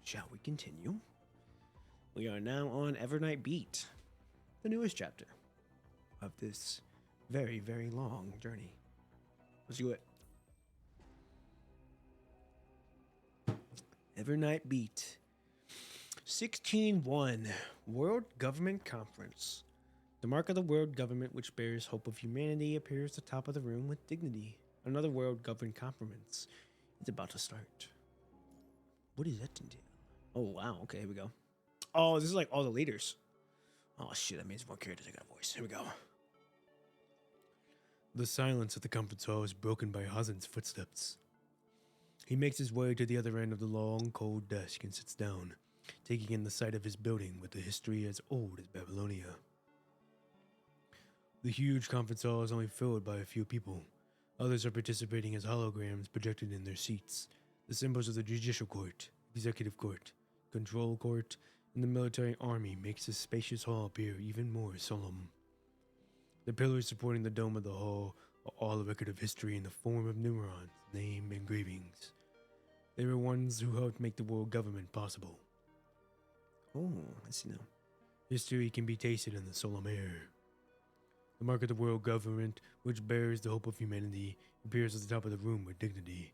shall we continue? We are now on Evernight Beat, the newest chapter of this very, very long journey. Let's do it. Evernight Beat 16-1 World Government Conference. The mark of the world government which bears hope of humanity appears at the top of the room with dignity. Another world government conference is about to start. What does that entail? Oh wow, okay, here we go. Oh, this is like all the leaders. Oh shit, that means more characters. I got a voice. Here we go. The silence at the conference hall is broken by Hazen's footsteps. He makes his way to the other end of the long, cold desk and sits down, taking in the sight of his building with a history as old as Babylonia. The huge conference hall is only filled by a few people. Others are participating as holograms projected in their seats. The symbols of the Judicial Court, Executive Court, Control Court, and the military army makes this spacious hall appear even more solemn. The pillars supporting the dome of the hall are all a record of history in the form of numerons, name engravings. They were ones who helped make the world government possible. Oh, I see now. History can be tasted in the solemn air. The mark of the world government, which bears the hope of humanity, appears at the top of the room with dignity.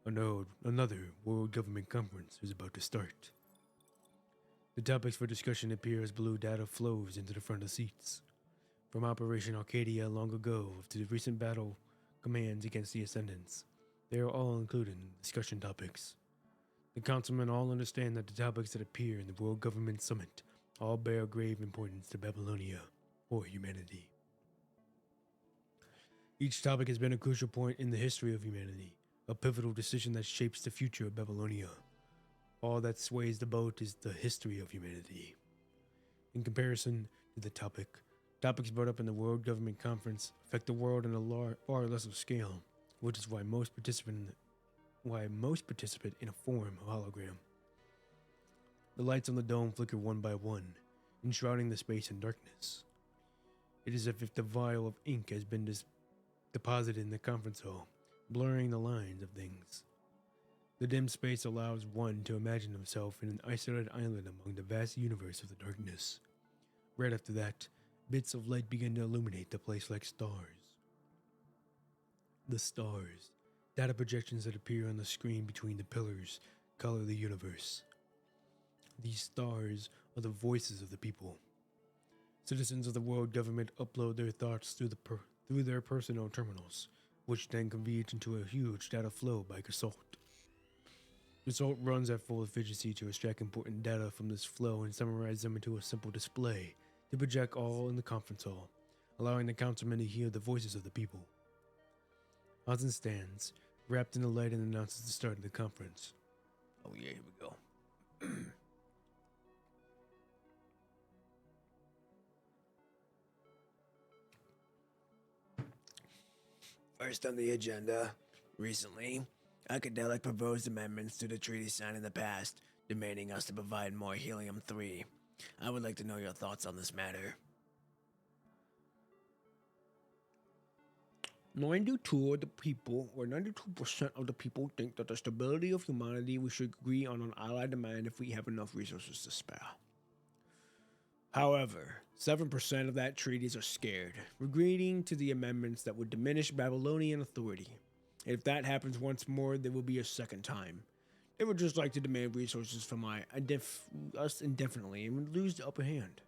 Another world government conference is about to start. The topics for discussion appear as blue data flows into the front of seats. From Operation Arcadia long ago to the recent battle commands against the Ascendants, they are all included in discussion topics. The councilmen all understand that the topics that appear in the World Government Summit all bear grave importance to Babylonia or humanity. Each topic has been a crucial point in the history of humanity, a pivotal decision that shapes the future of Babylonia. All that sways the boat is the history of humanity. In comparison to the topics brought up in the World Government Conference affect the world on a far lesser scale, which is why most participate in a form of hologram. The lights on the dome flicker one by one, enshrouding the space in darkness. It is as if the vial of ink has been deposited in the conference hall, blurring the lines of things. The dim space allows one to imagine himself in an isolated island among the vast universe of the darkness. Right after that, bits of light begin to illuminate the place like stars. The stars, data projections that appear on the screen between the pillars, color the universe. These stars are the voices of the people. Citizens of the world government upload their thoughts through their personal terminals, which then converge into a huge data flow by Gasalt. Gasalt runs at full efficiency to extract important data from this flow and summarize them into a simple display to project all in the conference hall, allowing the councilmen to hear the voices of the people. Hazen stands, wrapped in the light, and announces the start of the conference. Oh yeah, here we go. First on the agenda, recently, Acadelic proposed amendments to the treaty signed in the past, demanding us to provide more helium-3. I would like to know your thoughts on this matter. 92% of the people think that the stability of humanity we should agree on an allied demand if we have enough resources to spare. However, 7% of that treaties are scared, agreeing to the amendments that would diminish Babylonian authority. If that happens once more, there will be a second time. They would just like to demand resources from us indefinitely and would lose the upper hand.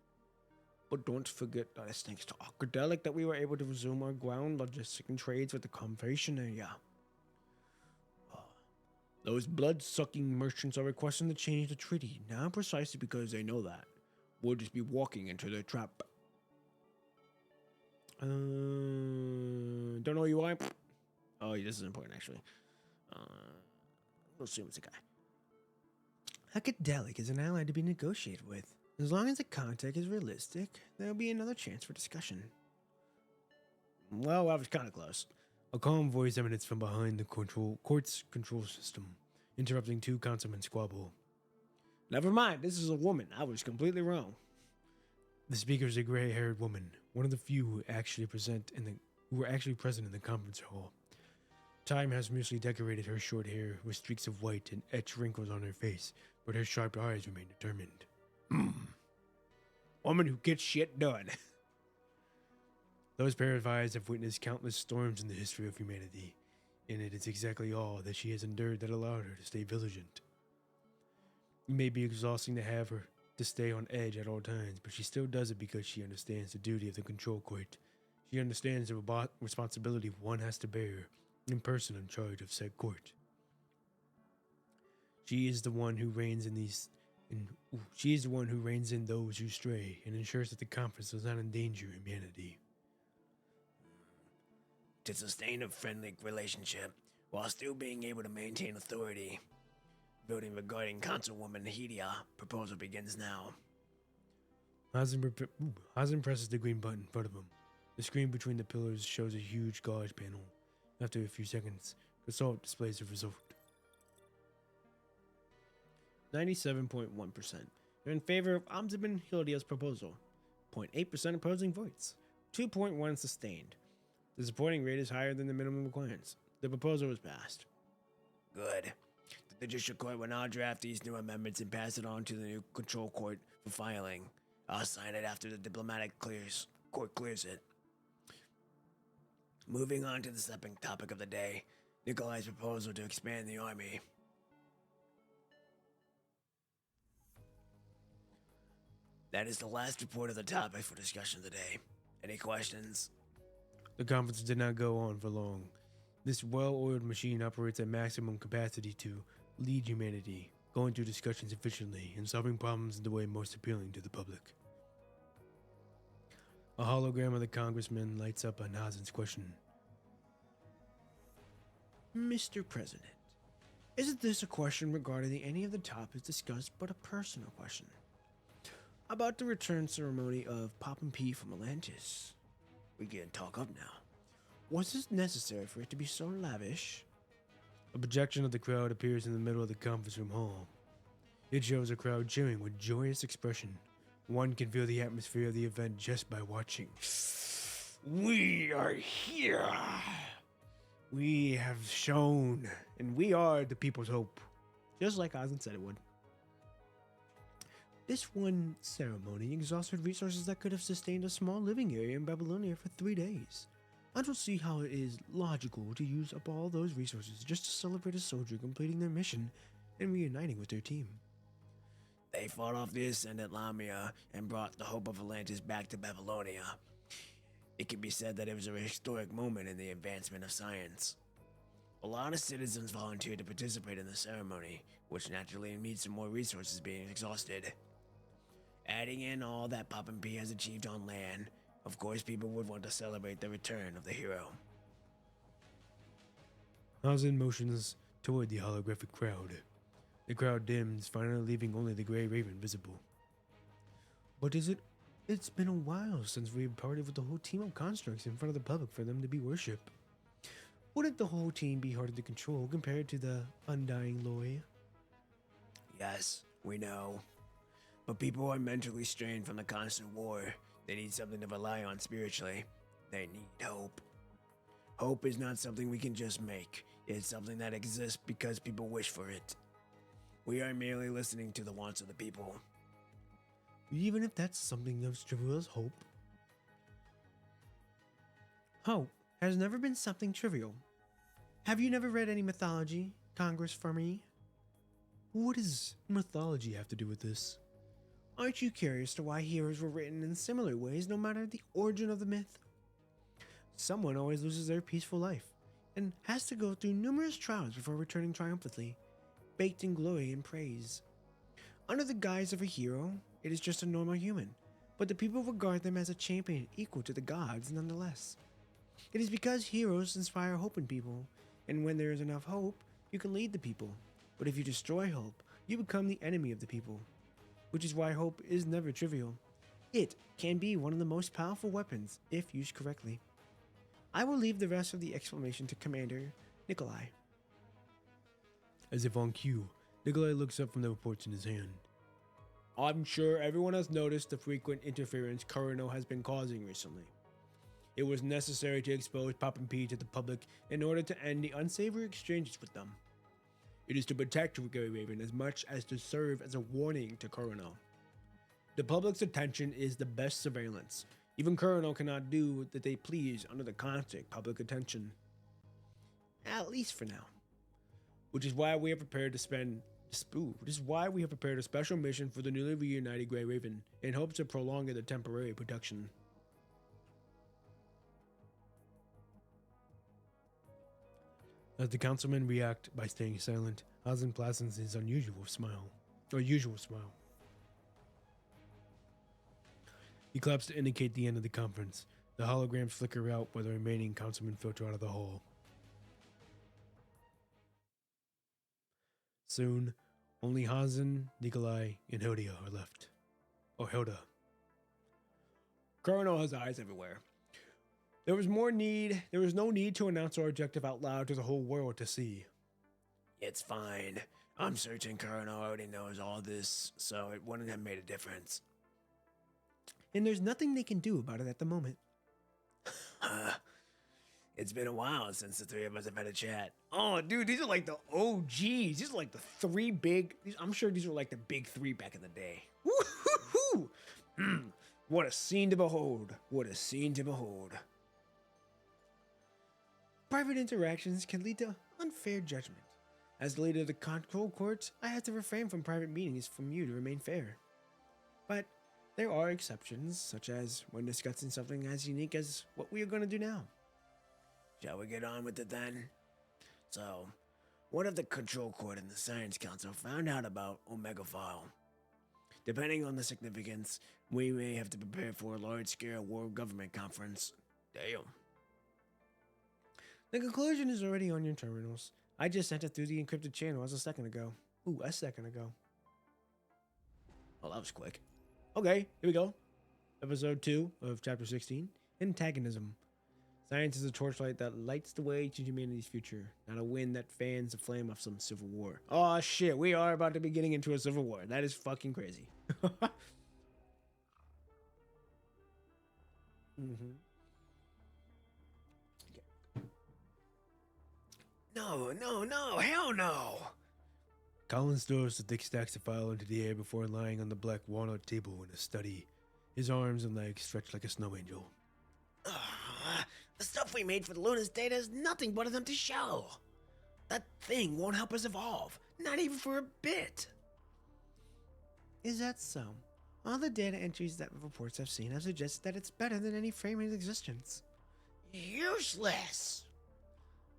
But don't forget that it's thanks to Acadelic that we were able to resume our ground logistic and trades with the Confederation area. Those blood-sucking merchants are requesting to change the treaty, now precisely because they know that we'll just be walking into their trap. Don't know who you are? Oh, this is important, actually. We'll assume it's a guy. Acadelic is an ally to be negotiated with. As long as the contact is realistic, there'll be another chance for discussion. Well, I was kind of close. A calm voice emanates from behind the court's control system, interrupting two councilmen's squabble. Never mind, this is a woman. I was completely wrong. The speaker is a gray-haired woman, one of the few who were actually present in the conference hall. Time has mostly decorated her short hair with streaks of white and etched wrinkles on her face, but her sharp eyes remained determined. Woman who gets shit done. Those pair of eyes have witnessed countless storms in the history of humanity, and it is exactly all that she has endured that allowed her to stay vigilant. It may be exhausting to have her to stay on edge at all times, but she still does it because she understands the duty of the control court. She understands the responsibility one has to bear in person in charge of said court. She is the one who reins in those who stray and ensures that the conference does not endanger humanity. To sustain a friendly relationship while still being able to maintain authority. Voting regarding Councilwoman Hedia. Proposal begins now. Hazen presses the green button in front of him. The screen between the pillars shows a huge gauge panel. After a few seconds, Consult displays the result. 97.1%. They're in favor of Omzibin Hildia's proposal. 0.8% opposing votes. 2.1 sustained. The supporting rate is higher than the minimum requirements. The proposal was passed. Good. The Judicial Court will now draft these new amendments and pass it on to the new Control Court for filing. I'll sign it after the Diplomatic Court clears it. Moving on to the second topic of the day, Nikolai's proposal to expand the army. That is the last report of the topic for discussion today. Any questions? The conference did not go on for long. This well-oiled machine operates at maximum capacity to lead humanity, going through discussions efficiently and solving problems in the way most appealing to the public. A hologram of the congressman lights up on Hazen's question. Mr. President, isn't this a question regarding any of the topics discussed, but a personal question? About the return ceremony of Pop and P from Atlantis. We can talk up now. Was it necessary for it to be so lavish? A projection of the crowd appears in the middle of the conference room hall. It shows a crowd cheering with joyous expression. One can feel the atmosphere of the event just by watching. We are here. We have shown, and we are the people's hope. Just like Hazen said it would. This one ceremony exhausted resources that could have sustained a small living area in Babylonia for 3 days. I don't see how it is logical to use up all those resources just to celebrate a soldier completing their mission and reuniting with their team. They fought off the Ascendant Lamia and brought the hope of Atlantis back to Babylonia. It can be said that it was a historic moment in the advancement of science. A lot of citizens volunteered to participate in the ceremony, which naturally means some more resources being exhausted. Adding in all that Pop and P has achieved on land, of course people would want to celebrate the return of the hero. Hazen motions toward the holographic crowd. The crowd dims, finally leaving only the Grey Raven visible. But it's been a while since we've partied with the whole team of constructs in front of the public for them to be worshipped. Wouldn't the whole team be harder to control compared to the undying Loi? Yes, we know. But people are mentally strained from the constant war. They need something to rely on spiritually. They need hope. Hope is not something we can just make. It's something that exists because people wish for it. We are merely listening to the wants of the people. Even if that's something as trivial as hope. Hope has never been something trivial. Have you never read any mythology, Congress for me? What does mythology have to do with this? Aren't you curious to why heroes were written in similar ways no matter the origin of the myth? Someone always loses their peaceful life and has to go through numerous trials before returning triumphantly, baked in glory and praise. Under the guise of a hero, it is just a normal human, but the people regard them as a champion equal to the gods nonetheless. It is because heroes inspire hope in people, and when there is enough hope, you can lead the people. But if you destroy hope, you become the enemy of the people. Which is why hope is never trivial. It can be one of the most powerful weapons if used correctly. I will leave the rest of the explanation to Commander Nikolai. As if on cue, Nikolai looks up from the reports in his hand. I'm sure everyone has noticed the frequent interference Kurino has been causing recently. It was necessary to expose Pop and P to the public in order to end the unsavory exchanges with them. It is to protect Grey Raven as much as to serve as a warning to Coronel. The public's attention is the best surveillance. Even Coronel cannot do that they please under the constant public attention. At least for now. Which is why we have prepared a special mission for the newly reunited Grey Raven in hopes of prolonging the temporary protection. As the councilmen react by staying silent, Hazen plasms his usual smile. He claps to indicate the end of the conference. The holograms flicker out while the remaining councilmen filter out of the hall. Soon, only Hazen, Nikolai, and Hilda are left. Or Hilda. Colonel has eyes everywhere. There was no need to announce our objective out loud to the whole world to see. It's fine. I'm certain Colonel already knows all this, so it wouldn't have made a difference. And there's nothing they can do about it at the moment. It's been a while since the three of us have had a chat. Oh, dude, these are like the OGs. These are like the three big... I'm sure these were like the big three back in the day. Woo-hoo-hoo! What a scene to behold. What a scene to behold. Private interactions can lead to unfair judgment. As the leader of the control court, I have to refrain from private meetings from you to remain fair. But there are exceptions, such as when discussing something as unique as what we are going to do now. Shall we get on with it then? So, what if the control court and the science council found out about Omega File? Depending on the significance, we may have to prepare for a large-scale world government conference. Damn. The conclusion is already on your terminals. I just sent it through the encrypted channel a second ago. Oh, that was quick. Okay, here we go. Episode 2 of Chapter 16, Antagonism. Science is a torchlight that lights the way to humanity's future, not a wind that fans the flame of some civil war. Oh shit, we are about to be getting into a civil war. That is fucking crazy. No, hell no! Collins throws the thick stacks of file into the air before lying on the black walnut table in a study. His arms and legs stretched like a snow angel. The stuff we made for the Luna's data is nothing but an empty shell. That thing won't help us evolve, not even for a bit. Is that so? All the data entries that reports I've seen have suggested that it's better than any frame in existence. Useless!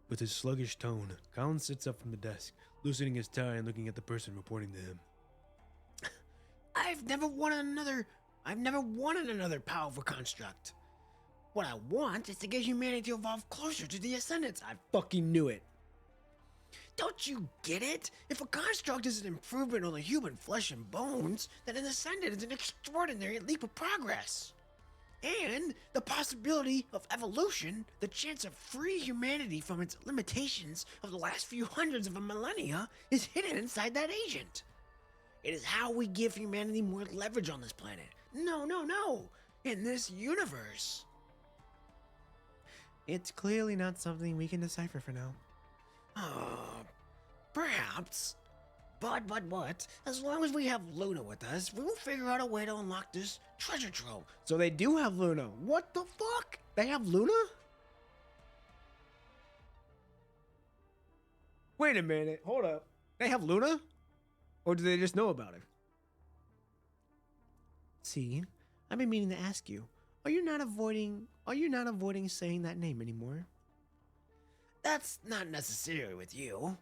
With his sluggish tone, Collins sits up from the desk, loosening his tie and looking at the person reporting to him. I've never wanted another powerful construct. What I want is to get humanity to evolve closer to the Ascendants. I fucking knew it. Don't you get it? If a construct is an improvement on the human flesh and bones, then an Ascendant is an extraordinary leap of progress. And the possibility of evolution, the chance of free humanity from its limitations of the last few hundreds of a millennia, is hidden inside that agent. It is how we give humanity more leverage on this planet. No. In this universe. It's clearly not something we can decipher for now. Perhaps. But, as long as we have Luna with us, we will figure out a way to unlock this treasure trove. So they do have Luna. What the fuck? They have Luna? Wait a minute. Hold up. They have Luna? Or do they just know about her? See, I've been meaning to ask you. Are you not avoiding saying that name anymore? That's not necessary with you.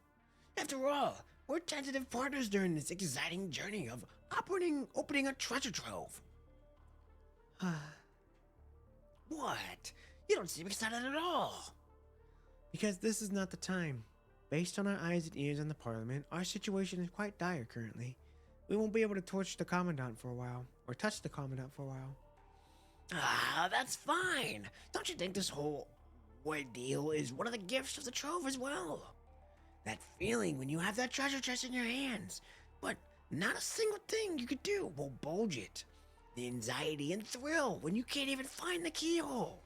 After all, we're tentative partners during this exciting journey of opening a treasure trove. What? You don't seem excited at all. Because this is not the time. Based on our eyes and ears in the Parliament, our situation is quite dire currently. We won't be able to torch the Commandant for a while, or touch the Commandant for a while. That's fine. Don't you think this whole ordeal is one of the gifts of the trove as well? That feeling when you have that treasure chest in your hands, but not a single thing you could do will bulge it. The anxiety and thrill when you can't even find the keyhole.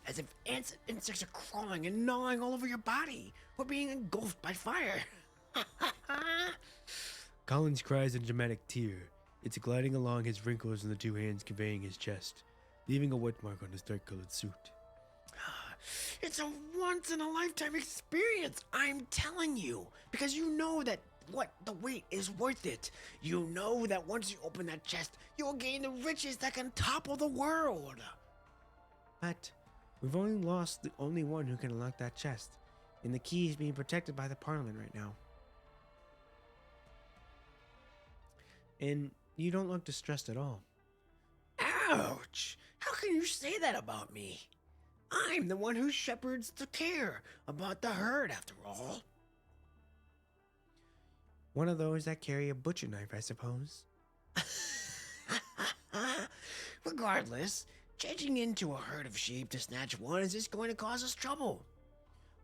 As if insects are crawling and gnawing all over your body, or being engulfed by fire. Collins cries a dramatic tear. It's gliding along his wrinkles and the two hands conveying his chest, leaving a wet mark on his dark-colored suit. It's a once-in-a-lifetime experience, I'm telling you. Because you know that the wait is worth it. You know that once you open that chest, you'll gain the riches that can topple the world. But we've only lost the only one who can unlock that chest, and the key is being protected by the Parliament right now. And you don't look distressed at all. Ouch! How can you say that about me? I'm the one who shepherds the care about the herd, after all. One of those that carry a butcher knife, I suppose. Regardless, changing into a herd of sheep to snatch one is just going to cause us trouble.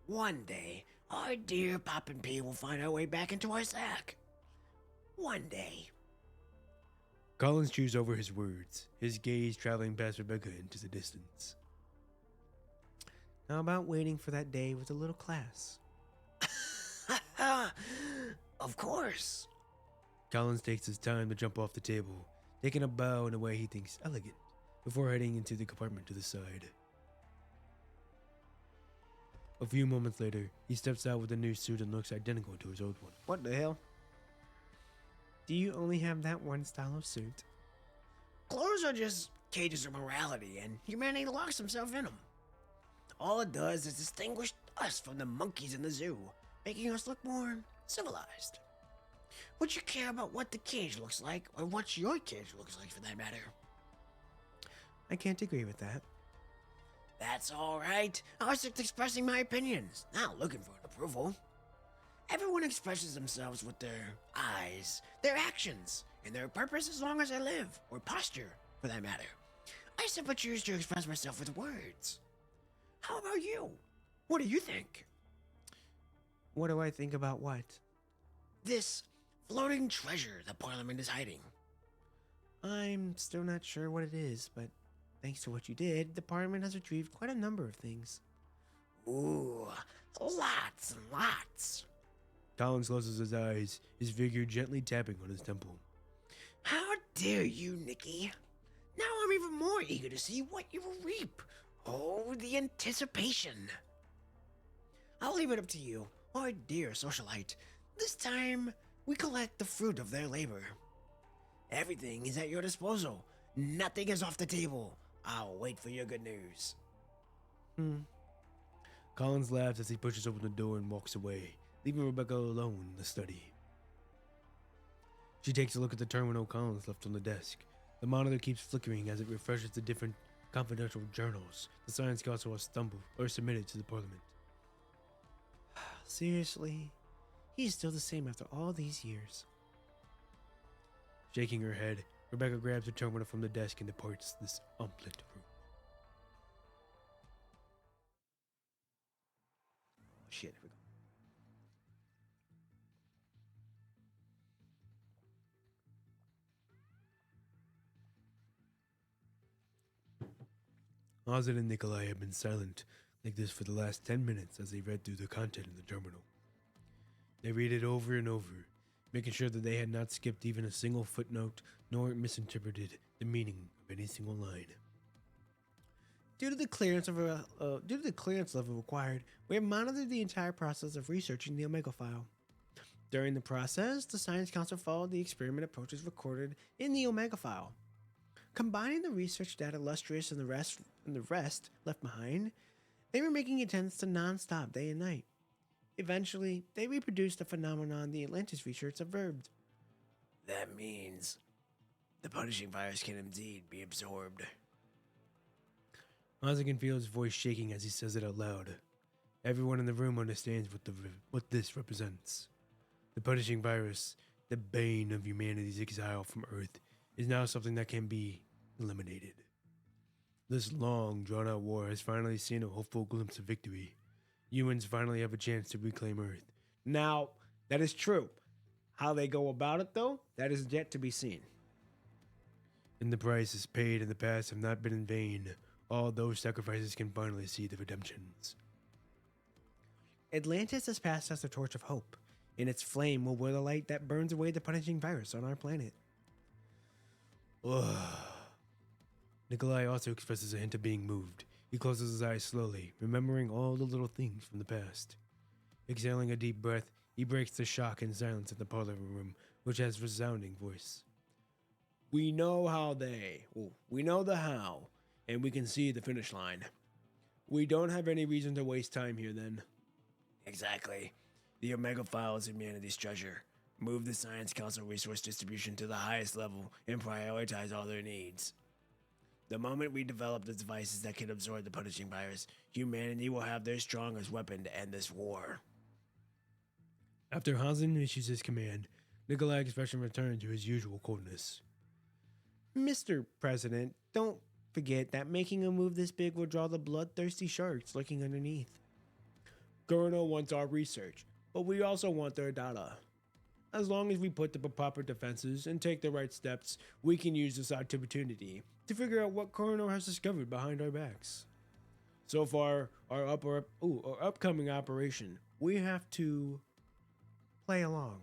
One day, our dear Pop and P will find our way back into our sack. One day. Collins chews over his words, his gaze traveling past Rebecca into the distance. How about waiting for that day with a little class? Of course. Collins takes his time to jump off the table, taking a bow in a way he thinks elegant, before heading into the compartment to the side. A few moments later, he steps out with a new suit and looks identical to his old one. What the hell? Do you only have that one style of suit? Clothes are just cages of morality, and humanity locks himself in them. All it does is distinguish us from the monkeys in the zoo, making us look more civilized. Would you care about what the cage looks like, or what your cage looks like for that matter? I can't agree with that. That's alright. I was just expressing my opinions, not looking for an approval. Everyone expresses themselves with their eyes, their actions, and their purpose as long as I live, or posture, for that matter. I simply choose to express myself with words. How about you? What do you think? What do I think about what? This floating treasure the Parliament is hiding. I'm still not sure what it is, but thanks to what you did, the Parliament has retrieved quite a number of things. Ooh, lots and lots. Collins closes his eyes, his figure gently tapping on his temple. How dare you, Nikki? Now I'm even more eager to see what you will reap. Oh, the anticipation. I'll leave it up to you, our dear socialite. This time, we collect the fruit of their labor. Everything is at your disposal. Nothing is off the table. I'll wait for your good news. Collins laughs as he pushes open the door and walks away, leaving Rebecca alone in the study. She takes a look at the terminal Collins left on the desk. The monitor keeps flickering as it refreshes the different confidential journals the Science Council has stumbled or submitted to the Parliament. Seriously? He's still the same after all these years. Shaking her head, Rebecca grabs her terminal from the desk and departs this unpleasant room. Oh, shit, here we go. Ozzy and Nikolai have been silent like this for the last 10 minutes as they read through the content in the terminal. They read it over and over, making sure that they had not skipped even a single footnote nor misinterpreted the meaning of any single line. Due to the clearance level required, we have monitored the entire process of researching the Omega file. During the process, the Science Council followed the experiment approaches recorded in the Omega file. Combining the research data illustrious and the rest left behind, they were making attempts to non-stop day and night. Eventually, they reproduced the phenomenon the Atlantis research observed. That means the punishing virus can indeed be absorbed. Ozzy can feel his voice shaking as he says it out loud. Everyone in the room understands what this represents. The punishing virus, the bane of humanity's exile from Earth, is now something that can be eliminated. This long, drawn-out war has finally seen a hopeful glimpse of victory. Humans finally have a chance to reclaim Earth. Now, that is true. How they go about it, though, that is yet to be seen. And the prices paid in the past have not been in vain. All those sacrifices can finally see the redemptions. Atlantis has passed us the torch of hope, and its flame will wear the light that burns away the punishing virus on our planet. Ugh. Nikolai also expresses a hint of being moved. He closes his eyes slowly, remembering all the little things from the past. Exhaling a deep breath, he breaks the shock and silence in the parlor room, which has resounding voice. We know we know the how, and we can see the finish line. We don't have any reason to waste time here then. Exactly. The Omega File is humanity's treasure. Move the Science Council resource distribution to the highest level and prioritize all their needs. The moment we develop the devices that can absorb the punishing virus, humanity will have their strongest weapon to end this war. After Hansen issues his command, Nikolai's expression returns to his usual coldness. Mr. President, don't forget that making a move this big will draw the bloodthirsty sharks lurking underneath. Colonel wants our research, but we also want their data. As long as we put up proper defenses and take the right steps, we can use this opportunity to figure out what Colonel has discovered behind our backs. So far, our upcoming operation, we have to Play along.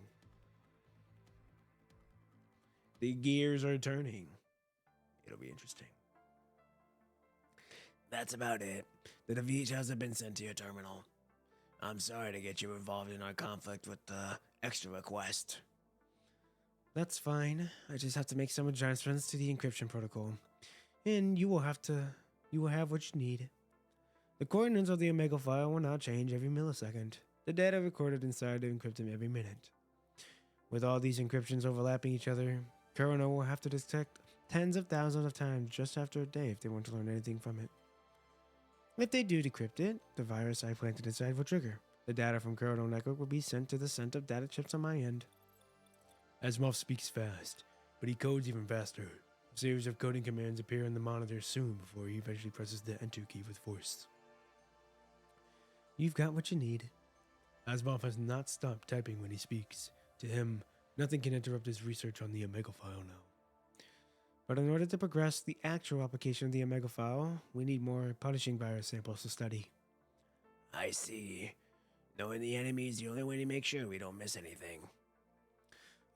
The gears are turning. It'll be interesting. That's about it. The details have been sent to your terminal. I'm sorry to get you involved in our conflict with the extra request. That's fine. I just have to make some adjustments to the encryption protocol. And you will have what you need. The coordinates of the Omega file will now change every millisecond. The data recorded inside will encrypt them every minute. With all these encryptions overlapping each other, Colonel will have to detect tens of thousands of times just after a day if they want to learn anything from it. If they do decrypt it, the virus I planted inside will trigger. The data from Colonel Network will be sent to the center of data chips on my end. Asimov speaks fast, but he codes even faster. A series of coding commands appear on the monitor soon before he eventually presses the enter key with force. You've got what you need. Asimov has not stopped typing when he speaks. To him, nothing can interrupt his research on the Omega file now. But in order to progress the actual application of the Omega file, we need more punishing virus samples to study. I see. Knowing the enemy is the only way to make sure we don't miss anything.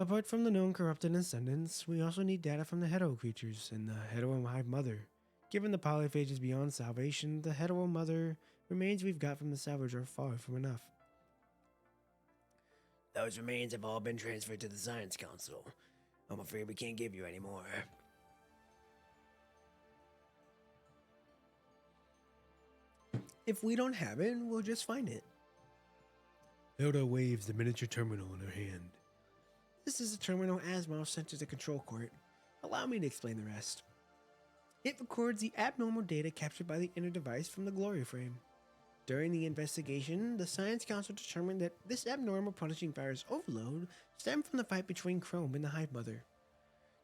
Apart from the known corrupted ascendants, we also need data from the hetero creatures and the hetero hive mother. Given the polyphages beyond salvation, the hetero mother remains we've got from the salvage are far from enough. Those remains have all been transferred to the Science Council. I'm afraid we can't give you any more. If we don't have it, we'll just find it. Hilda waves the miniature terminal in her hand. This is a terminal Asimov sent to the control court. Allow me to explain the rest. It records the abnormal data captured by the inner device from the glory frame. During the investigation, the Science Council determined that this abnormal punishing virus overload stemmed from the fight between Chrome and the Hive Mother.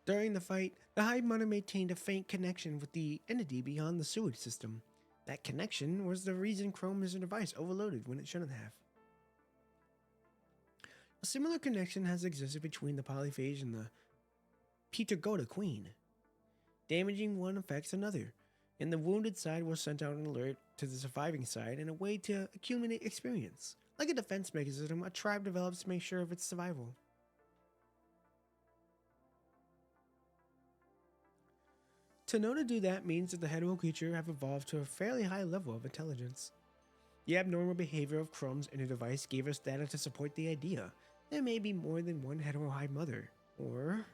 During the fight, the Hive Mother maintained a faint connection with the entity beyond the sewage system. That connection was the reason Chrome as a device overloaded when it shouldn't have. A similar connection has existed between the polyphage and the Petergoda Queen. Damaging one affects another, and the wounded side will send out an alert to the surviving side in a way to accumulate experience. Like a defense mechanism a tribe develops to make sure of its survival. To know to do that means that the hetero creature have evolved to a fairly high level of intelligence. The abnormal behavior of Chrome's inner device gave us data to support the idea there may be more than one hetero hive mother, or,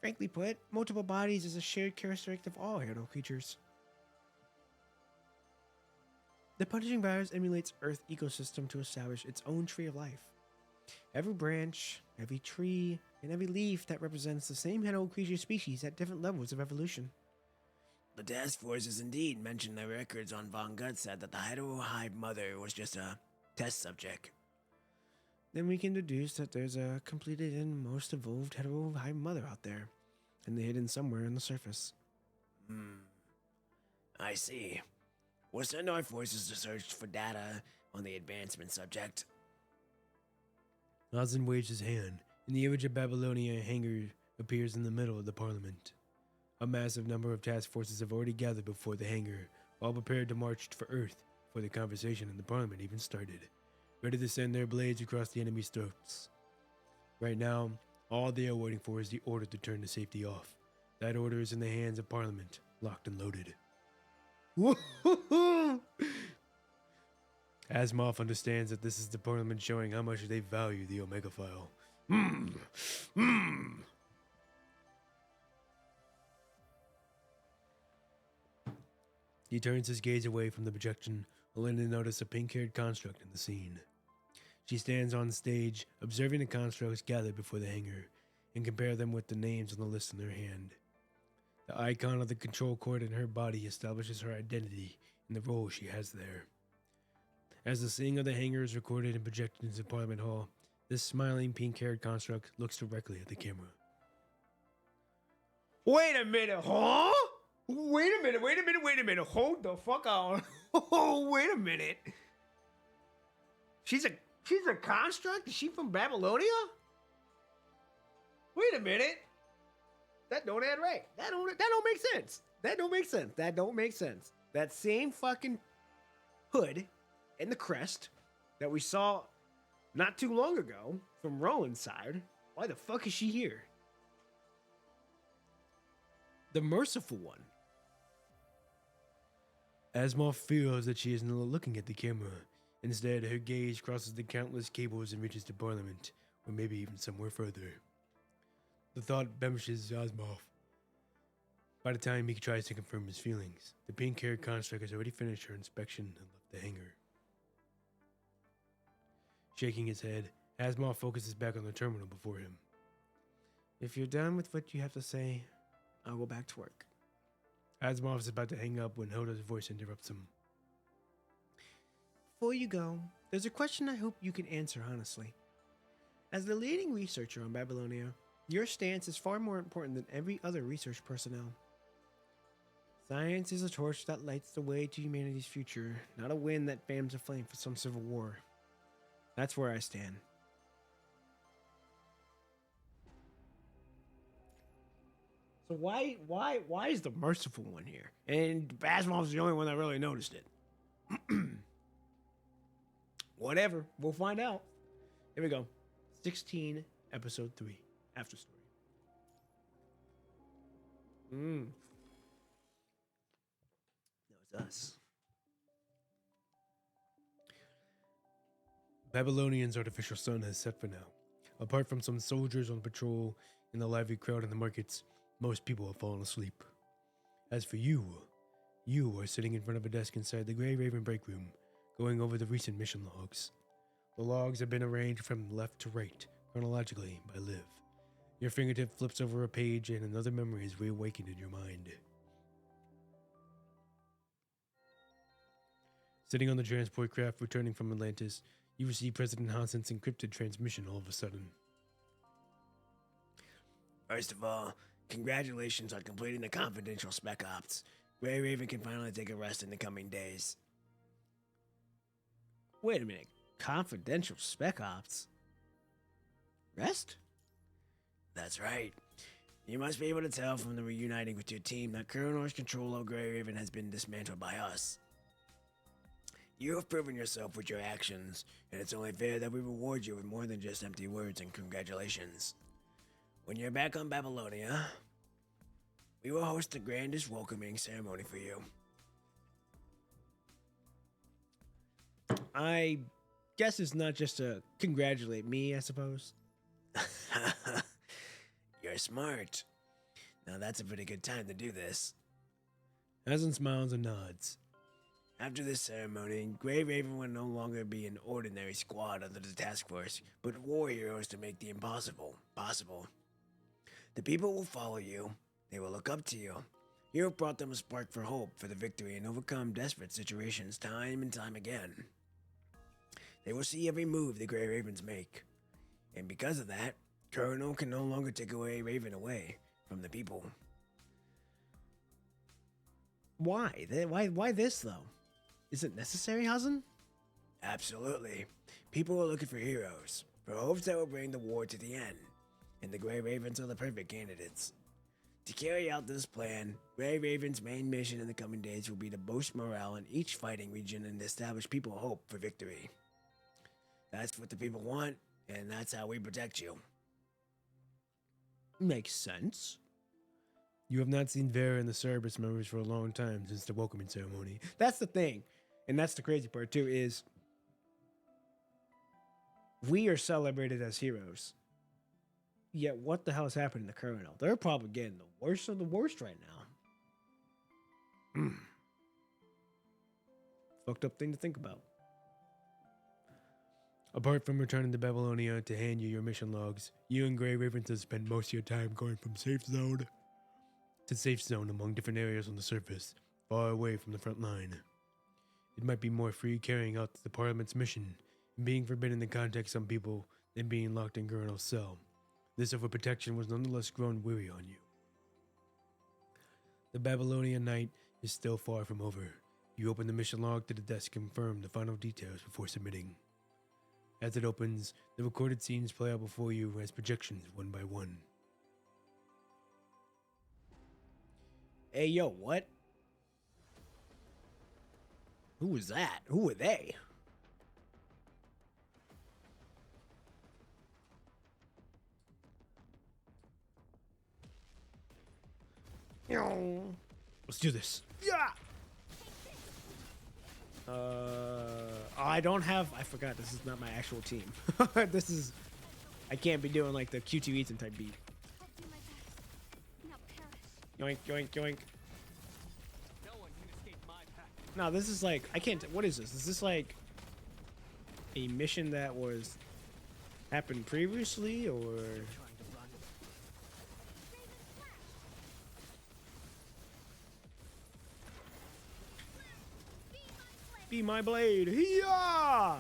frankly put, multiple bodies is a shared characteristic of all hetero creatures. The punishing virus emulates Earth's ecosystem to establish its own tree of life. Every branch, every tree, and every leaf that represents the same hetero creature species at different levels of evolution. The task forces indeed mentioned their records on Von Gut said that the hetero hive mother was just a test subject. Then we can deduce that there's a completed and most evolved hetero hive mother out there, and they're hidden somewhere on the surface. I see. We'll send our forces to search for data on the advancement subject. Hansen waves his hand, and the image of Babylonia hangar appears in the middle of the parliament. A massive number of task forces have already gathered before the hangar, all prepared to march for Earth before the conversation in the parliament even started. ready to send their blades across the enemy's throats. Right now, all they are waiting for is the order to turn the safety off. That order is in the hands of Parliament, locked and loaded. Asimov understands that this is the Parliament showing how much they value the Omega File. He turns his gaze away from the projection, only to notice a pink-haired construct in the scene. She stands on stage, observing the constructs gathered before the hangar, and compare them with the names on the list in her hand. The icon of the control cord in her body establishes her identity and the role she has there. As the scene of the hangar is recorded and projected into Parliament Hall, this smiling pink-haired construct looks directly at the camera. Wait a minute, huh? Wait a minute. Hold the fuck on. Oh, wait a minute. She's a construct? Is she from Babylonia? Wait a minute. That don't add right. That don't make sense. That don't make sense. That same fucking hood and the crest that we saw not too long ago from Roland's side. Why the fuck is she here? The merciful one. Asimov feels that she is no longer looking at the camera. Instead, her gaze crosses the countless cables and reaches to Parliament, or maybe even somewhere further. The thought blemishes Asimov. By the time he tries to confirm his feelings, the pink-haired construct has already finished her inspection and left the hangar. Shaking his head, Asimov focuses back on the terminal before him. If you're done with what you have to say, I'll go back to work. Asimov is about to hang up when Hoda's voice interrupts him. Before you go, there's a question I hope you can answer honestly. As the leading researcher on Babylonia, your stance is far more important than every other research personnel. Science is a torch that lights the way to humanity's future, not a wind that fans a flame for some civil war. That's where I stand. So why is the merciful one here? And Asimov's the only one that really noticed it. Whatever, we'll find out. Here we go. 16, episode 3, after story. No, it's us. Babylonian's artificial sun has set for now. Apart from some soldiers on patrol and the lively crowd in the markets, most people have fallen asleep. As for you are sitting in front of a desk inside the Grey Raven break room, going over the recent mission logs. The logs have been arranged from left to right, chronologically by Liv. Your fingertip flips over a page and another memory is reawakened in your mind. Sitting on the transport craft returning from Atlantis, you receive President Hansen's encrypted transmission all of a sudden. First of all, congratulations on completing the confidential spec ops. Grey Raven can finally take a rest in the coming days. Wait a minute. Confidential spec ops? Rest? That's right. You must be able to tell from the reuniting with your team that Coronor's control of Grey Raven has been dismantled by us. You have proven yourself with your actions, and it's only fair that we reward you with more than just empty words and congratulations. When you're back on Babylonia, we will host the grandest welcoming ceremony for you. I guess it's not just to congratulate me, I suppose. You're smart. Now that's a pretty good time to do this. Hazen smiles and nods. After this ceremony, Grey Raven will no longer be an ordinary squad under the task force, but war heroes to make the impossible possible. The people will follow you. They will look up to you. You have brought them a spark for hope for the victory and overcome desperate situations time and time again. They will see every move the Grey Ravens make. And because of that, Colonel can no longer take away Raven away from the people. Why? Why this, though? Is it necessary, Hazen? Absolutely. People are looking for heroes, for hopes that will bring the war to the end, and the Grey Ravens are the perfect candidates. To carry out this plan, Grey Raven's main mission in the coming days will be to boost morale in each fighting region and establish people hope for victory. That's what the people want, and that's how we protect you. Makes sense. You have not seen Vera and the Cerberus members for a long time since the welcoming ceremony. That's the thing. And that's the crazy part too, is we are celebrated as heroes. Yet what the hell is happening to Colonel? They're probably getting the worst of the worst right now. Fucked up thing to think about. Apart from returning to Babylonia to hand you your mission logs, you and Grey Ravens have spent most of your time going from safe zone to safe zone among different areas on the surface, far away from the front line. It might be more free carrying out the Parliament's mission and being forbidden to contact some people than being locked in Colonel's cell. This overprotection was nonetheless grown weary on you. The Babylonian night is still far from over. You open the mission log to the desk and confirm the final details before submitting. As it opens, the recorded scenes play out before you as projections one by one. Hey, yo, what? Who was that? Who were they? Let's do this. Yeah. I don't have. I forgot. This is not my actual team. This is. I can't be doing like the QT Eaton type beat. I'll do my best. Now perish. Yoink, yoink, yoink. No one can escape my path. No, this is like. I can't. What is this? Is this like a mission that was happened previously, or? Be my blade. Yeah.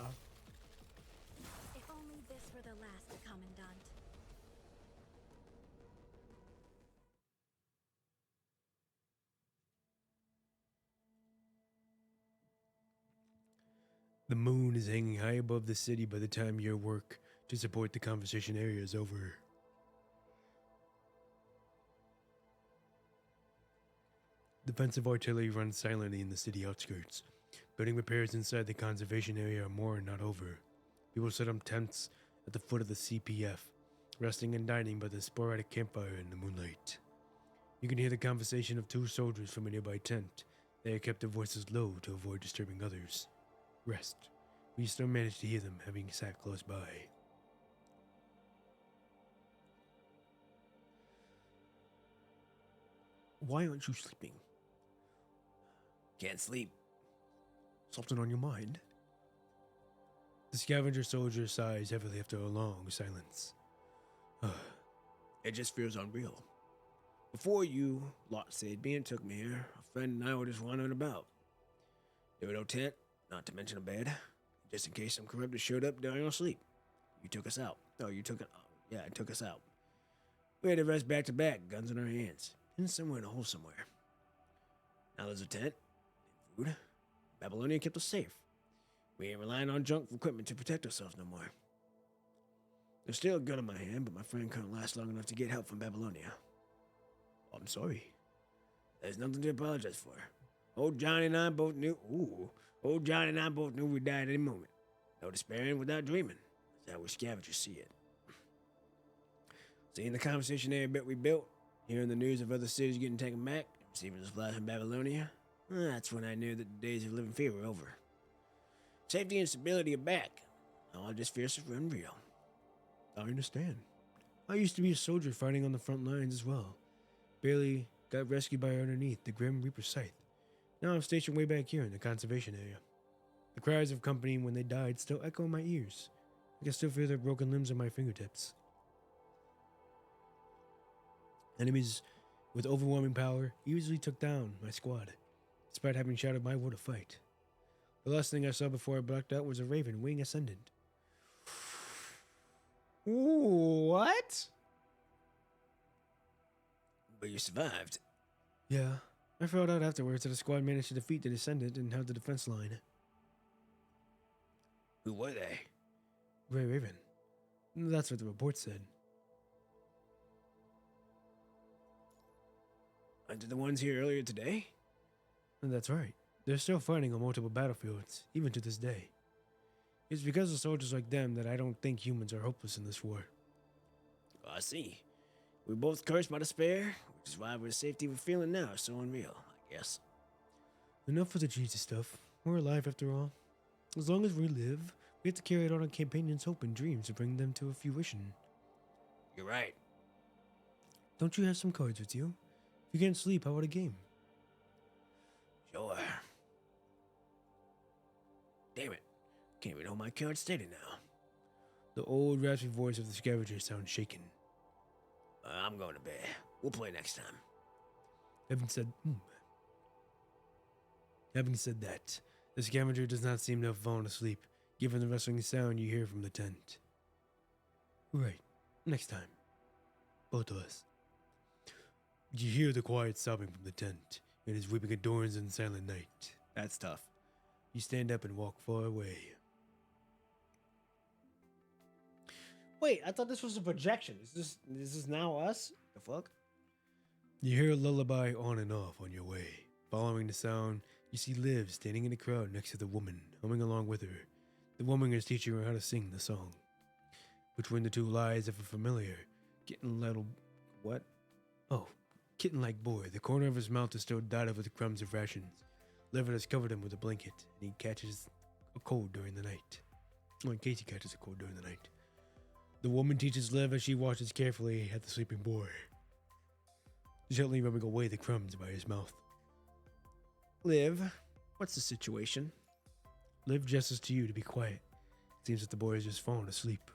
If only this were the last, Commandant. The moon is hanging high above the city by the time your work to support the conversation area is over. Defensive artillery runs silently in the city outskirts. Building repairs inside the conservation area are more and not over. People set up tents at the foot of the CPF, resting and dining by the sporadic campfire in the moonlight. You can hear the conversation of two soldiers from a nearby tent. They have kept their voices low to avoid disturbing others. Rest. We still manage to hear them, having sat close by. Why aren't you sleeping? Can't sleep. Something on your mind? The scavenger soldier sighs heavily after a long silence. It just feels unreal. Before you lot said me and took me here, a friend and I were just wandering about. There were no tent, not to mention a bed, just in case some corruptor showed up during our sleep. You took us out. Oh, you took it. Yeah, it took us out. We had to rest back to back, guns in our hands, and somewhere in a hole somewhere. Now there's a tent and food. Babylonia kept us safe. We ain't relying on junk equipment to protect ourselves no more. There's still a gun in my hand, but my friend couldn't last long enough to get help from Babylonia. I'm sorry. There's nothing to apologize for. Old Johnny and I both knew. Old Johnny and I both knew we'd die at any moment. No despairing without dreaming. That's how we scavengers see it. Seeing the conversation area bit we built, hearing the news of other cities getting taken back, receiving supplies from Babylonia, that's when I knew that the days of living fear were over. Safety and stability are back. All this fierce is unreal. I understand. I used to be a soldier fighting on the front lines as well. Barely got rescued by underneath the Grim Reaper's scythe. Now I'm stationed way back here in the conservation area. The cries of company when they died still echo in my ears. I can still feel their broken limbs on my fingertips. Enemies with overwhelming power easily took down my squad, despite having shattered my will to fight. The last thing I saw before I blacked out was a raven wing ascendant. What? But you survived. Yeah, I found out afterwards that the squad managed to defeat the descendant and held the defense line. Who were they? Grey Raven. That's what the report said. Aren't they the ones here earlier today? And that's right. They're still fighting on multiple battlefields, even to this day. It's because of soldiers like them that I don't think humans are hopeless in this war. I see. We're both cursed by despair, which is why the safety we're feeling now is so unreal, I guess. Enough of the Jesus stuff. We're alive after all. As long as we live, we have to carry out our companions' hope and dreams to bring them to a fruition. You're right. Don't you have some cards with you? If you can't sleep, how about a game? Sure. Damn it. Can't even hold my card steady now. The old raspy voice of the scavenger sounds shaken. I'm going to bed. We'll play next time. Having said that, the scavenger does not seem to have fallen asleep, given the rustling sound you hear from the tent. Right. Next time. Both of us. You hear the quiet sobbing from the tent. It is weeping adorns in the silent night. That's tough. You stand up and walk far away. Wait, I thought this was a projection. Is this now us? The fuck? You hear a lullaby on and off on your way. Following the sound, you see Liv standing in the crowd next to the woman, humming along with her. The woman is teaching her how to sing the song. Between the two lies of a familiar, kitten-like boy. The corner of his mouth is still dotted with crumbs of rations. Liv has covered him with a blanket, and he catches a cold during the night. Or in case he catches a cold during the night. The woman teaches Liv as she watches carefully at the sleeping boy, gently rubbing away the crumbs by his mouth. Liv, what's the situation? Liv gestures to you to be quiet. It seems that the boy has just fallen asleep.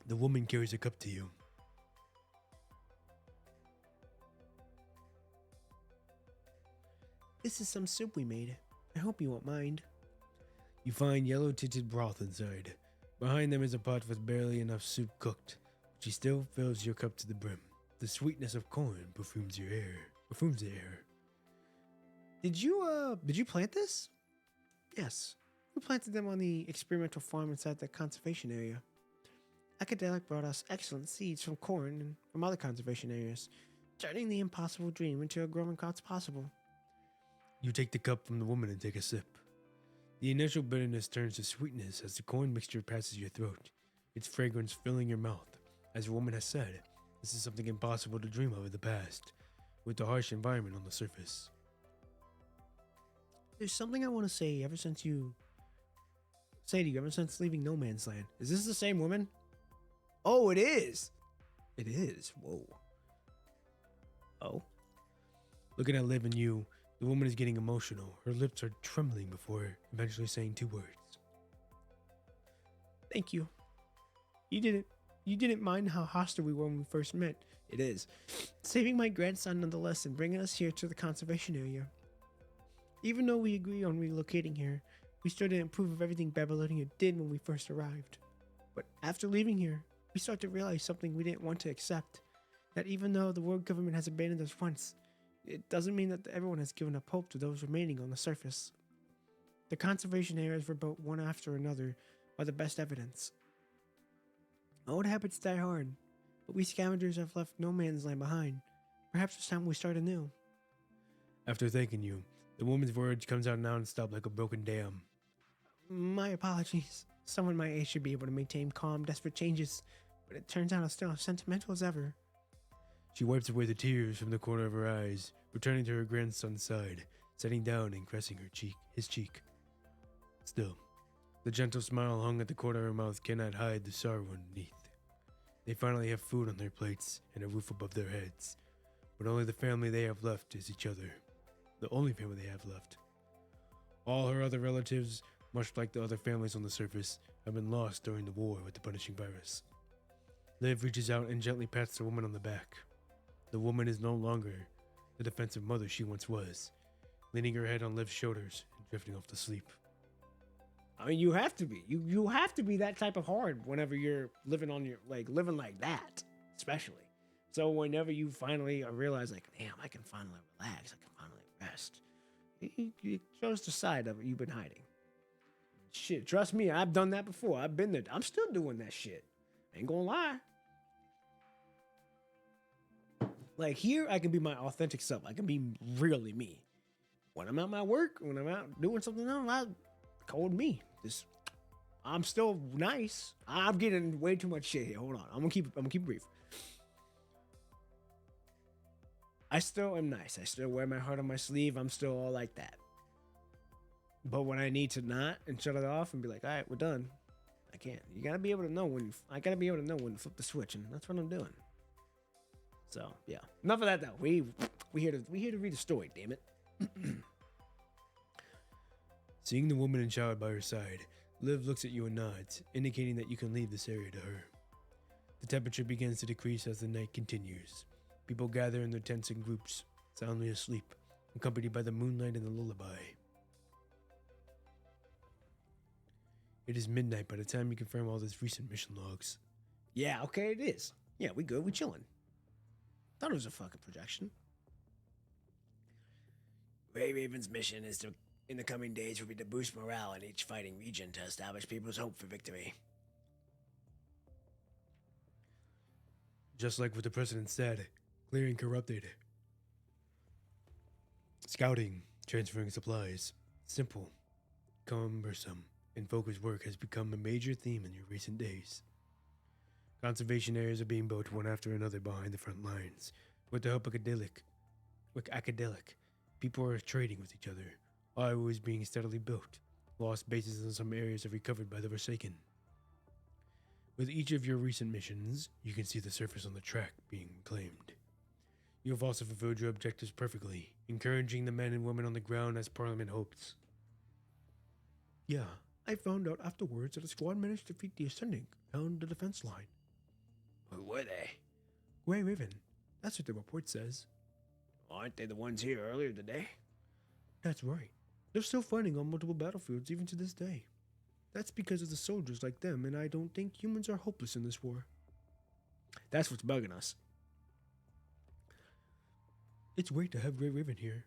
The woman carries a cup to you. This is some soup we made. I hope you won't mind. You find yellow-tinted broth inside. Behind them is a pot with barely enough soup cooked, but she still fills your cup to the brim. The sweetness of corn perfumes the air. Did you plant this? Yes. We planted them on the experimental farm inside the conservation area. Acadelic brought us excellent seeds from corn and from other conservation areas, turning the impossible dream into a growing crops possible. You take the cup from the woman and take a sip. The initial bitterness turns to sweetness as the corn mixture passes your throat, its fragrance filling your mouth. As the woman has said, this is something impossible to dream of in the past, with the harsh environment on the surface. There's something I want to say ever since leaving No Man's Land. Is this the same woman? Oh, it is. It is. Whoa. Oh. Looking at Liv and you, the woman is getting emotional. Her lips are trembling before eventually saying 2 words. Thank you. You didn't mind how hostile we were when we first met. It is. Saving my grandson nonetheless and bringing us here to the conservation area. Even though we agree on relocating here, we still didn't approve of everything Babylonia did when we first arrived. But after leaving here, we start to realize something we didn't want to accept. That even though the world government has abandoned us once, it doesn't mean that everyone has given up hope to those remaining on the surface. The conservation areas were built one after another are the best evidence. Old habits die hard, but we scavengers have left No Man's Land behind. Perhaps it's time we start anew. After thanking you, the woman's words comes out non-stop like a broken dam. My apologies. Someone my age should be able to maintain calm, desperate changes, but it turns out I'm still as sentimental as ever. She wipes away the tears from the corner of her eyes, returning to her grandson's side, sitting down and caressing his cheek. Still, the gentle smile hung at the corner of her mouth cannot hide the sorrow underneath. They finally have food on their plates and a roof above their heads, but only the family they have left is each other. The only family they have left. All her other relatives, much like the other families on the surface, have been lost during the war with the punishing virus. Liv reaches out and gently pats the woman on the back. The woman is no longer the defensive mother she once was, leaning her head on Liv's shoulders and drifting off to sleep. I mean, you have to be. You have to be that type of hard whenever you're living living like that, especially. So whenever you finally realize, like, damn, I can finally relax, I can finally rest, it shows the side of it you've been hiding. Shit, trust me, I've done that before. I've been there. I'm still doing that shit. Ain't gonna lie. Like here, I can be my authentic self. I can be really me. when I'm at my work, when I'm out doing something else, I called me. Just I'm still nice. I'm getting way too much shit here. Hold on. I'm gonna keep it brief. I still am nice. I still wear my heart on my sleeve. I'm still all like that. But when I need to not and shut it off and be like, all right, we're done, I can't. You gotta be able to know when. I gotta be able to know when to flip the switch, and that's what I'm doing. So yeah, enough of that though. We here to read a story. Damn it. Seeing the woman in shower by her side, Liv looks at you and nods, indicating that you can leave this area to her. The temperature begins to decrease as the night continues. People gather in their tents in groups, soundly asleep, accompanied by the moonlight and the lullaby. It is midnight by the time you confirm all these recent mission logs. Yeah, okay, it is. Yeah, we good. We chilling. Thought it was a fucking projection. Grey Raven's mission is to, in the coming days, will be to boost morale in each fighting region to establish people's hope for victory. Just like what the president said, clearing corrupted. Scouting, transferring supplies, simple, cumbersome, and focused work has become a major theme in your recent days. Conservation areas are being built one after another behind the front lines. With the help of Acadelic, people are trading with each other. Iowa is being steadily built. Lost bases in some areas are recovered by the Forsaken. With each of your recent missions, you can see the surface on the track being reclaimed. You have also fulfilled your objectives perfectly, encouraging the men and women on the ground as Parliament hopes. Yeah, I found out afterwards that the squad managed to defeat the Ascending down the defense line. Who were they? Grey Raven. That's what the report says. Aren't they the ones here earlier today? That's right. They're still fighting on multiple battlefields even to this day. That's because of the soldiers like them, and I don't think humans are hopeless in this war. That's what's bugging us. It's great to have Grey Raven here.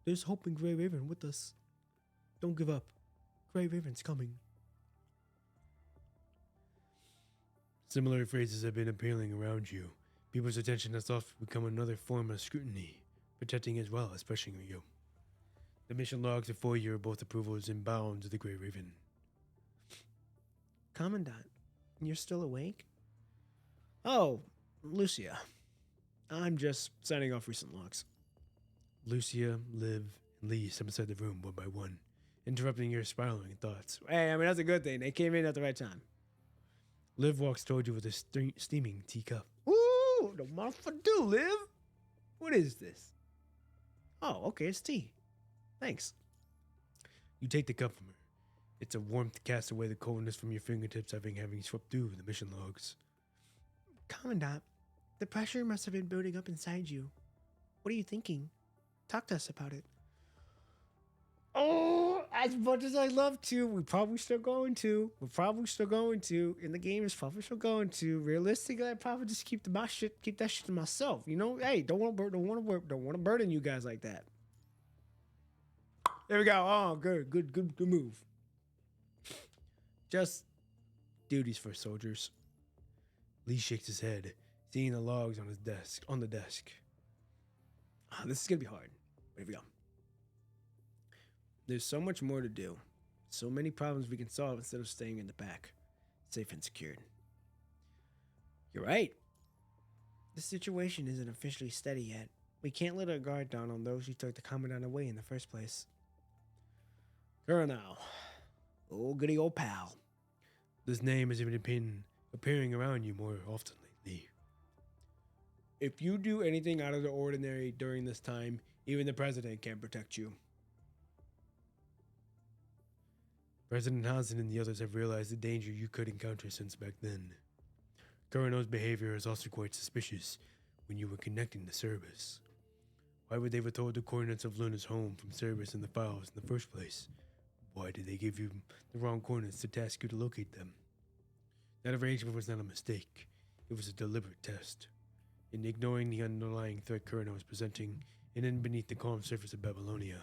There's hope in Grey Raven with us. Don't give up. Grey Raven's coming. Similar phrases have been appealing around you. People's attention has often become another form of scrutiny, protecting as well as pushing you. The mission logs before you are both approvals and bound to the Grey Raven. Commandant, you're still awake? Oh, Lucia. I'm just signing off recent logs. Lucia, Liv, and Lee step inside the room one by one, interrupting your spiraling thoughts. Hey, I mean, that's a good thing. They came in at the right time. Liv walks toward you with a steaming teacup. Ooh, the motherfucker do, Liv. What is this? Oh, okay, it's tea. Thanks. You take the cup from her. It's a warmth cast away the coldness from your fingertips having swept through the mission logs. Commandant, the pressure must have been building up inside you. What are you thinking? Talk to us about it. Oh, as much as I love to, we're probably still going to. And the game is probably still going to. Realistically, I probably just keep that shit to myself. You know, hey, don't want to burden you guys like that. There we go. Oh, good move. Just duties for soldiers. Lee shakes his head, seeing the logs on the desk. Oh, this is gonna be hard. Here we go. There's so much more to do. So many problems we can solve instead of staying in the back, safe and secured. You're right. The situation isn't officially steady yet. We can't let our guard down on those who took the Commandant away in the first place. Colonel. Oh, goody old pal. This name has even been appearing around you more often lately. If you do anything out of the ordinary during this time, even the president can't protect you. President Hansen and the others have realized the danger you could encounter since back then. Colonel's behavior is also quite suspicious when you were connecting to Cerberus. Why would they withhold the coordinates of Luna's home from Cerberus in the files in the first place? Why did they give you the wrong coordinates to task you to locate them? That arrangement was not a mistake. It was a deliberate test. In ignoring the underlying threat Colonel was presenting, hidden beneath the calm surface of Babylonia,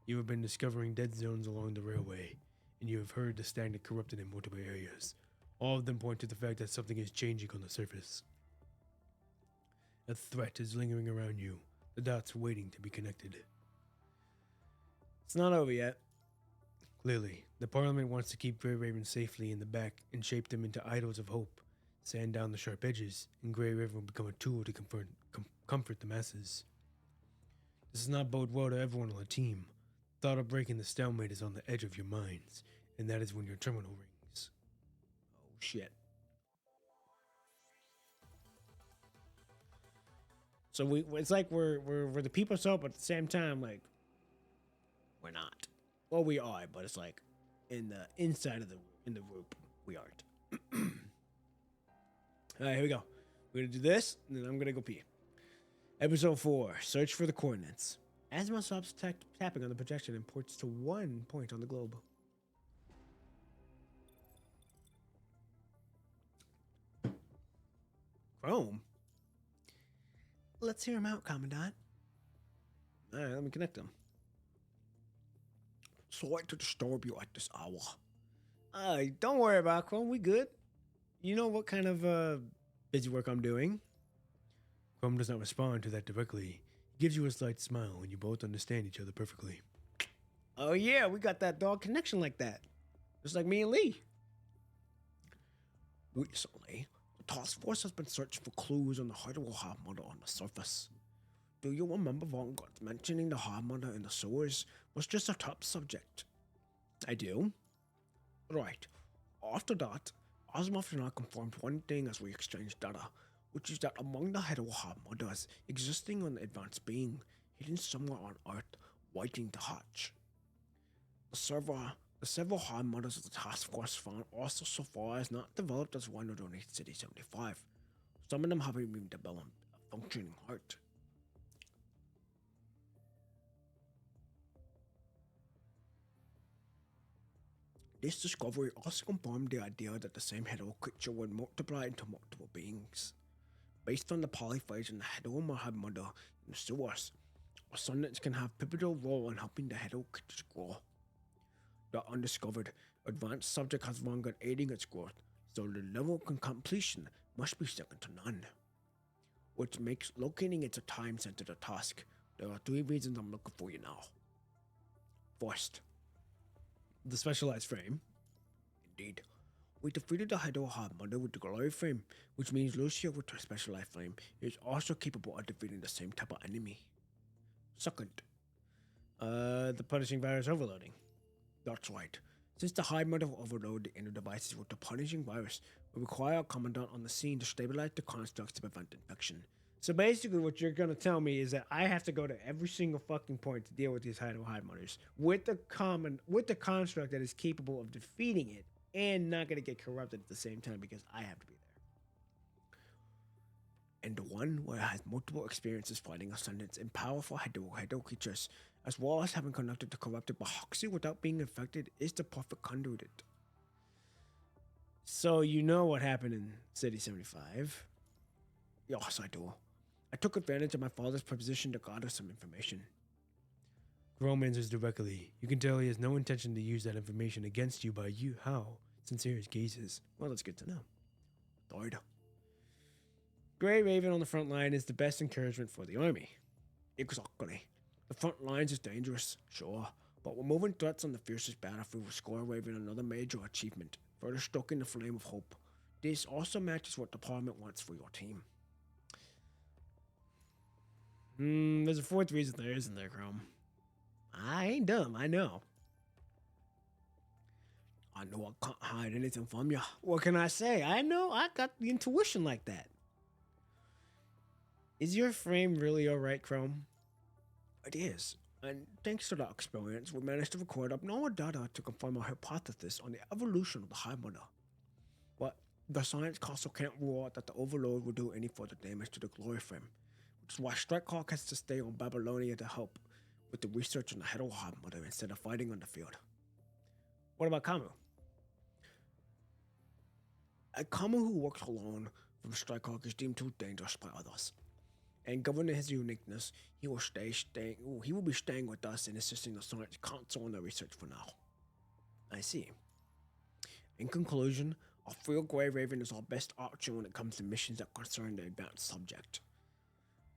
you have been discovering dead zones along the railway, and you have heard the stagnant corrupted in multiple areas. All of them point to the fact that something is changing on the surface. A threat is lingering around you, the dots waiting to be connected. It's not over yet. Clearly, the Parliament wants to keep Grey Raven safely in the back and shape them into idols of hope, sand down the sharp edges, and Grey Raven will become a tool to comfort the masses. This does not bode well to everyone on the team. The thought of breaking the stalemate is on the edge of your minds, and that is when your terminal rings. Oh shit. So it's like we're the people's hope, but at the same time, like, we're not. Well, we are, but it's like in the inside of the group, we aren't. All right, here we go. We're gonna do this, and then I'm gonna go pee. Episode 4: Search for the coordinates. Asma stops tapping on the projection and points to one point on the globe. Chrome. Let's hear him out, Commandant. All right, let me connect them. Sorry to disturb you at this hour. Don't worry about it, Chrome. We good. You know what kind of busy work I'm doing. Chrome does not respond to that directly. He gives you a slight smile, and you both understand each other perfectly. Oh yeah, we got that dog connection like that. Just like me and Lee. Recently, the task force has been searching for clues on the hideaway mother on the surface. Do you remember Vanguard mentioning the mother in the sewers was just a top subject? I do. Right. After that, Asimov and I confirmed one thing as we exchanged data, which is that among the hideaway mothers existing on the advanced being, hidden somewhere on Earth, waiting to hatch. The several hard mothers of the task force found also so far as not developed as one underneath City 75. Some of them haven't even developed a functioning heart. This discovery also confirmed the idea that the same hetero creature would multiply into multiple beings. Based on the polyphase in the hetero mother in the sewers, ascendants can have pivotal role in helping the hetero creatures grow. The undiscovered, advanced subject has long been aiding its growth, so the level of completion must be second to none. Which makes locating it a time-sensitive task. There are 3 reasons I'm looking for you now. First, the specialized frame. Indeed. We defeated the Hydro Mother with the glory frame, which means Lucia with her specialized frame is also capable of defeating the same type of enemy. Second, the punishing virus overloading. That's right. Since the High Mother will overload the inner devices with the punishing virus, we require a commandant on the scene to stabilize the constructs to prevent infection. So basically what you're going to tell me is that I have to go to every single fucking point to deal with these High Mothers with the construct that is capable of defeating it and not going to get corrupted at the same time because I have to be there. And the one where it has multiple experiences fighting ascendants and powerful Hydro creatures, as well as having conducted the corrupted Bahoxi without being infected, is the perfect conduit. So you know what happened in City 75? Yes, I do. I took advantage of my father's position to gather some information. Chrome answers directly. You can tell he has no intention to use that information against you by how sincere his gaze is. Well, that's good to know. Third, Grey Raven on the front line is the best encouragement for the army. Exactly. The front lines is dangerous, sure, but removing threats on the fiercest battlefield will score Raven another major achievement, further stoking the flame of hope. This also matches what the Parliament wants for your team. There's a fourth reason there, isn't there, Chrome? I ain't dumb, I know. I know I can't hide anything from you. What can I say? I know I got the intuition like that. Is your frame really alright, Chrome? It is. And thanks to that experience, we managed to record abnormal data to confirm our hypothesis on the evolution of the High Mother. But the science council can't rule out that the overload will do any further damage to the glory frame, which is why Strikehawk has to stay on Babylonia to help with the research on the Hydro Mother instead of fighting on the field. What about Kamu? A Kamu who works alone from Strikehawk is deemed too dangerous by others. And given his uniqueness, he will be staying with us and assisting the science council in the research for now. I see. In conclusion, I feel Grey Raven is our best option when it comes to missions that concern the advanced subject.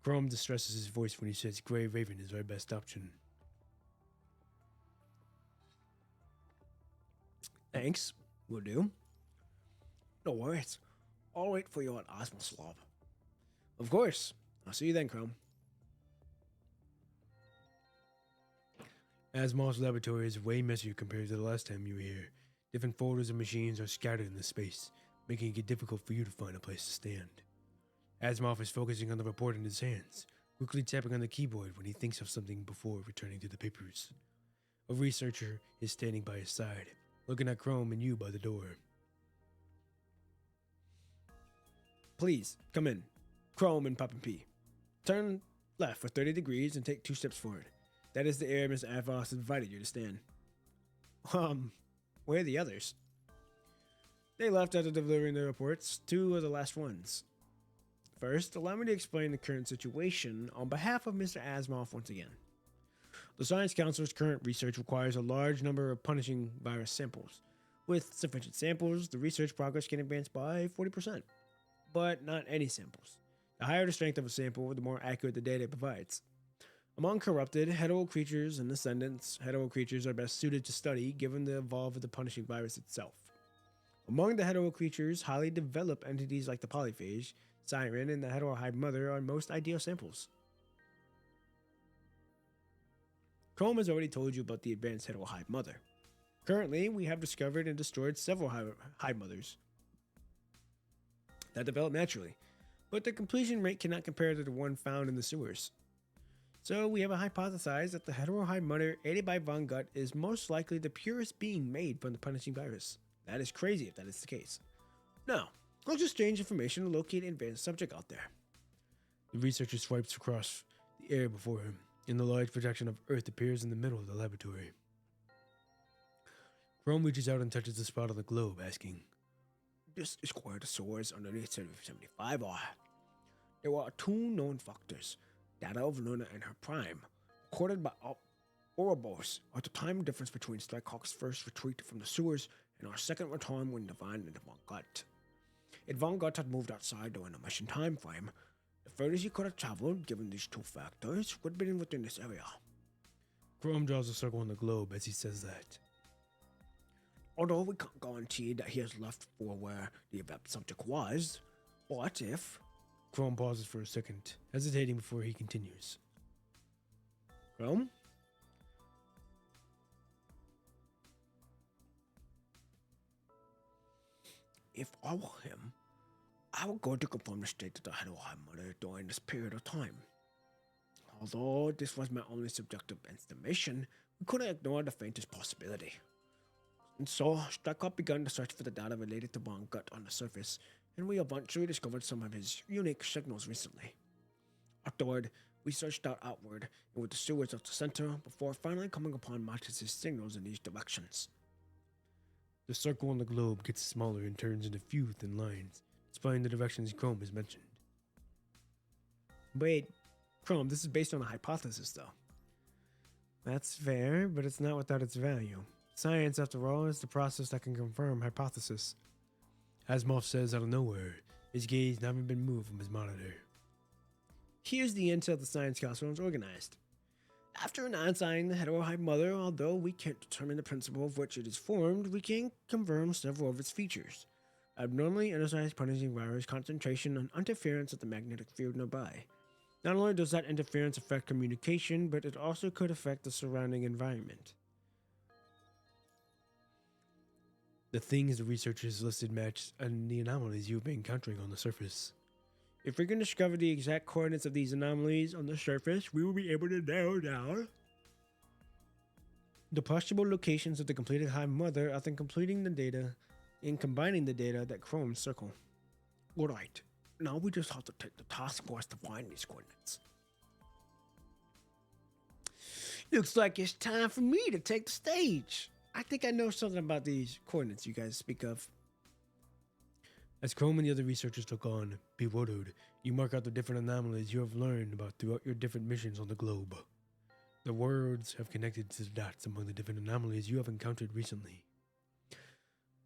Chrome distresses his voice when he says Grey Raven is our best option. Thanks. Will do. No worries. I'll wait for you at Osmoslav. Of course. I'll see you then, Chrome. Asimov's laboratory is way messier compared to the last time you were here. Different folders and machines are scattered in the space, making it difficult for you to find a place to stand. Asimov is focusing on the report in his hands, quickly tapping on the keyboard when he thinks of something before returning to the papers. A researcher is standing by his side, looking at Chrome and you by the door. Please, come in. Chrome and Pop and P. Turn left for 30 degrees and take 2 steps forward. That is the area Mr. Avos has invited you to stand. Where are the others? They left after delivering their reports. 2 are the last ones. First, allow me to explain the current situation on behalf of Mr. Asimov once again. The Science Council's current research requires a large number of punishing virus samples. With sufficient samples, the research progress can advance by 40%. But not any samples. The higher the strength of a sample, the more accurate the data it provides. Among corrupted, hetero creatures and ascendants, hetero creatures are best suited to study given the evolve of the punishing virus itself. Among the hetero creatures, highly developed entities like the polyphage, Siren, and the heterohive mother are most ideal samples. Chrome has already told you about the advanced heterohive mother. Currently, we have discovered and destroyed several hive mothers that develop naturally, but the completion rate cannot compare to the one found in the sewers. So we have hypothesized that the heterohive mother, aided by Von Gut, is most likely the purest being made from the punishing virus. That is crazy if that is the case. Now, let's exchange information to locate an advanced subject out there. The researcher swipes across the air before him, and the large projection of Earth appears in the middle of the laboratory. Chrome reaches out and touches the spot on the globe, asking, This is where the sewers underneath 75 are. There are 2 known factors. Data of Luna and her prime, recorded by Ouroboros, are the time difference between Strikehawk's first retreat from the sewers and our second return when Divine and Von Gut. If Von Gut had moved outside during the mission time frame, the furthest he could have traveled, given these 2 factors, would have been within this area. Chrome draws a circle on the globe as he says that. Although we can't guarantee that he has left for where the event subject was, what if... Chrome pauses for a second, hesitating before he continues. Chrome? If I were him, I would go to confirm the state of the heterohive mother during this period of time. Although this was my only subjective estimation, we couldn't ignore the faintest possibility. And so, Strikehawk began to search for the data related to Von Gut on the surface, and we eventually discovered some of his unique signals recently. Afterward, we searched out outward and with the sewers of the center before finally coming upon Marcus's signals in these directions. The circle on the globe gets smaller and turns into few thin lines, displaying the directions Chrome has mentioned. Wait, Chrome, this is based on a hypothesis, though. That's fair, but it's not without its value. Science, after all, is the process that can confirm hypothesis. Asimov says out of nowhere, his gaze never been moved from his monitor. Here's the intel the Science Council is organized. After announcing the heterohive mother, although we can't determine the principle of which it is formed, we can confirm several of its features. Abnormally energized punishing virus concentration and interference of the magnetic field nearby. Not only does that interference affect communication, but it also could affect the surrounding environment. The things the researchers listed match the anomalies you've been encountering on the surface. If we can discover the exact coordinates of these anomalies on the surface, we will be able to narrow down the possible locations of the completed hive mother after completing the data and combining the data that Chrome circle. Alright, now we just have to take the task force to find these coordinates. Looks like it's time for me to take the stage. I think I know something about these coordinates you guys speak of. As Chrome and the other researchers look on, bewildered, you mark out the different anomalies you have learned about throughout your different missions on the globe. The words have connected to the dots among the different anomalies you have encountered recently.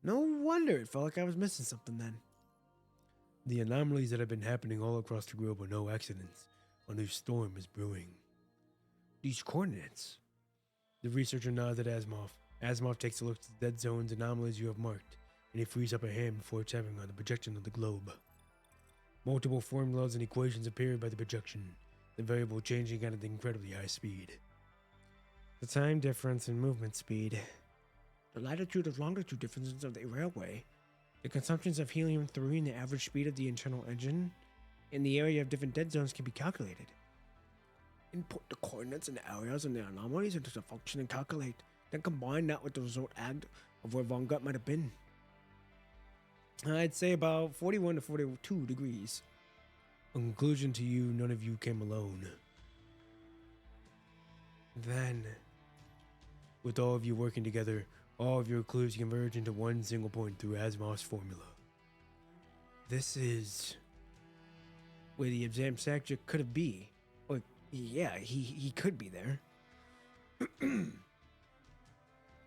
No wonder it felt like I was missing something then. The anomalies that have been happening all across the globe are no accidents. A new storm is brewing. These coordinates. The researcher nods at Asimov, Asimov takes a look at the dead zones and anomalies you have marked, and he frees up a hand before tapping on the projection of the globe. Multiple formulas and equations appear by the projection, the variable changing at an incredibly high speed. The time difference and movement speed, the latitude and longitude differences of the railway, the consumptions of helium-3 and the average speed of the internal engine, and the area of different dead zones can be calculated. Input the coordinates and the areas and the anomalies into the function and calculate, then combine that with the result add of where Von Gut might have been. I'd say about 41 to 42 degrees. A conclusion to you, none of you came alone. Then, with all of you working together, all of your clues converge into one single point through Asimov's formula. This is Where the exam subject could have be. Or, yeah, he could be there.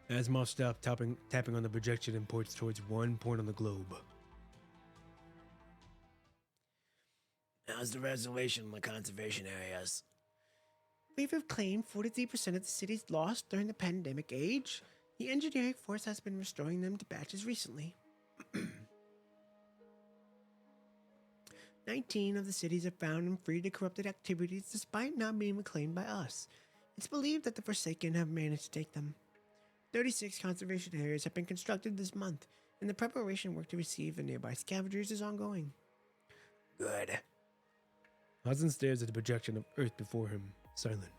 Asimov stopped tapping on the projection and points towards one point on the globe. How's the resolution in the conservation areas? We've claimed 43% of the cities lost during the pandemic age. The engineering force has been restoring them to batches recently. 19 of the cities are found and free to corrupted activities despite not being reclaimed by us. It's believed that the Forsaken have managed to take them. 36 conservation areas have been constructed this month, and the preparation work to receive the nearby scavengers is ongoing. Good. Hazen stares at the projection of Earth before him, silent.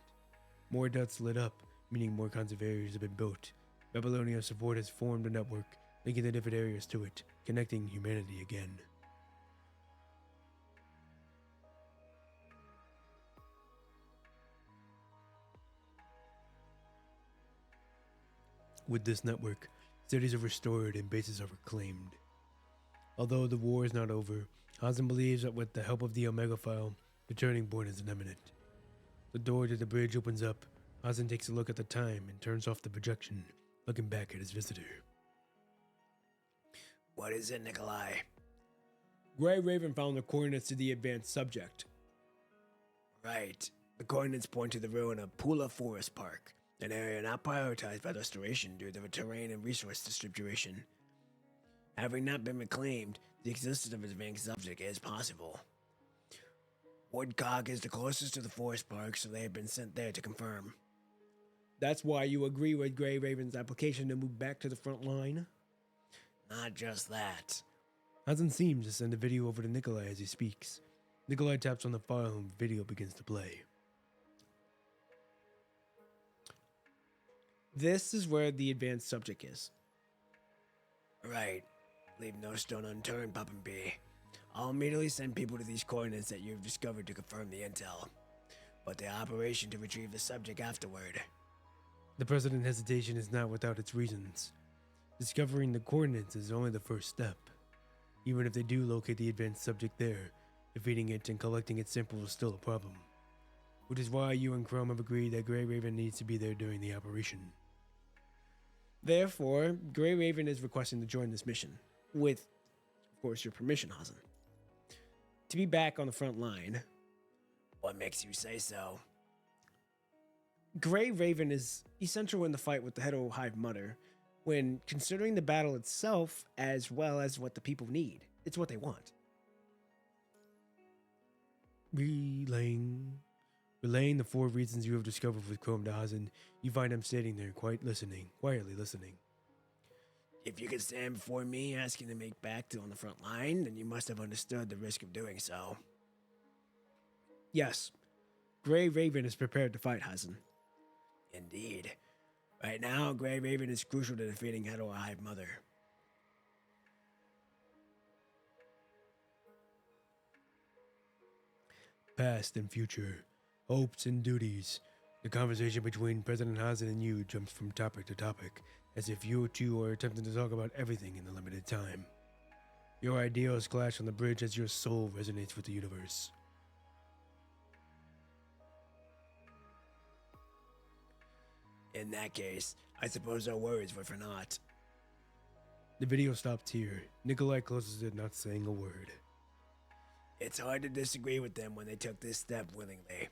More dots lit up, meaning more conservation areas have been built. Babylonia support has formed a network, linking the different areas to it, connecting humanity again. With this network, cities are restored and bases are reclaimed. Although the war is not over, Hazen believes that with the help of the Omega File, the turning point is imminent. The door to the bridge opens up. Hazen takes a look at the time and turns off the projection, looking back at his visitor. What is it, Nikolai? Grey Raven found the coordinates to the advanced subject. Right. The coordinates point to the ruin of Pula Forest Park, an area not prioritized by restoration due to the terrain and resource distribution. Having not been reclaimed, the existence of its advanced subject is possible. Woodcock is the closest to the forest park, so they have been sent there to confirm. That's why you agree with Grey Raven's application to move back to the front line? Not just that. Hazen seems to send a video over to Nikolai as he speaks. Nikolai taps on the file and the video begins to play. This is where the advanced subject is. Right. Leave no stone unturned, Puppin B. I'll immediately send people to these coordinates that you've discovered to confirm the intel. But the operation to retrieve the subject afterward. The President's hesitation is not without its reasons. Discovering the coordinates is only the first step. Even if they do locate the advanced subject there, defeating it and collecting its sample is still a problem. Which is why you and Chrome have agreed that Grey Raven needs to be there during the operation. Therefore, Grey Raven is requesting to join this mission, with, of course, your permission, Hazen. To be back on the front line, What makes you say so? Grey Raven is essential in the fight with the Hetero Hive Mother, when considering the battle itself as well as what the people need. It's what they want. Relaying the 4 reasons you have discovered with Chrome to Hazen, you find him sitting there, quietly listening. If you could stand before me asking to make back to on the front line, then you must have understood the risk of doing so. Yes, Grey Raven is prepared to fight, Hazen. Indeed. Right now, Grey Raven is crucial to defeating Hetero Hive Mother. Past and future, hopes and duties. The conversation between President Hazen and you jumps from topic to topic, as if you two are attempting to talk about everything in the limited time. Your ideals clash on the bridge as your soul resonates with the universe. In that case, I suppose our worries were for naught. The video stops here. Nikolai closes it, not saying a word. It's hard to disagree with them when they took this step willingly.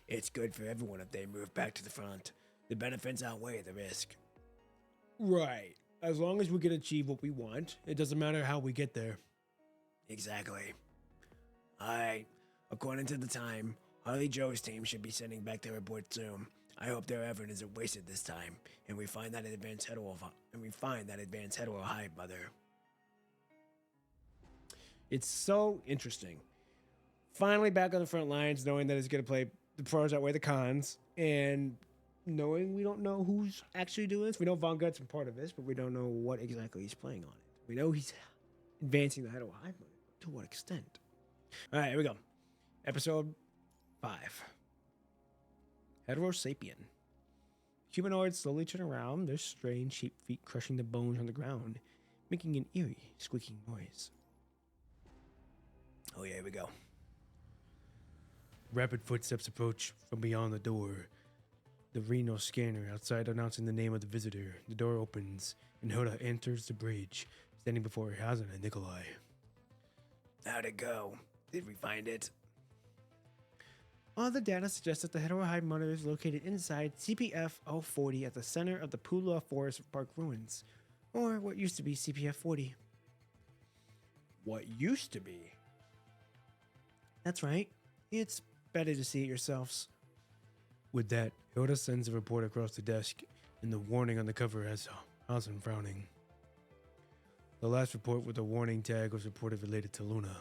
It's good for everyone if they move back to the front. The benefits outweigh the risk. Right. As long as we can achieve what we want, it doesn't matter how we get there. Exactly. Alright, according to the time, Harley Joe's team should be sending back their report soon. I hope their effort isn't wasted this time, and we find that advanced hetero hive mother. It's so interesting. Finally back on the front lines, knowing that it's going to play the pros outweigh the cons, and knowing we don't know who's actually doing this. We know Von Gut's a part of this, but we don't know what exactly he's playing on it. We know he's advancing the hetero hive mother. To what extent? All right, here we go. Episode 5. Hetero Sapien. Humanoids slowly turn around, their strange shaped feet crushing the bones on the ground, making an eerie, squeaking noise. Oh yeah, here we go. Rapid footsteps approach from beyond the door. The renal scanner outside announcing the name of the visitor. The door opens, and Hoda enters the bridge, standing before Hazen and Nikolai. How'd it go? Did we find it? All the data suggests that the hetero hive mother is located inside CPF 040 at the center of the Pula Forest Park ruins, or what used to be CPF 40. What used to be? That's right. It's better to see it yourselves. With that, Hilda sends a report across the desk, and the warning on the cover has Hazen frowning. The last report with the warning tag was reported related to Luna.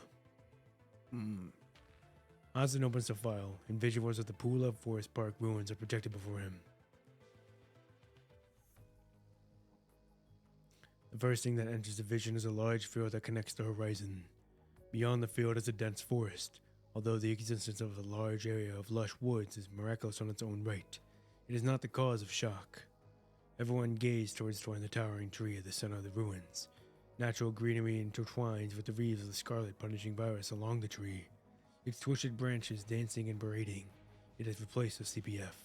Hazen opens the file, and visuals of the Pula Forest Park ruins are projected before him. The first thing that enters the vision is a large field that connects the horizon. Beyond the field is a dense forest. Although the existence of a large area of lush woods is miraculous on its own right, it is not the cause of shock. Everyone gazed towards the towering tree at the center of the ruins. Natural greenery intertwines with the wreaths of the scarlet punishing virus along the tree, its twisted branches dancing and parading. It has replaced the CPF.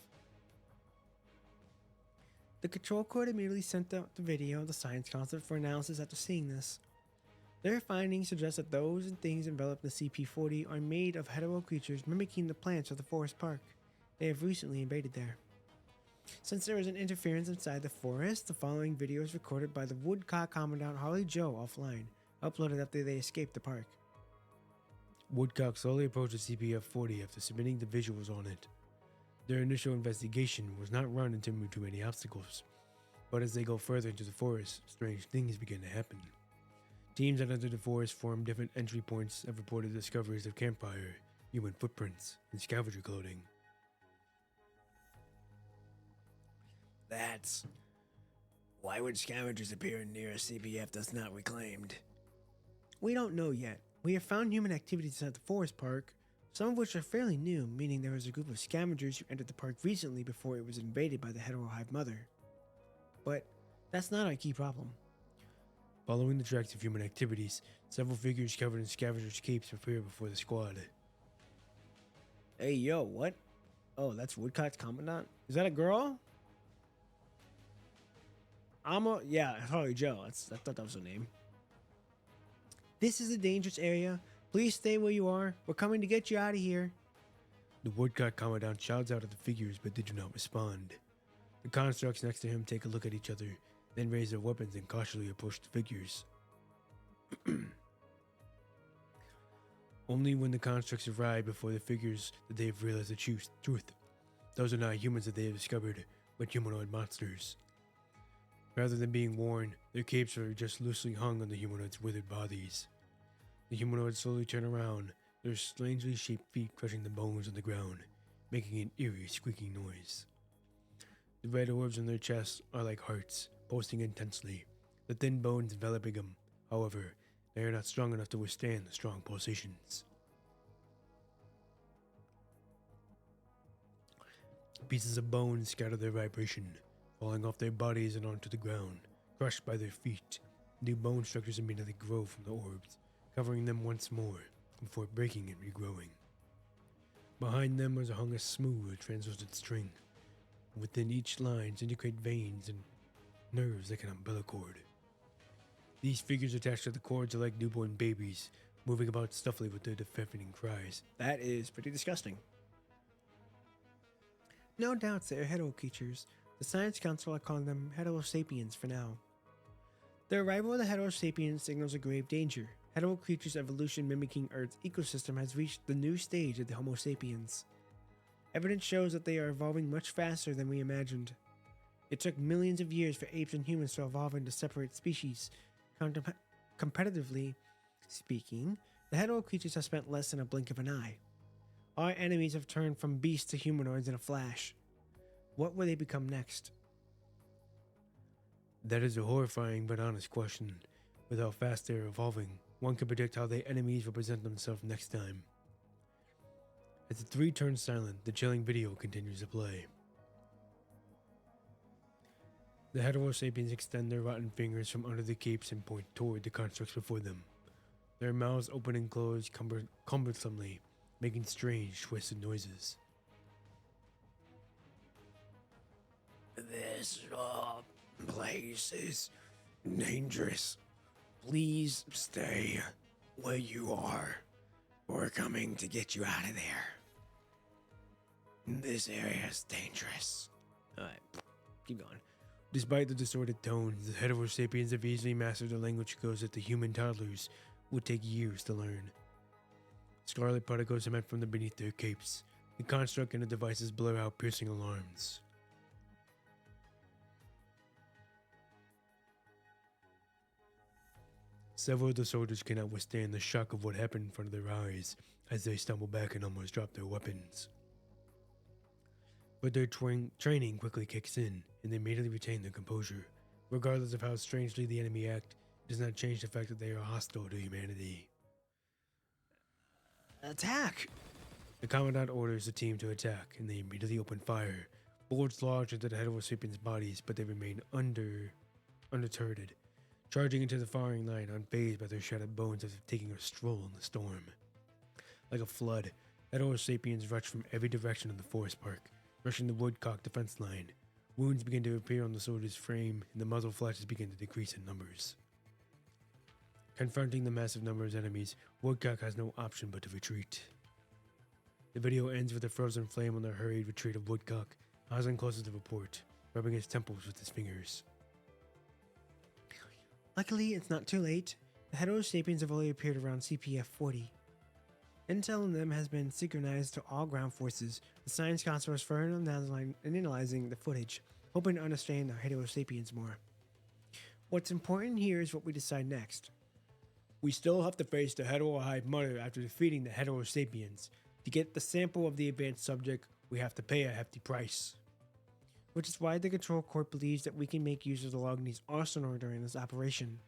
The control court immediately sent out the video of the science concept for analysis after seeing this. Their findings suggest that those and things enveloped in the CP40 are made of hetero creatures mimicking the plants of the forest park. They have recently invaded there. Since there was an interference inside the forest, the following video is recorded by the Woodcock Commandant Harley Joe offline, uploaded after they escaped the park. Woodcock slowly approached the CPF-40 after submitting the visuals on it. Their initial investigation was not run into too many obstacles, but as they go further into the forest, strange things begin to happen. Teams that enter the forest form different entry points have reported discoveries of campfire, human footprints, and scavenger clothing. That's... Why would scavengers appear near a CPF that's not reclaimed? We don't know yet. We have found human activities at the forest park, some of which are fairly new, meaning there was a group of scavengers who entered the park recently before it was invaded by the hetero hive mother. But that's not our key problem. Following the tracks of human activities, several figures covered in scavengers' capes appear before the squad. Hey, yo, what? Oh, that's Woodcock's Commandant? Is that a girl? Yeah, Harley Joe. I thought that was her name. This is a dangerous area. Please stay where you are. We're coming to get you out of here. The Woodcock Commandant shouts out at the figures, but they do not respond. The constructs next to him take a look at each other, then raise their weapons and cautiously approach the figures. Only when the constructs arrive before the figures that they have realized the truth. Those are not humans that they have discovered, but humanoid monsters. Rather than being worn, their capes are just loosely hung on the humanoids' withered bodies. The humanoids slowly turn around, their strangely shaped feet crushing the bones on the ground, making an eerie squeaking noise. The red orbs on their chests are like hearts, pulsing intensely, the thin bones enveloping them. However, they are not strong enough to withstand the strong pulsations. Pieces of bone scatter their vibration, falling off their bodies and onto the ground, crushed by their feet. New bone structures immediately grow from the orbs, covering them once more, before breaking and regrowing. Behind them was hung a smooth, translucent string. Within each line integrate veins and nerves like an umbilical cord. These figures attached to the cords are like newborn babies, moving about stuffily with their deafening cries. That is pretty disgusting. No doubt they are hetero creatures, The Science Council are calling them Heterosapiens for now. The arrival of the Heterosapiens signals a grave danger. Hetero creatures' evolution mimicking Earth's ecosystem has reached the new stage of the Homo sapiens. Evidence shows that they are evolving much faster than we imagined. It took millions of years for apes and humans to evolve into separate species. Competitively speaking, the hetero creatures have spent less than a blink of an eye. Our enemies have turned from beasts to humanoids in a flash. What will they become next? That is a horrifying but honest question. With how fast they are evolving, one can predict how their enemies will present themselves next time. As the three turn silent, the chilling video continues to play. The Heterosapiens extend their rotten fingers from under the capes and point toward the constructs before them. Their mouths open and close cumbersomely, making strange, twisted noises. This place is dangerous. Please stay where you are. We're coming to get you out of there. This area is dangerous. Alright, keep going. Despite the distorted tones, the Heterosapiens have easily mastered the language codes that the human toddlers would take years to learn. Scarlet particles emit from beneath their capes. The construct and the devices blur out piercing alarms. Several of the soldiers cannot withstand the shock of what happened in front of their eyes as they stumble back and almost drop their weapons. But their training quickly kicks in, and they immediately retain their composure. Regardless of how strangely the enemy act, it does not change the fact that they are hostile to humanity. Attack! The Commandant orders the team to attack, and they immediately open fire. Bullets lodge into the Heterosapiens' bodies, but they remain undeterred, charging into the firing line, unfazed by their shattered bones as if taking a stroll in the storm. Like a flood, Heterosapiens rush from every direction of the forest park, rushing the woodcock defense line. Wounds begin to appear on the soldier's frame, and the muzzle flashes begin to decrease in numbers. Confronting the massive number of enemies, Woodcock has no option but to retreat. The video ends with a frozen flame on the hurried retreat of Woodcock, Ozan closes the report, rubbing his temples with his fingers. Luckily, it's not too late. The Heterosapiens have only appeared around CPF 40. Intel on them has been synchronized to all ground forces. The Science Council is further analyzing the footage, hoping to understand the Heterosapiens more. What's important here is what we decide next. We still have to face the Heterohive Mother after defeating the Heterosapiens. To get the sample of the advanced subject, we have to pay a hefty price. Which is why the Control Corp believes that we can make use of the Lognese arsenal during this operation.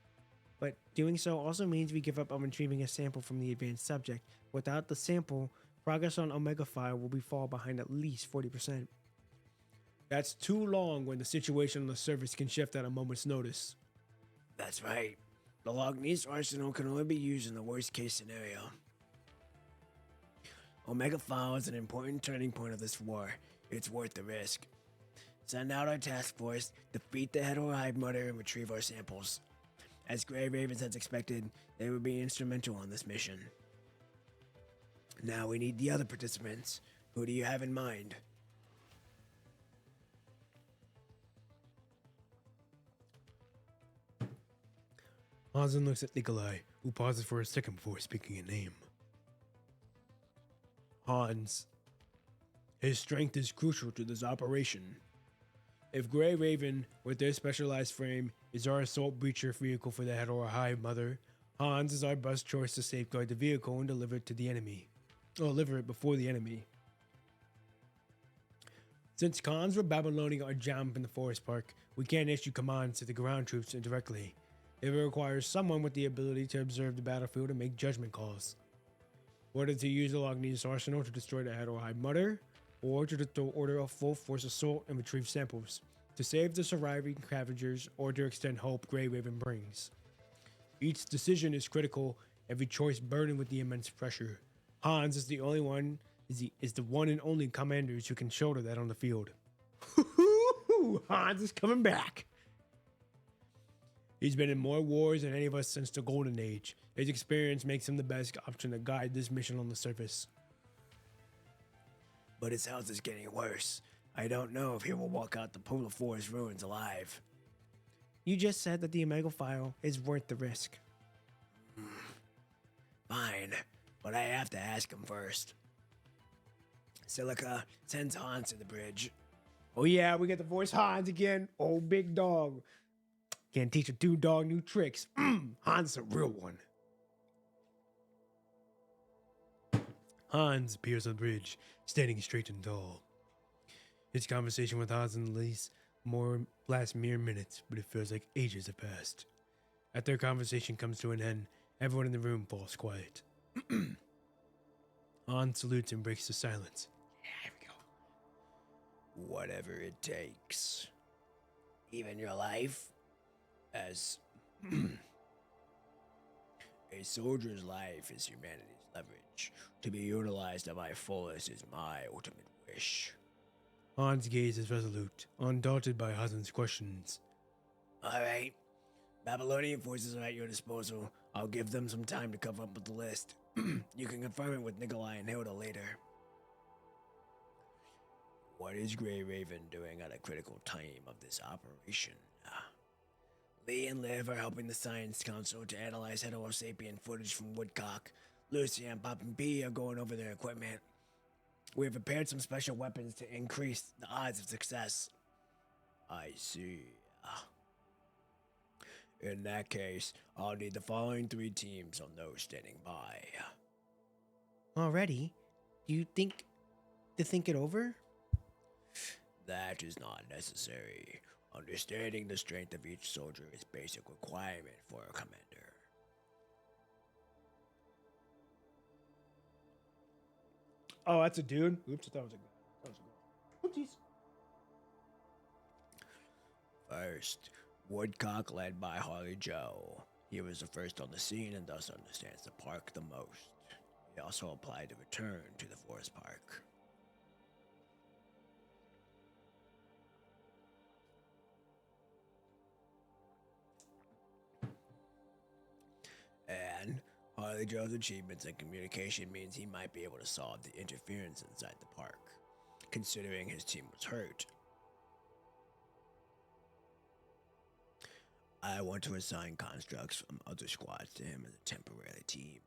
But doing so also means we give up on retrieving a sample from the advanced subject. Without the sample, progress on Omega Phi will be fall behind at least 40%. That's too long when the situation on the surface can shift at a moment's notice. That's right. The Lognese arsenal can only be used in the worst case scenario. Omega Phi is an important turning point of this war. It's worth the risk. Send out our task force, defeat the Heterohive Mother, and retrieve our samples. As Grey Ravens has expected, they will be instrumental on this mission. Now we need the other participants. Who do you have in mind? Ozan looks at Nikolai, who pauses for a second before speaking a name. Hans. His strength is crucial to this operation. If Grey Raven, with their specialized frame, is our assault breacher vehicle for the Heterohive Mother, Hans is our best choice to safeguard the vehicle and deliver it to the enemy. Or deliver it before the enemy. Since Khans of Babylonia are jammed in the forest park, we can't issue commands to the ground troops indirectly. It requires someone with the ability to observe the battlefield and make judgment calls. Whether to use the Lognese arsenal to destroy the Heterohive Mother, or to order a full force assault and retrieve samples, to save the surviving scavengers, or to extend hope Grey Raven brings. Each decision is critical, every choice burdened with the immense pressure. Hans is the one and only commanders who can shoulder that on the field. Hans is coming back. He's been in more wars than any of us since the Golden Age. His experience makes him the best option to guide this mission on the surface. But his health is getting worse. I don't know if he will walk out the polar forest ruins alive. You just said that the Omega file is worth the risk. Fine, but I have to ask him first. Silica sends Hans to the bridge. Oh yeah, we get the voice Hans again. Oh, big dog. Can't teach a dog new tricks. Hans is a real one. Hans appears on the bridge, standing straight and tall. His conversation with Hans and Lise lasts mere minutes, but it feels like ages have passed. As their conversation comes to an end, everyone in the room falls quiet. Hans salutes and breaks the silence. Here we go. Whatever it takes. Even your life? As a soldier's life is humanity's leverage. To be utilized at my fullest is my ultimate wish. Hans' gaze is resolute, undaunted by Hazen's questions. Alright. Babylonian forces are at your disposal. I'll give them some time to cover up with the list. You can confirm it with Nikolai and Hilda later. What is Grey Raven doing at a critical time of this operation? Lee and Liv are helping the Science Council to analyze Heterosapien footage from Woodcock. Lucy and Pop and P are going over their equipment. We have prepared some special weapons to increase the odds of success. I see. In that case, I'll need the following 3 teams on those standing by. Already? Do you think to think it over? That is not necessary. Understanding the strength of each soldier is basic requirement for a commander. Oh, that's a dude? Oops, I thought it was a girl. Oopsies. First, Woodcock led by Harley Joe. He was the first on the scene and thus understands the park the most. He also applied to return to the forest park. And Harley Joe's achievements in communication means he might be able to solve the interference inside the park, considering his team was hurt. I want to assign constructs from other squads to him as a temporary team.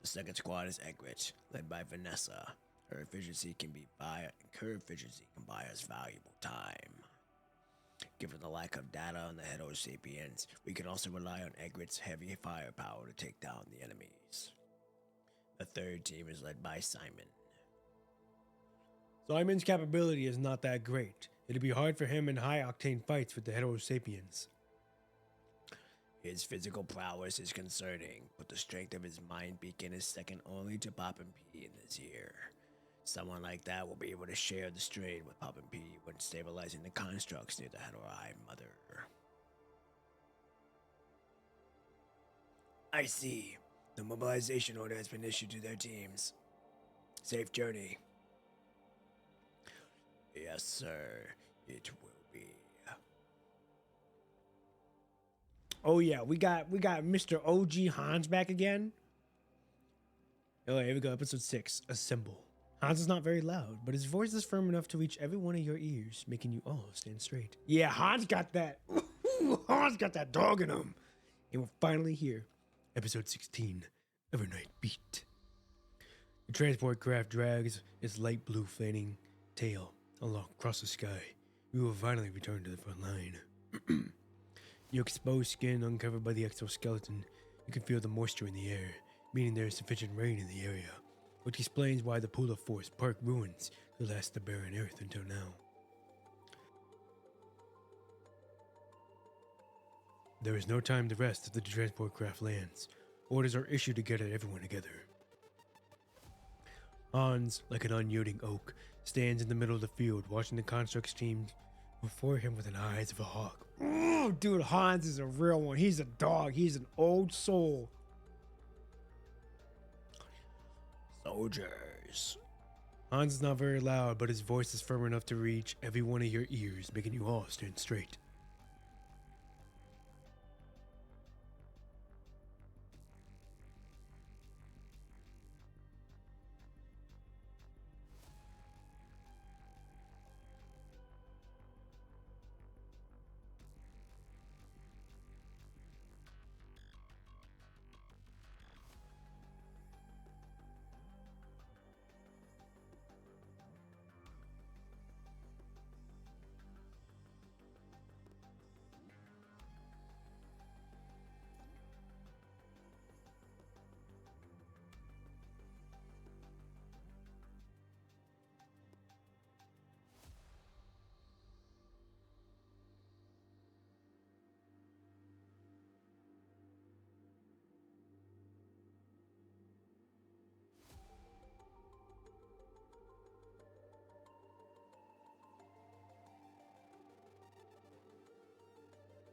The second squad is Egret, led by Vanessa. Her efficiency can buy us valuable time. Given the lack of data on the Heterosapiens, we can also rely on Egret's heavy firepower to take down the enemies. The third team is led by Simon. Simon's capability is not that great. It'd be hard for him in high-octane fights with the Heterosapiens. His physical prowess is concerning, but the strength of his mind beacon is second only to Pop and P in this year. Someone like that will be able to share the strain with Pop and P when stabilizing the constructs near the Hetero Mother. I see. The mobilization order has been issued to their teams. Safe journey. Yes, sir. It will be. Oh yeah, we got Mr. OG Hans back again. Oh, here we go. Episode 6. Assemble. Hans is not very loud, but his voice is firm enough to reach every one of your ears, making you all stand straight. Yeah, Hans got that. Hans got that dog in him. And we're finally here. Episode 16. Evernight Beat. The transport craft drags its light blue flaming tail along across the sky. We will finally return to the front line. Your exposed skin uncovered by the exoskeleton. You can feel the moisture in the air, meaning there is sufficient rain in the area, which explains why the Polar Forest Park ruins could last the barren earth until now. There is no time to rest if the transport craft lands. Orders are issued to gather everyone together. Hans, like an unyielding oak, stands in the middle of the field watching the constructs team before him with the eyes of a hawk. Oh, dude, Hans is a real one. He's a dog. He's an old soul. Soldiers. Hans is not very loud, but his voice is firm enough to reach every one of your ears, making you all stand straight.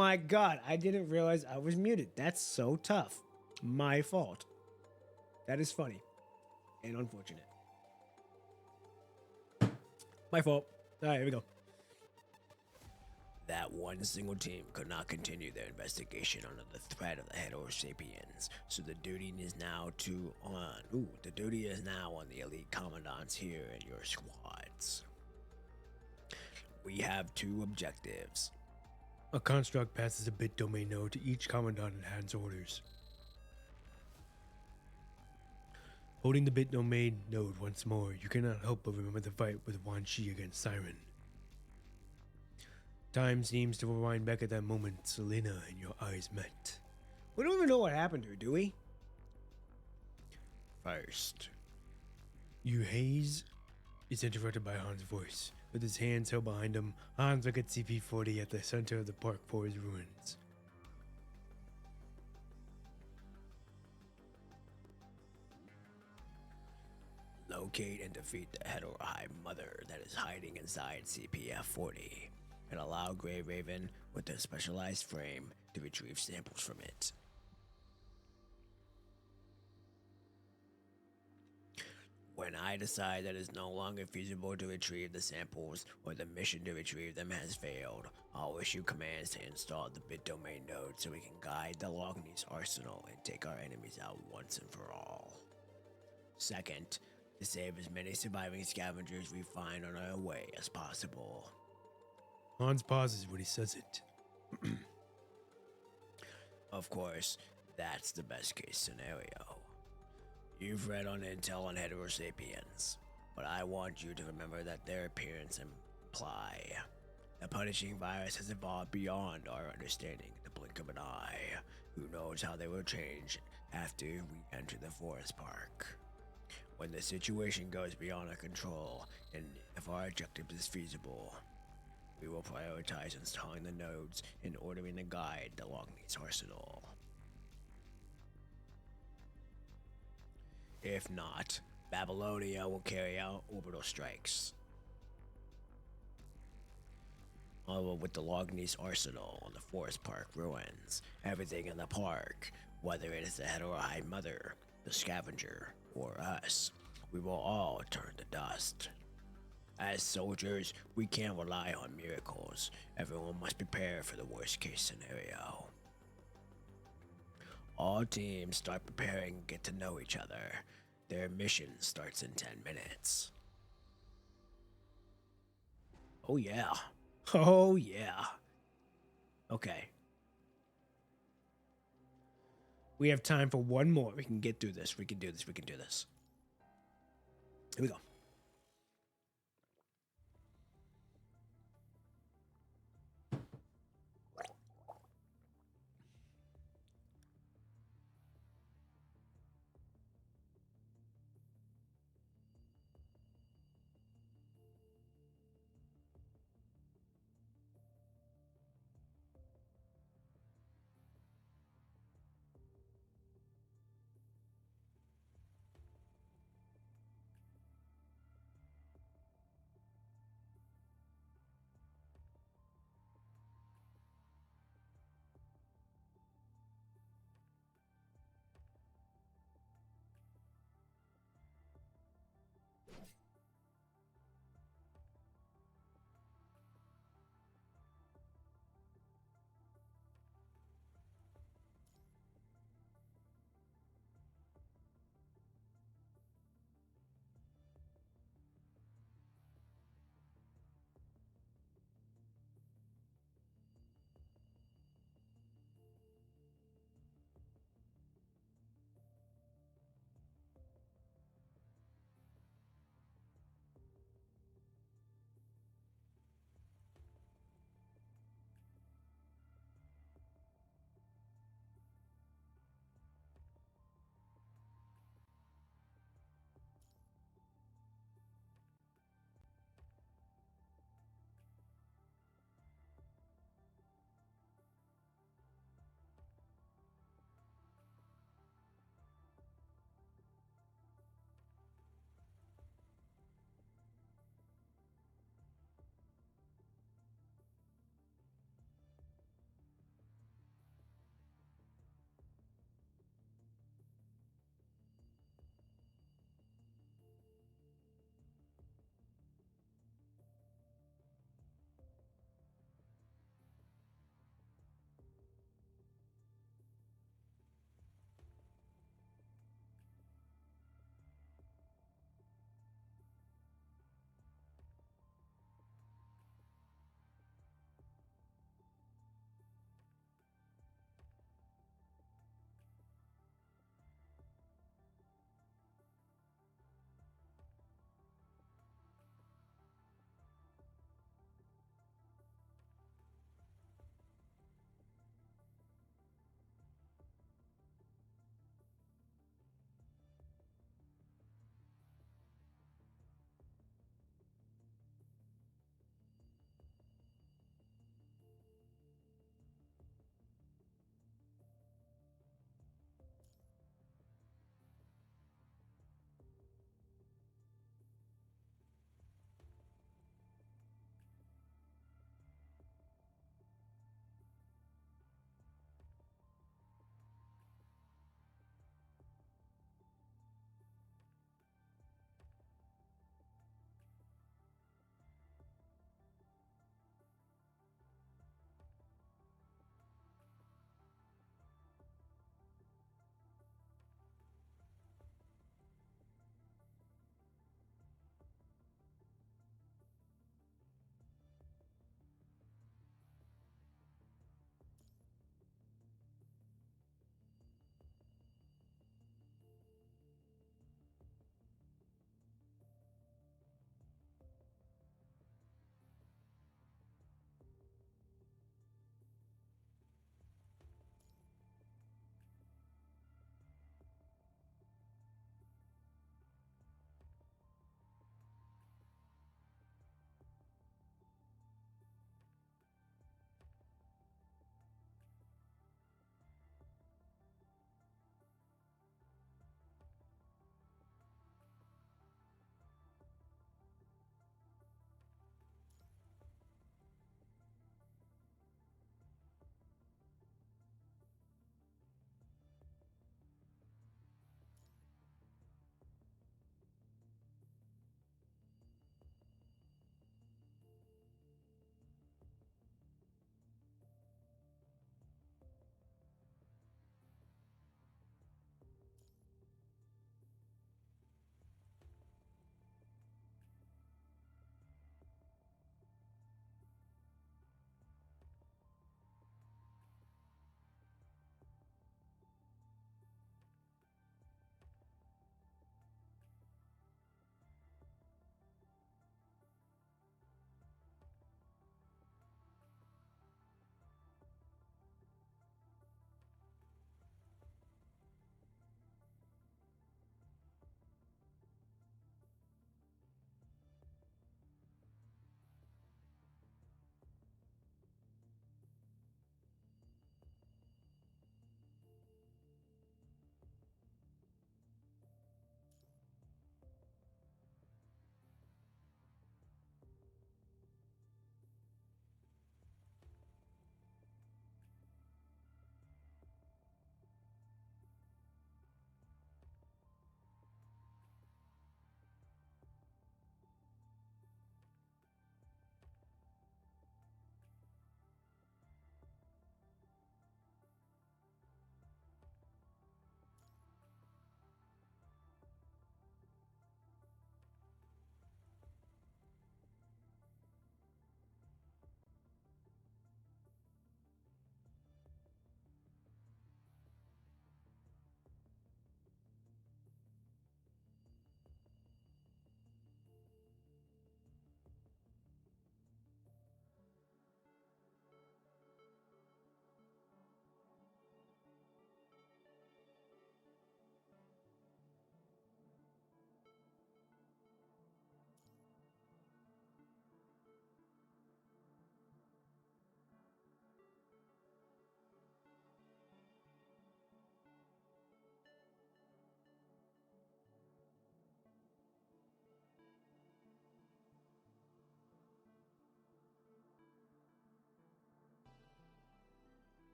My God, I didn't realize I was muted. That's so tough. My fault. That is funny and unfortunate. My fault. All right, here we go. That one single team could not continue their investigation under the threat of the Heterosapiens, so the duty is now on the elite commandants here in your squads. We have two objectives. A construct passes a bit domain node to each commandant and hands orders. Holding the bit domain node once more, you cannot help but remember the fight with Wan Shi against Siren. Time seems to rewind back at that moment Selena and your eyes met. We don't even know what happened to her, do we? First, You haze is interrupted by Han's voice. With his hands held behind him, Hans looked at CP-40 at the center of the park for his ruins. locate and defeat the Heterohide Mother that is hiding inside CPF-40, and allow Grey Raven with a specialized frame to retrieve samples from it. When I decide that it's no longer feasible to retrieve the samples or the mission to retrieve them has failed, I'll issue commands to install the bit domain node so we can guide the Lognese arsenal and take our enemies out once and for all. Second, to save as many surviving scavengers we find on our way as possible. Hans pauses when he says it. Of course, that's the best case scenario. You've read on intel on Heterosapiens, but I want you to remember that their appearance imply the punishing virus has evolved beyond our understanding in the blink of an eye. Who knows how they will change after we enter the forest park? When the situation goes beyond our control, and if our objective is feasible, we will prioritize installing the nodes and ordering the guide to Lognese arsenal. If not, Babylonia will carry out orbital strikes. With the Lognese arsenal on the forest park ruins, everything in the park, whether it is the Heterohide Mother, the Scavenger, or us, we will all turn to dust. As soldiers, we can't rely on miracles. Everyone must prepare for the worst case scenario. All teams start preparing and get to know each other. Their mission starts in 10 minutes. Oh yeah. Oh yeah. Okay. We have time for one more. We can get through this. We can do this. We can do this. Here we go.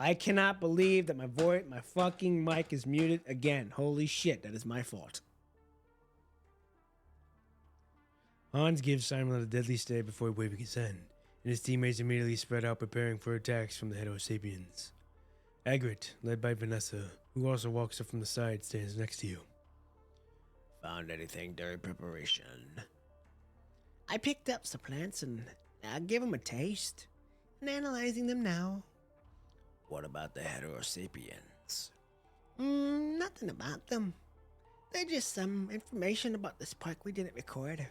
I cannot believe that my fucking mic is muted again. Holy shit, that is my fault. Hans gives Simon a deadly stare before waving his hand, and his teammates immediately spread out preparing for attacks from the Heterosapiens. Agrit, led by Vanessa, who also walks up from the side, stands next to you. Found anything during preparation? I picked up some plants and I gave them a taste. And analyzing them now. What about the Heterosapiens? Nothing about them. They're just some information about this park we didn't record.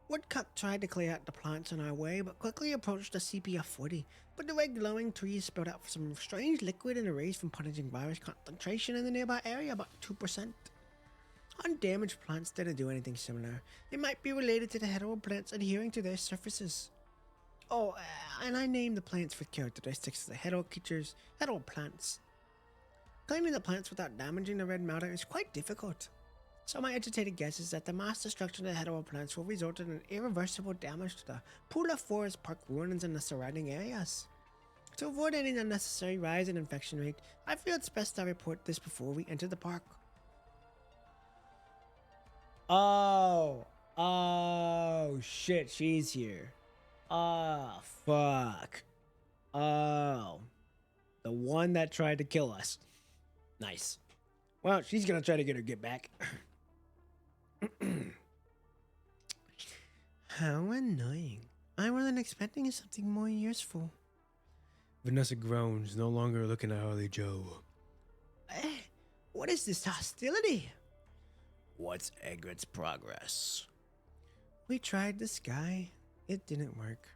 Woodcock tried to clear out the plants on our way, but quickly approached the CPF-40. But the red glowing trees spilled out some strange liquid and erased from punishing virus concentration in the nearby area, about 2%. Undamaged plants didn't do anything similar. It might be related to the hetero plants adhering to their surfaces. Oh, and I named the plants with characteristics of the hetero creatures, hetero plants. Claiming the plants without damaging the red matter is quite difficult. So my educated guess is that the mass destruction of the hetero plants will result in an irreversible damage to the Pula Forest Park ruins and the surrounding areas. To avoid any unnecessary rise in infection rate, I feel it's best I report this before we enter the park. Oh shit, she's here. Oh, fuck. Oh, the one that tried to kill us. Nice. Well, she's gonna try to get her get back. How annoying. I wasn't expecting something more useful. Vanessa groans, no longer looking at Harley Joe. What is this hostility? What's Egret's progress? We tried the sky. It didn't work.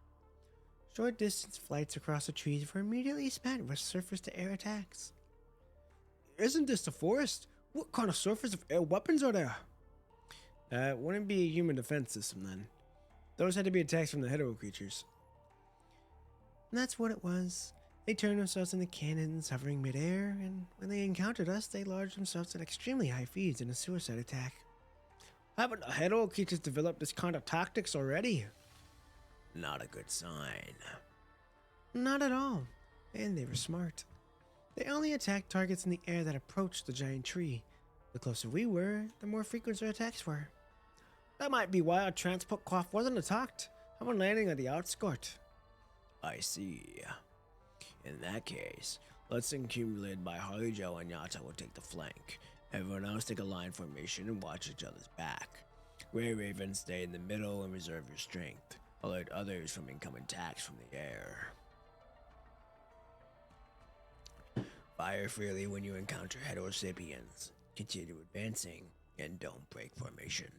Short distance flights across the trees were immediately spent with surface to air attacks. Isn't this the forest? What kind of surface of air weapons are there? That wouldn't be a human defense system then. Those had to be attacks from the hetero creatures. And that's what it was. They turned themselves into cannons hovering midair, and when they encountered us, they lodged themselves at extremely high speeds in a suicide attack. Haven't the hetero creatures developed this kind of tactics already? Not a good sign. Not at all. And they were smart. They only attacked targets in the air that approached the giant tree. The closer we were, the more frequent their attacks were. That might be why our transport craft wasn't attacked. How about landing on the outskirt? I see. In that case, let's accumulate by Harley Joe and Yata will take the flank. Everyone else take a line formation and watch each other's back. Grey Raven stay in the middle and reserve your strength. Alert others from incoming attacks from the air. Fire freely when you encounter Heterosapiens. Continue advancing and don't break formation.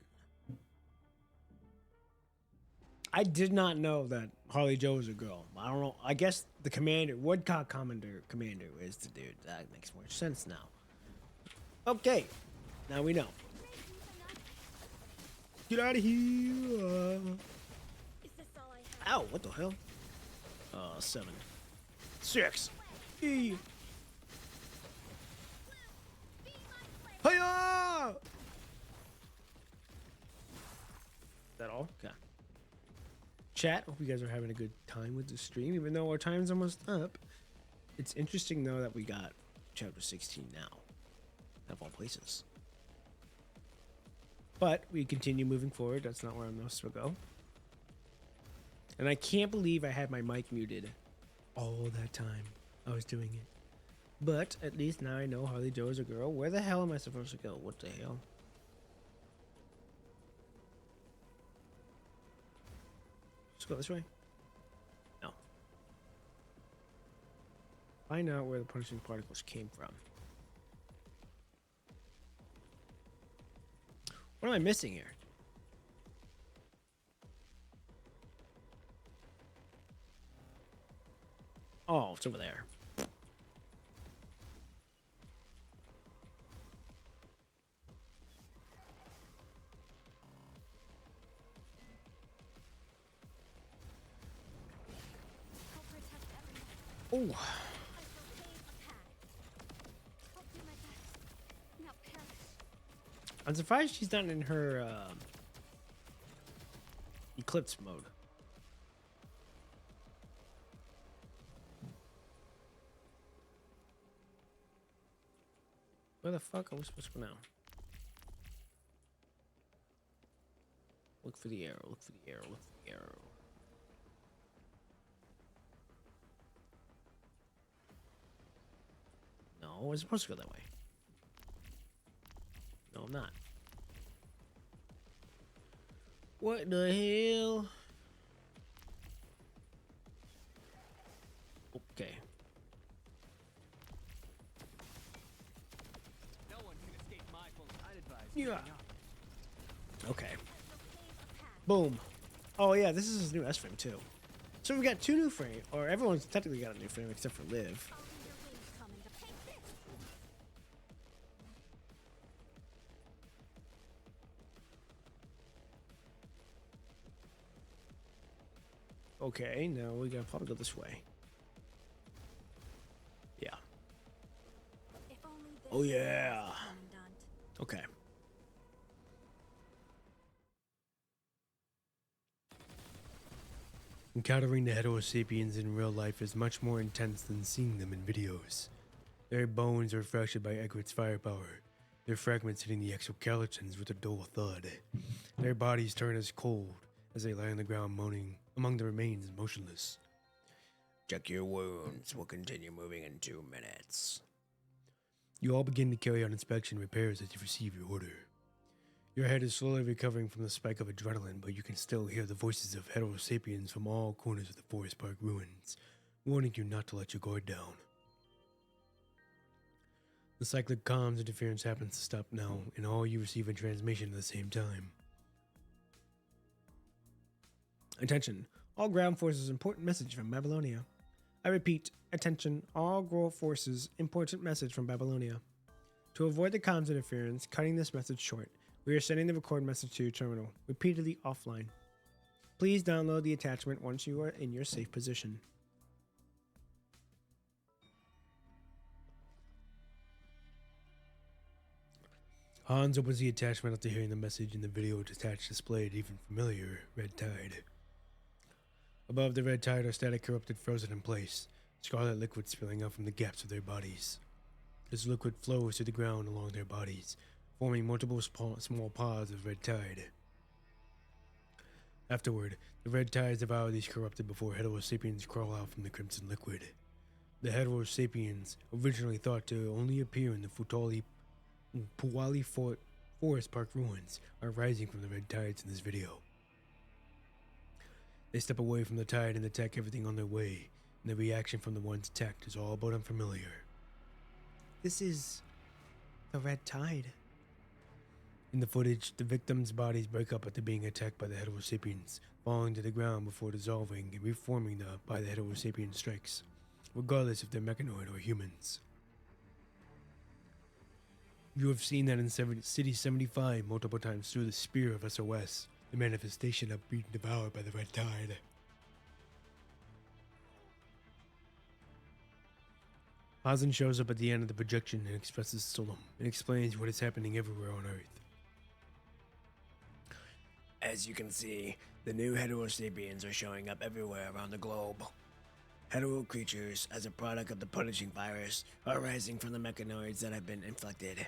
I did not know that Harley Joe was a girl. I don't know. I guess the commander, Woodcock commander is the dude. That makes more sense now. Okay, now we know. Get out of here. Is this all I have? Ow, what the hell? 7. 6. E. Hiya! Is that all? Okay. Chat, hope you guys are having a good time with the stream, even though our time's almost up. It's interesting, though, that we got chapter 16 now. Of all places. But we continue moving forward. That's not where I'm supposed to go. And I can't believe I had my mic muted all that time I was doing it. But at least now I know Harley Joe is a girl. Where the hell am I supposed to go? What the hell? Let's go this way. No. Find out where the punishing particles came from. What am I missing here? Oh, it's over there. I'll protect everyone. Oh, I shall save a path. I'll do my best. Now perish. I'm surprised she's not in her eclipse mode. Where the fuck are we supposed to go now? Look for the arrow, look for the arrow, look for the arrow. No, we're supposed to go that way. No, I'm not. What the hell? Okay. No one can escape my bullet. I'd advise Yeah. giving up. Okay. Has located a path. Boom. Oh yeah, this is his new S frame too. So we got two new frame, or everyone's technically got a new frame except for Liv. I'll see your wings coming to take this. Okay, now we gotta probably go this way. Yeah. If only this Oh yeah. was Commandant. Okay. Encountering the heterosapiens in real life is much more intense than seeing them in videos. Their bones are fractured by Egbert's firepower, their fragments hitting the exoskeletons with a dull thud. Their bodies turn as cold as they lie on the ground moaning among the remains motionless. Check your wounds. We'll continue moving in 2 minutes. You all begin to carry out inspection repairs as you receive your order. Your head is slowly recovering from the spike of adrenaline, but you can still hear the voices of heterosapiens from all corners of the Forest Park ruins, warning you not to let your guard down. The cyclic comms interference happens to stop now, and all you receive a transmission at the same time. Attention, all ground forces, important message from Babylonia. I repeat, attention, all ground forces, important message from Babylonia. To avoid the comms interference, cutting this message short, we are sending the record message to your terminal, repeatedly offline. Please download the attachment once you are in your safe position. Hans opens the attachment after hearing the message in the video attached displayed, even familiar, red tide. Above the red tide are static corrupted frozen in place, scarlet liquid spilling out from the gaps of their bodies. This liquid flows to the ground along their bodies, forming multiple small pods of red tide. Afterward, the red tides devour these corrupted before heterosapiens crawl out from the crimson liquid. The heterosapiens, originally thought to only appear in the Puwali Forest Park ruins, are rising from the red tides in this video. They step away from the tide and attack everything on their way, and the reaction from the ones attacked is all but unfamiliar. This is the red tide. In the footage, the victims' bodies break up after being attacked by the heterosapiens, falling to the ground before dissolving and reforming by the heterosapien strikes, regardless if they're mechanoid or humans. You have seen that in City 75 multiple times through the Spear of SOS, the manifestation of being devoured by the red tide. Hazen shows up at the end of the projection and expresses solemn and explains what is happening everywhere on Earth. As you can see, the new heterosapiens are showing up everywhere around the globe. Hetero creatures, as a product of the punishing virus, are rising from the mechanoids that have been infected.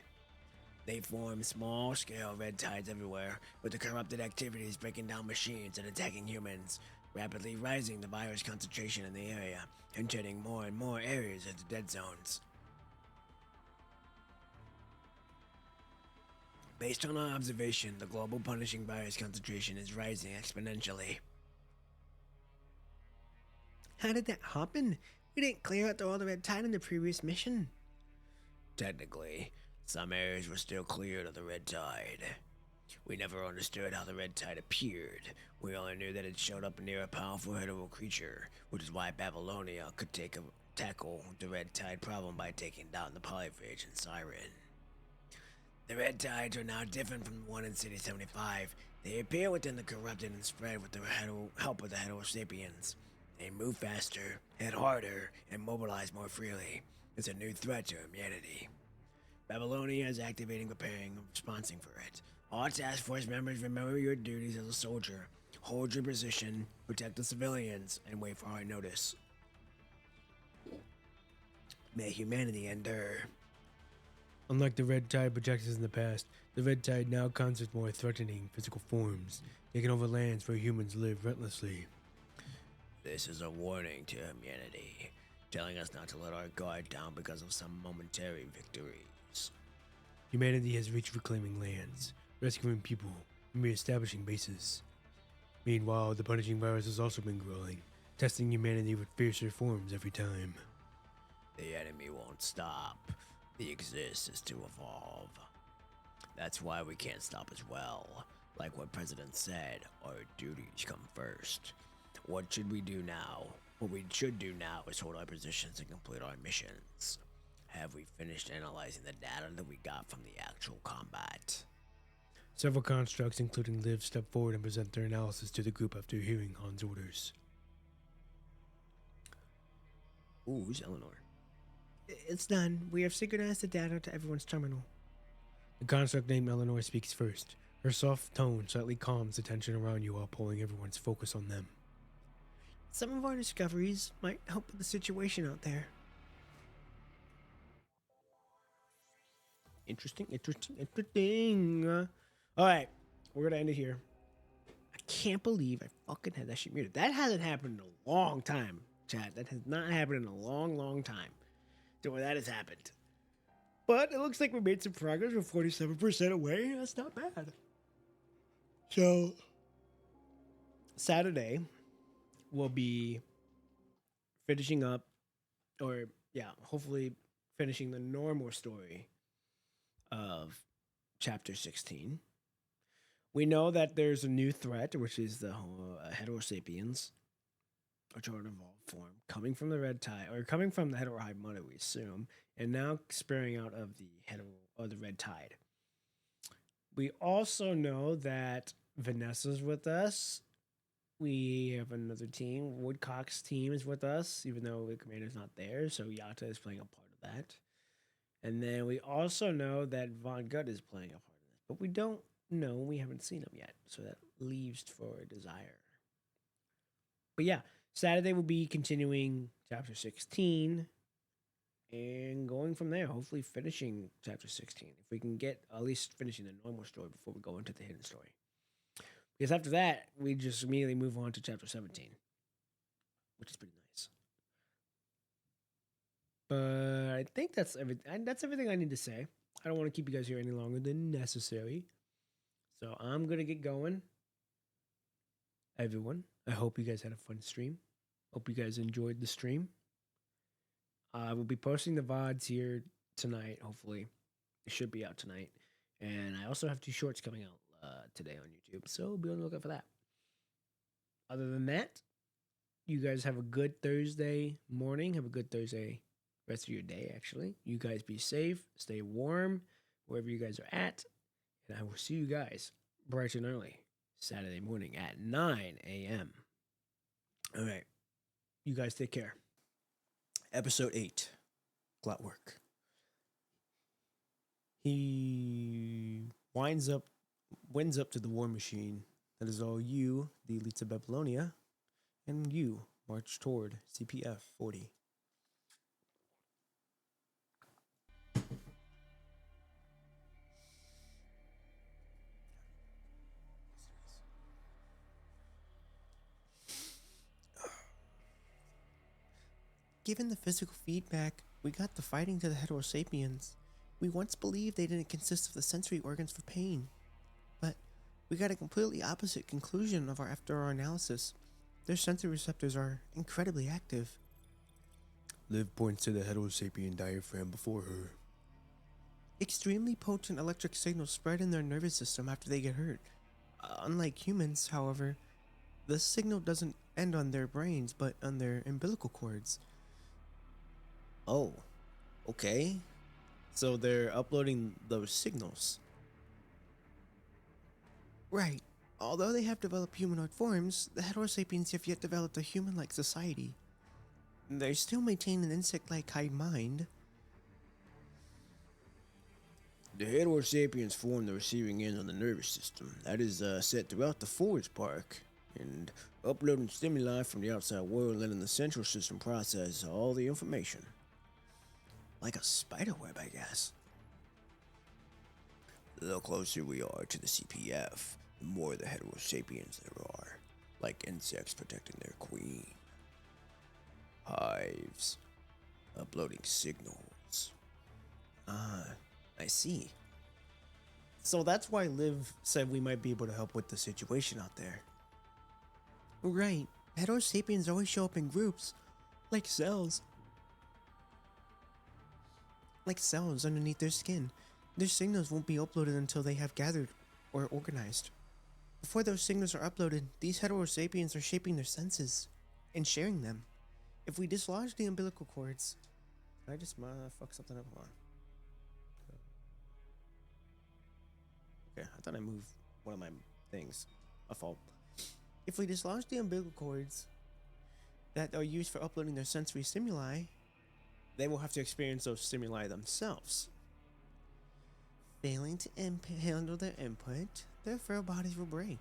They form small-scale red tides everywhere, with the corrupted activities breaking down machines and attacking humans, rapidly rising the virus concentration in the area, and turning more and more areas into dead zones. Based on our observation, the global punishing virus concentration is rising exponentially. How did that happen? We didn't clear out all the red tide in the previous mission. Technically, some areas were still cleared of the red tide. We never understood how the red tide appeared. We only knew that it showed up near a powerful hetero creature, which is why Babylonia could tackle the red tide problem by taking down the polyphage and siren. The red tides are now different from the one in City 75. They appear within the corrupted and spread with the help of the heterosapiens. They move faster, hit harder, and mobilize more freely. It's a new threat to humanity. Babylonia is activating, preparing, and responding for it. All task force members, remember your duties as a soldier. Hold your position, protect the civilians, and wait for our notice. May humanity endure. Unlike the red tide projections in the past, the red tide now comes with more threatening physical forms, taking over lands where humans live relentlessly. This is a warning to humanity, telling us not to let our guard down because of some momentary victories. Humanity has reached reclaiming lands, rescuing people, and re-establishing bases. Meanwhile, the punishing virus has also been growing, testing humanity with fiercer forms every time. The enemy won't stop. The exist is to evolve. That's why we can't stop as well. Like what President said, our duties come first. What should we do now? What we should do now is hold our positions and complete our missions. Have we finished analyzing the data that we got from the actual combat? Several constructs, including Liv, step forward and present their analysis to the group after hearing Han's orders. Ooh, who's Eleanor? It's done. We have synchronized the data to everyone's terminal. The construct named Eleanor speaks first. Her soft tone slightly calms the tension around you while pulling everyone's focus on them. Some of our discoveries might help with the situation out there. Interesting. All right, we're gonna end it here. I can't believe I fucking had that shit muted. That hasn't happened in a long time, chat. That has not happened in a long time. So that has happened. But it looks like we made some progress. We're 47% away. That's not bad. So, Saturday, we'll be finishing up, or yeah, hopefully finishing the normal story of Chapter 16. We know that there's a new threat, which is the heterosapiens, which are an evolved form, coming from the red tide, or coming from the heterohive mother, we assume, and now sparing out of the red tide. We also know that Vanessa's with us. We have another team. Woodcock's team is with us, even though the commander's not there, so Yata is playing a part of that. And then we also know that Von Gut is playing a part of this, but we don't know. We haven't seen him yet, so that leaves for a desire. But yeah, Saturday will be continuing Chapter 16 and going from there, hopefully finishing Chapter 16. If we can get at least finishing the normal story before we go into the hidden story. Because after that, we just immediately move on to Chapter 17, which is pretty nice. But I think that's everything I need to say. I don't want to keep you guys here any longer than necessary. So I'm going to get going. Everyone, I hope you guys had a fun stream. Hope you guys enjoyed the stream. I will be posting the VODs here tonight, hopefully. It should be out tonight. And I also have 2 shorts coming out today on YouTube, so be on the lookout for that. Other than that, you guys have a good Thursday morning. Have a good Thursday rest of your day, actually. You guys be safe. Stay warm wherever you guys are at. And I will see you guys bright and early Saturday morning at 9 a.m. All right. You guys take care. Episode 8. Clockwork. He wins up to the war machine. That is all you, the elites of Babylonia, and you march toward CPF 40. Given the physical feedback we got the fighting to the heterosapiens, we once believed they didn't consist of the sensory organs for pain. But we got a completely opposite conclusion after our analysis. Their sensory receptors are incredibly active. Liv points to the heterosapien diaphragm before her. Extremely potent electric signals spread in their nervous system after they get hurt. Unlike humans, however, the signal doesn't end on their brains, but on their umbilical cords. Oh, okay. So they're uploading those signals. Right. Although they have developed humanoid forms, the heterosapiens have yet developed a human-like society. They still maintain an insect-like hive mind. The heterosapiens form the receiving end on the nervous system. That is set throughout the forage park, and uploading stimuli from the outside world, letting the central system process all the information. Like a spider web, I guess. The closer we are to the CPF, the more the heterosapiens there are, like insects protecting their queen. Hives, uploading signals. Ah, I see. So that's why Liv said we might be able to help with the situation out there. Right. Heterosapiens always show up in groups, like cells. Like cells underneath their skin. Their signals won't be uploaded until they have gathered or organized. Before those signals are uploaded, these heterosapiens are shaping their senses and sharing them. If we dislodge the umbilical cords... Did I just fuck something up? Hold on. Okay, I thought I moved one of my things. My fault. If we dislodge the umbilical cords that are used for uploading their sensory stimuli, they will have to experience those stimuli themselves. Failing to handle their input, their frail bodies will break.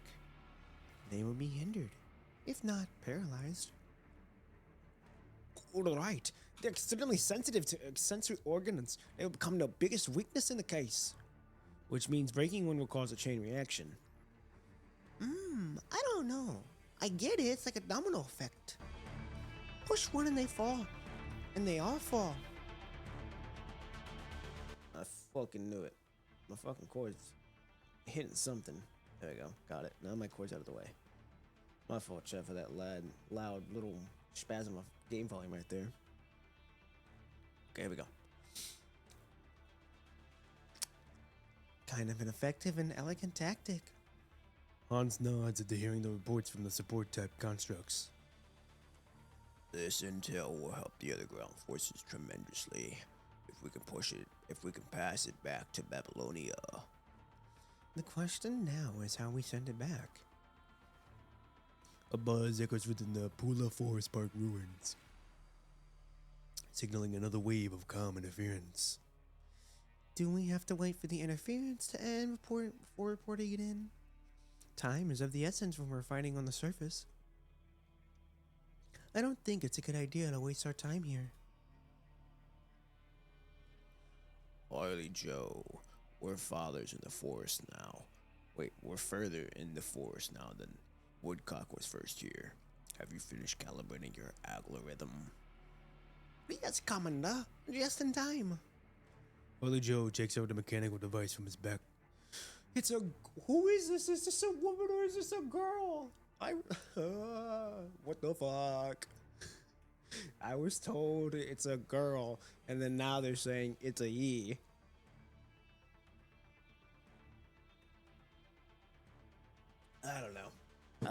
They will be hindered, if not paralyzed. All right. They're extremely sensitive to sensory organs. They will become the biggest weakness in the case. Which means breaking one will cause a chain reaction. I don't know. I get it. It's like a domino effect. Push one and they fall. And they all fall. I fucking knew it. My fucking cord's hitting something. There we go. Got it. Now my cord's out of the way. My fault, Chef, for that loud little spasm of game volume right there. Okay, here we go. Kind of an effective and elegant tactic. Hans nods at hearing the reports from the support type constructs. This intel will help the other ground forces tremendously. If we can pass it back to Babylonia. The question now is how we send it back. A buzz echoes within the Pula Forest Park ruins, signaling another wave of calm interference. Do we have to wait for the interference to end before reporting it in? Time is of the essence when we're fighting on the surface. I don't think it's a good idea to waste our time here. Harley Joe, we're fathers in the forest now. Wait, we're further in the forest now than Woodcock was first here. Have you finished calibrating your algorithm? Yes, Commander. Just in time. Harley Joe checks out a mechanical device from his back. Who is this? Is this a woman or is this a girl? What the fuck? I was told it's a girl, and then now they're saying it's a ye. I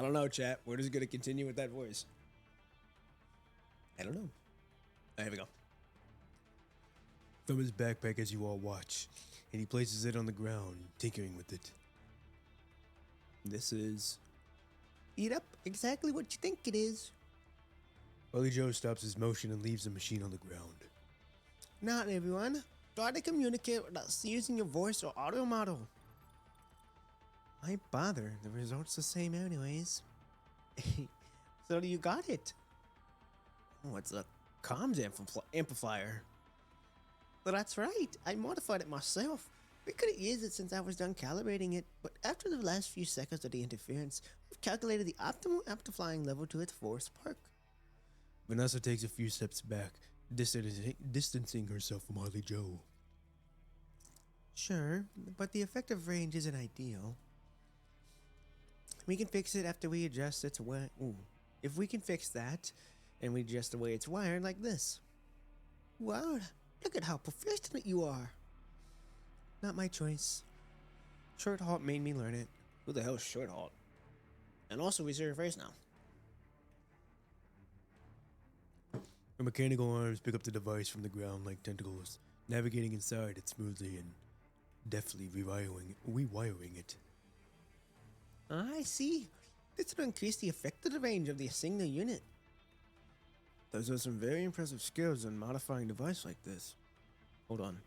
don't know, chat. We're just gonna continue with that voice. I don't know. Here we go. From his backpack as you all watch, and he places it on the ground, tinkering with it. This is... Eat up exactly what you think it is. Harley Joe stops his motion and leaves the machine on the ground. Not everyone. Try to communicate with us using your voice or audio model. Why bother? The result's the same anyways. So you got it. Oh, it's a comms amplifier. Well, that's right. I modified it myself. We couldn't use it since I was done calibrating it, but after the last few seconds of the interference, I've calculated the optimal amplifying level to its forest park. Vanessa takes a few steps back, distancing herself from Harley Joe. Sure, but the effective range isn't ideal. We can fix it after we adjust its if we can fix that, and we adjust the way it's wired like this. Wow, look at how proficient you are. Not my choice. Short Halt made me learn it. Who the hell is Short Halt? And also, we see her face now. Her mechanical arms pick up the device from the ground like tentacles, navigating inside it smoothly and deftly rewiring it. I see. This will increase the effective range of the signal unit. Those are some very impressive skills in modifying a device like this. Hold on.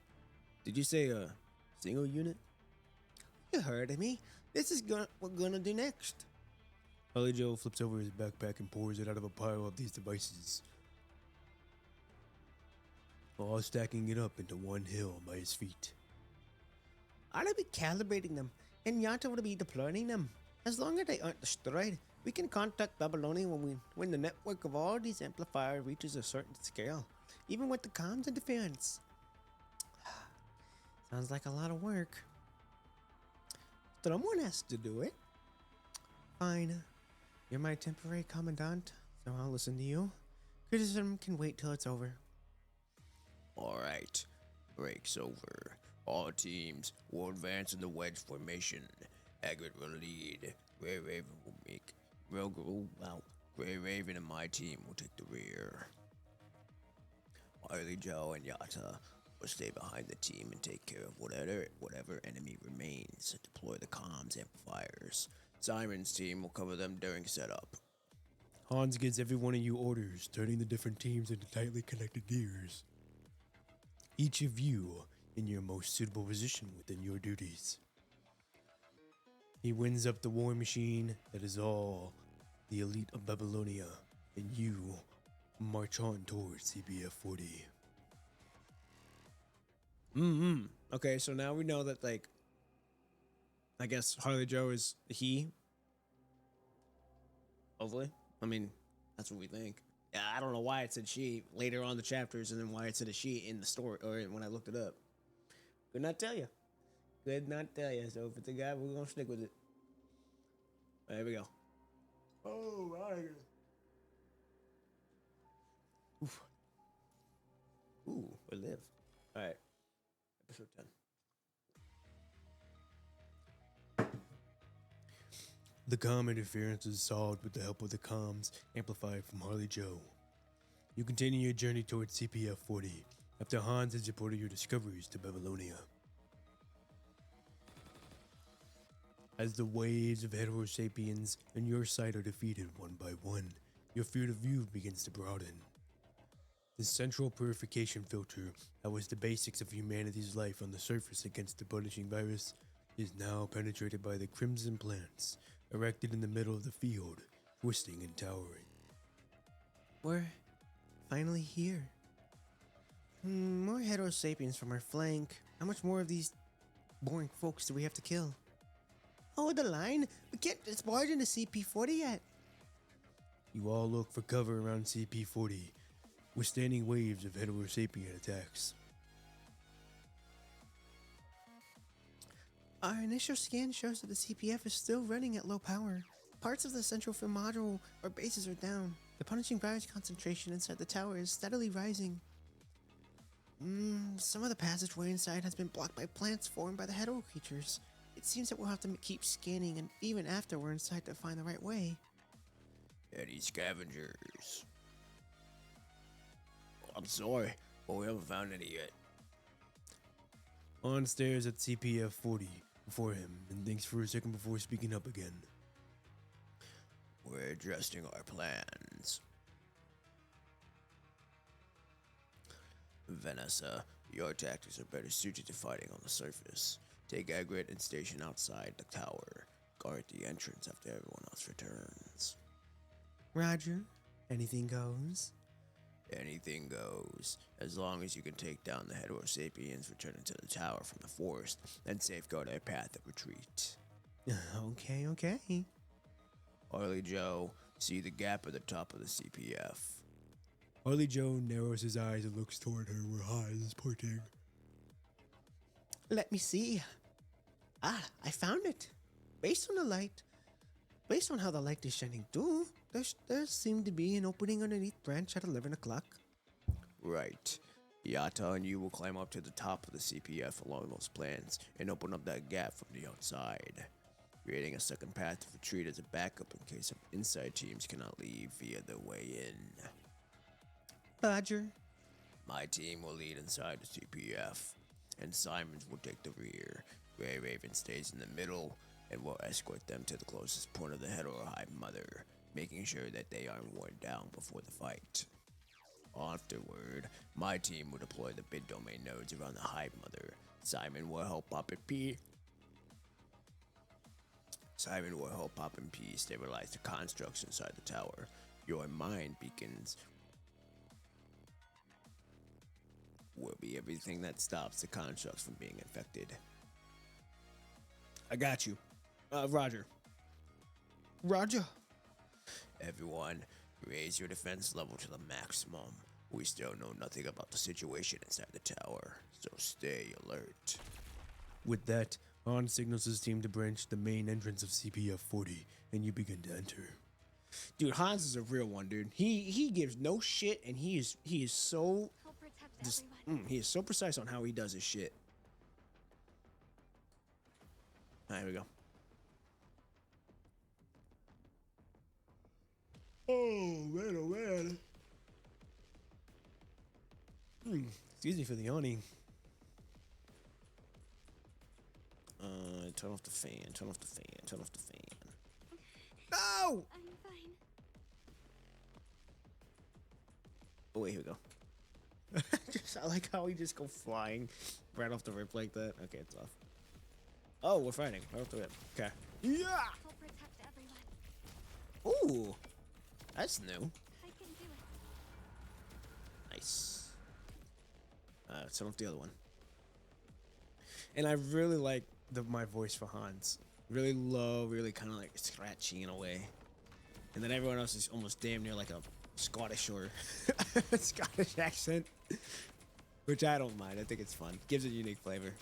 Did you say a single unit? You heard me. This is what we're gonna do next. Harley Joe flips over his backpack and pours it out of a pile of these devices, all stacking it up into one hill by his feet. I'll be calibrating them, and Yato will be deploying them. As long as they aren't destroyed, we can contact Babylonia when the network of all these amplifiers reaches a certain scale, even with the comms interference. Sounds like a lot of work. Someone has to do it. Fine. You're my temporary commandant, so I'll listen to you. Criticism can wait till it's over. Alright, break's over. All teams will advance in the wedge formation. Agate will lead. Grey Raven will make. Grey Raven and my team will take the rear. Harley Joe and Yata will stay behind the team and take care of whatever enemy remains. Deploy the comms amplifiers. Simon's team will cover them during setup. Hans gives every one of you orders, turning the different teams into tightly connected gears. Each of you in your most suitable position within your duties. He winds up the war machine that is all the elite of Babylonia, and you march on towards CBF 40. Okay, so now we know that, like, I guess Harley Joe is he. Hopefully. I mean, that's what we think. Yeah, I don't know why it said she later on the chapters and then why it said a she in the story or when I looked it up. Could not tell you. Could not tell you. So if it's a guy, we're going to stick with it. There we go. Oh, my God. Oof. Ooh, we live. All right. Episode 10. The comm interference is solved with the help of the comms amplified from Harley Joe. You continue your journey towards CPF 40 after Hans has reported your discoveries to Babylonia. As the waves of heterosapiens in your sight are defeated one by one, your field of view begins to broaden. The central purification filter that was the basics of humanity's life on the surface against the punishing virus is now penetrated by the crimson plants erected in the middle of the field, twisting and towering. We're finally here. More heterosapiens from our flank. How much more of these boring folks do we have to kill? Hold the line. We can't discharge into CP40 yet. You all look for cover around CP40, withstanding waves of heterosapien attacks. Our initial scan shows that the CPF is still running at low power. Parts of the central film module or bases are down. The punishing virus concentration inside the tower is steadily rising. Some of the passageway inside has been blocked by plants formed by the hetero creatures. It seems that we'll have to keep scanning and even after we're inside to find the right way. Any scavengers? I'm sorry, but we haven't found any yet. Han stares at CPF 40 before him and thinks for a second before speaking up again. We're adjusting our plans. Vanessa, your tactics are better suited to fighting on the surface. Take Agate and station outside the tower. Guard the entrance after everyone else returns. Roger. Anything goes. Anything goes, as long as you can take down the heterosapiens returning to the tower from the forest and safeguard our path of retreat. Okay. Harley Joe, see the gap at the top of the CPF. Harley Joe narrows his eyes and looks toward her where Hans is pointing. Let me see. I found it. Based on how the light is shining through, there seemed to be an opening underneath branch at 11 o'clock. Right. Yata and you will climb up to the top of the CPF along those plans and open up that gap from the outside, creating a second path of retreat as a backup in case inside teams cannot leave via the way in. Roger. My team will lead inside the CPF, and Simons will take the rear. Grey Raven stays in the middle and will escort them to the closest point of the hetero hive mother, making sure that they aren't worn down before the fight. Afterward, my team will deploy the bid domain nodes around the hive mother. Simon will help Pop and P stabilize the constructs inside the tower. Your mind beacons will be everything that stops the constructs from being infected. I got you. Roger. Roger. Everyone, raise your defense level to the maximum. We still know nothing about the situation inside the tower, so stay alert. With that, Han signals his team to branch the main entrance of CPF 40, and you begin to enter. Dude, Hans is a real one, dude. He gives no shit, and he is so Help protect everyone. he is so precise on how he does his shit. All right, here we go. Oh man, oh man. Excuse me for the yawning. Turn off the fan, turn off the fan, turn off the fan. No! I'm fine. Oh, wait, here we go. I like how he just go flying right off the rip like that. Okay, it's off. Oh, we're fighting right off the rip. Okay. Yeah! Help protect everyone. Ooh, that's new. I can do it. Nice. Turn off the other one. And I really like my voice for Hans. Really low, really kind of like scratchy in a way. And then everyone else is almost damn near like a Scottish or Scottish accent, which I don't mind. I think it's fun. Gives it a unique flavor.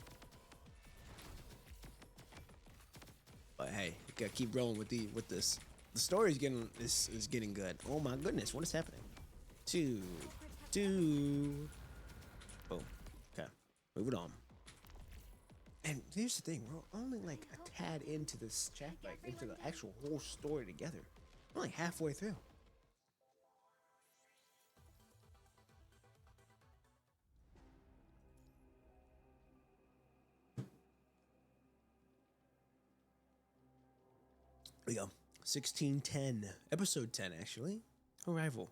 But hey, you gotta keep rolling with this. The story's getting is getting good. Oh my goodness, what is happening? Two. Boom. Okay, move it on. And here's the thing, we're only like a tad into this chapter, like into the actual whole story together. We're only halfway through. Here we go. 1610. Episode 10, actually. Arrival.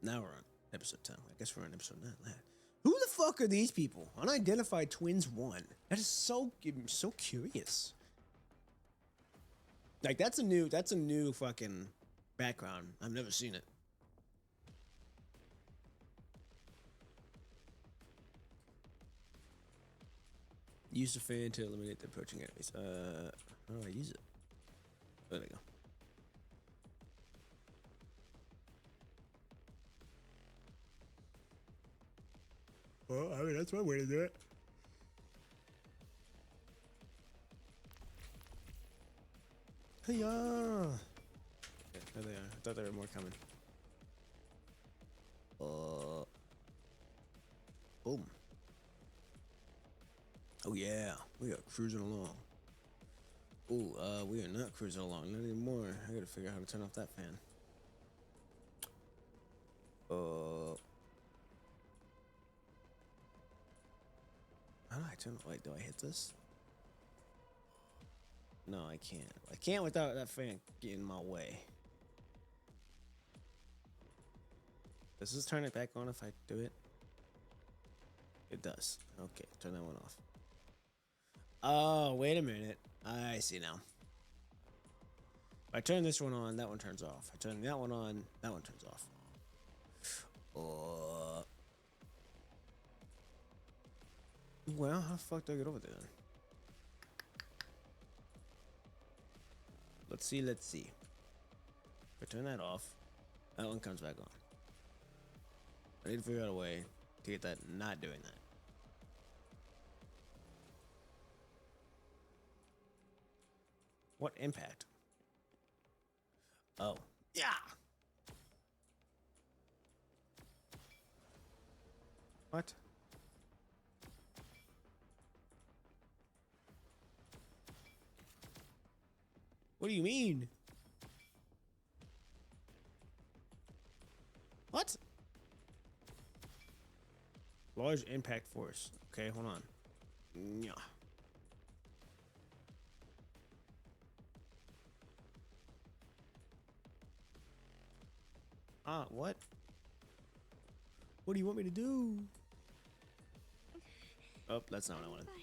Now we're on episode 10. I guess we're on episode 9. Who the fuck are these people? Unidentified Twins 1. That is so curious. Like that's a new fucking background. I've never seen it. Use the fan to eliminate the approaching enemies. How do I use it? There we go. Well, I mean, that's one way to do it. Hey-ya! Okay, there they are. I thought there were more coming. Boom. Oh yeah, we are cruising along. Ooh, we are not cruising along, not anymore. I gotta figure out how to turn off that fan. How do I turn? Wait, do I hit this? No, I can't. I can't without that fan getting in my way. Does this turn it back on if I do it? It does. Okay, turn that one off. Oh, wait a minute. I see now. If I turn this one on, that one turns off. I turn that one on, that one turns off. Well, how the fuck do I get over there then? Let's see. If I turn that off, that one comes back on. I need to figure out a way to get that not doing that. What impact? Oh. Yeah! What? What do you mean? What? Large impact force. Okay, hold on. Yeah. What? What do you want me to do? Oh, that's not what I wanted. Fine.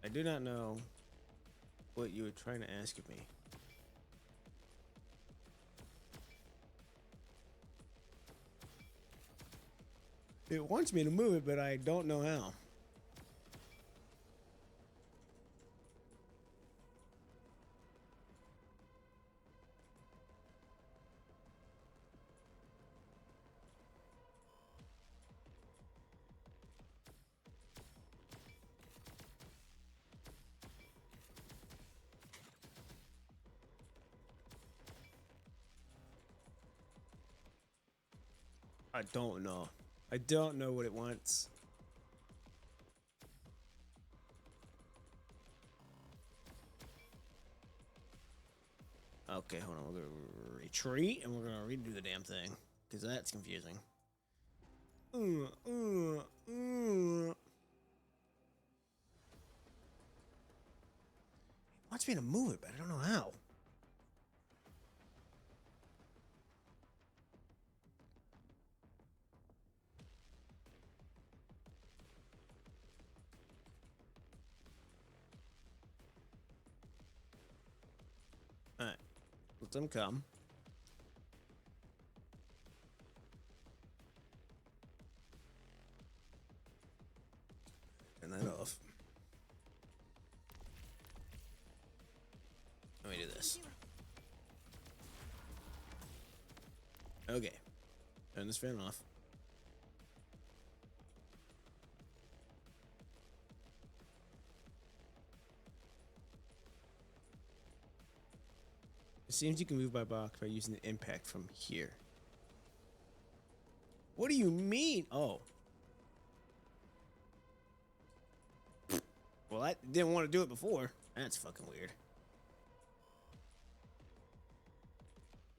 I do not know what you were trying to ask of me. It wants me to move it, but I don't know how. I don't know. I don't know what it wants. Okay, hold on. We're gonna retreat and we're gonna redo the damn thing because that's confusing. It wants me to move it, but I don't know how. Alright. Let them come. Turn that off. Let me do this. Okay. Turn this fan off. It seems you can move by box by using the impact from here. What do you mean? Oh. Well, I didn't want to do it before. That's fucking weird.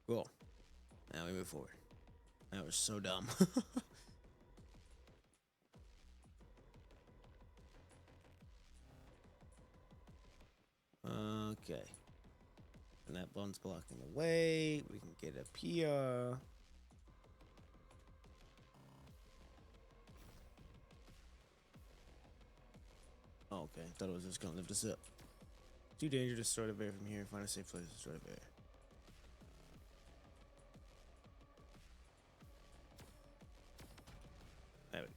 Cool. Now we move forward. That was so dumb. Okay. And that button's blocking the way. We can get a PR. Oh, okay. Thought it was just gonna lift us up. Too dangerous to start a bear from here. Find a safe place to start a bear. There we go.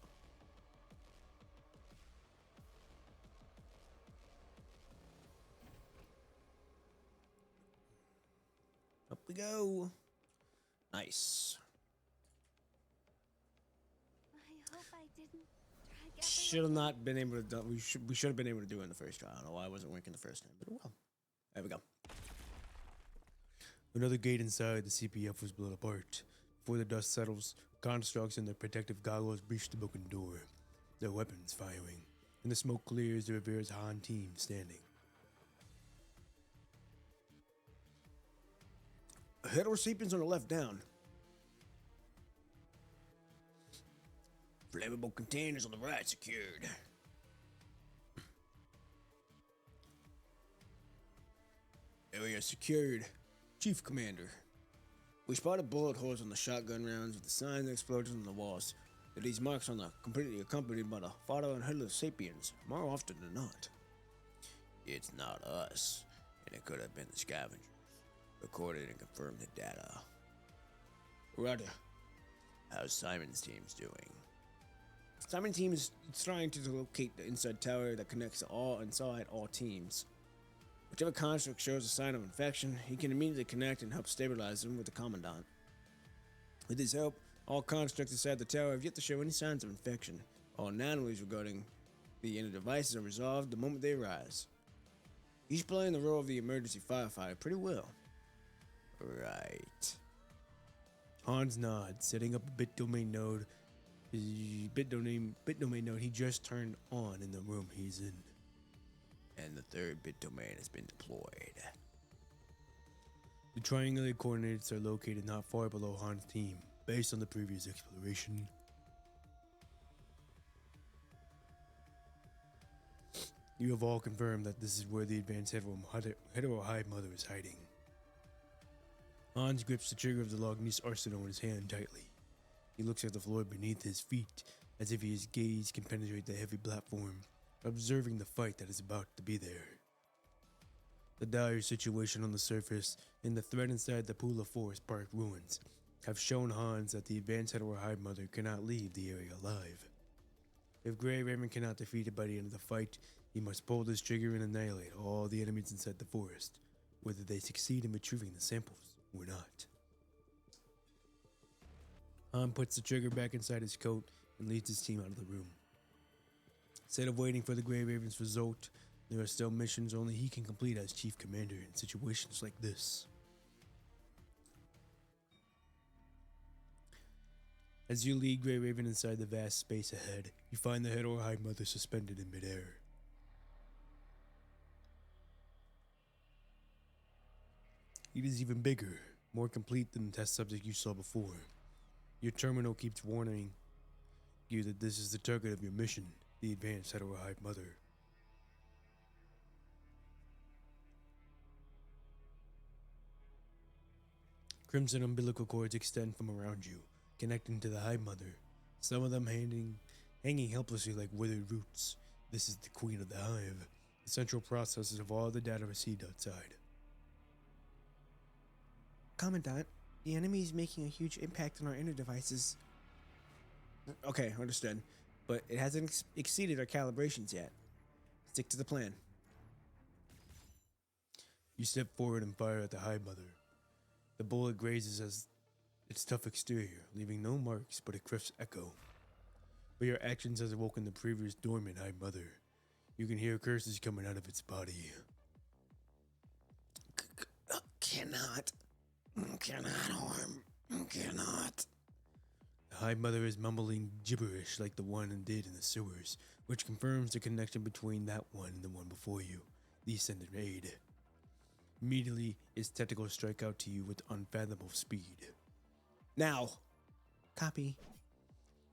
Up we go. Nice. I hope I didn't drag Should have not been able to do. We should have been able to do it in the first try. I don't know why I wasn't working the first time, but well. There we go. Another gate inside the CPF was blown apart. Before the dust settles, constructs and their protective goggles breach the broken door, their weapons firing, and the smoke clears the Rivera's Han team standing. Heterosapiens on the left down. Flammable containers on the right secured. Area secured. Chief Commander. We spotted bullet holes on the shotgun rounds with the signs and explosions on the walls. These marks are completely accompanied by the father and headless sapiens, more often than not. It's not us, and it could have been the scavengers. Recorded and confirmed the data. Roger. How's Simon's team's doing? Simon's team is trying to locate the inside tower that connects inside all teams. Whichever construct shows a sign of infection, he can immediately connect and help stabilize them with the Commandant. With his help, all constructs inside the tower have yet to show any signs of infection. All anomalies regarding the inner devices are resolved the moment they arise. He's playing the role of the emergency firefighter pretty well. Right. Hans nods, setting up a bit domain node. The bit domain node he just turned on in the room he's in. And the third bit domain has been deployed. The triangulated coordinates are located not far below Han's team, based on the previous exploration. You have all confirmed that this is where the advanced hetero hive mother is hiding. Hans grips the trigger of the Lognese arsenal in his hand tightly. He looks at the floor beneath his feet, as if his gaze can penetrate the heavy platform, observing the fight that is about to be there. The dire situation on the surface and the threat inside the Pula Forest Park ruins have shown Hans that the advanced hetero hive mother cannot leave the area alive. If Grey Raven cannot defeat it by the end of the fight, he must pull this trigger and annihilate all the enemies inside the forest, whether they succeed in retrieving the samples or not. Han puts the trigger back inside his coat and leads his team out of the room. Instead of waiting for the Grey Raven's result, there are still missions only he can complete as Chief Commander in situations like this. As you lead Grey Raven inside the vast space ahead, you find the head or Hive Mother suspended in midair. It is even bigger, more complete than the test subject you saw before. Your terminal keeps warning you that this is the target of your mission, the advanced head or Hive Mother. Crimson umbilical cords extend from around you, connecting to the Hive Mother, some of them hanging helplessly like withered roots. This is the Queen of the Hive, the central processor of all the data received outside. Commandant, the enemy is making a huge impact on our inner devices. Okay, understood. But it hasn't exceeded our calibrations yet. Stick to the plan. You step forward and fire at the Hive Mother. The bullet grazes as its tough exterior, leaving no marks but a crisp echo. But your actions has awoken the previous dormant Hive Mother. You can hear curses coming out of its body. Cannot harm. Cannot. The Hive Mother is mumbling gibberish like the one did in the sewers, which confirms the connection between that one and the one before you, the Ascendant Aid. Immediately, its tentacles strike out to you with unfathomable speed. Now. Copy.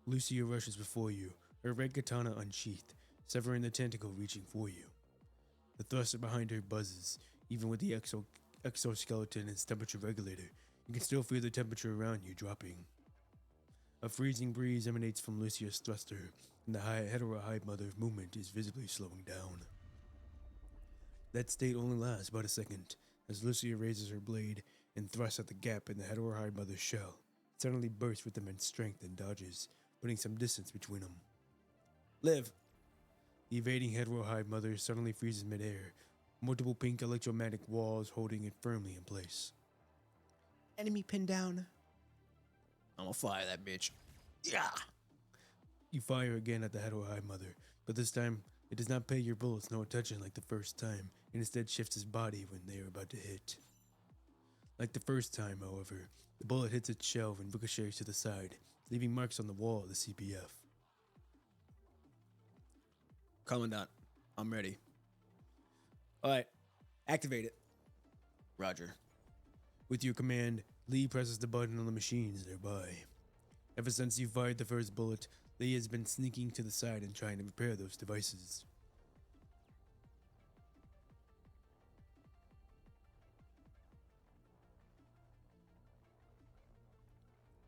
Lucia rushes before you, her red katana unsheathed, severing the tentacle reaching for you. The thruster behind her buzzes, even with the exoskeleton and its temperature regulator. You can still feel the temperature around you dropping. A freezing breeze emanates from Lucia's thruster, and the Hive Mother's movement is visibly slowing down. That state only lasts about a second, as Lucia raises her blade and thrusts at the gap in the Hive Mother's shell. It suddenly bursts with immense strength and dodges, putting some distance between them. Live. The evading Hive Mother suddenly freezes midair, multiple pink electromagnetic walls holding it firmly in place. Enemy pinned down. I'm gonna fire that bitch. Yeah! You fire again at the Hive Mother, but this time it does not pay your bullets no attention like the first time, and instead shifts its body when they are about to hit. Like the first time, however, the bullet hits its shell and ricochets to the side, leaving marks on the wall of the CPF. Commandant, I'm ready. Alright. Activate it. Roger. With your command, Lee presses the button on the machines nearby. Ever since you fired the first bullet, Lee has been sneaking to the side and trying to repair those devices.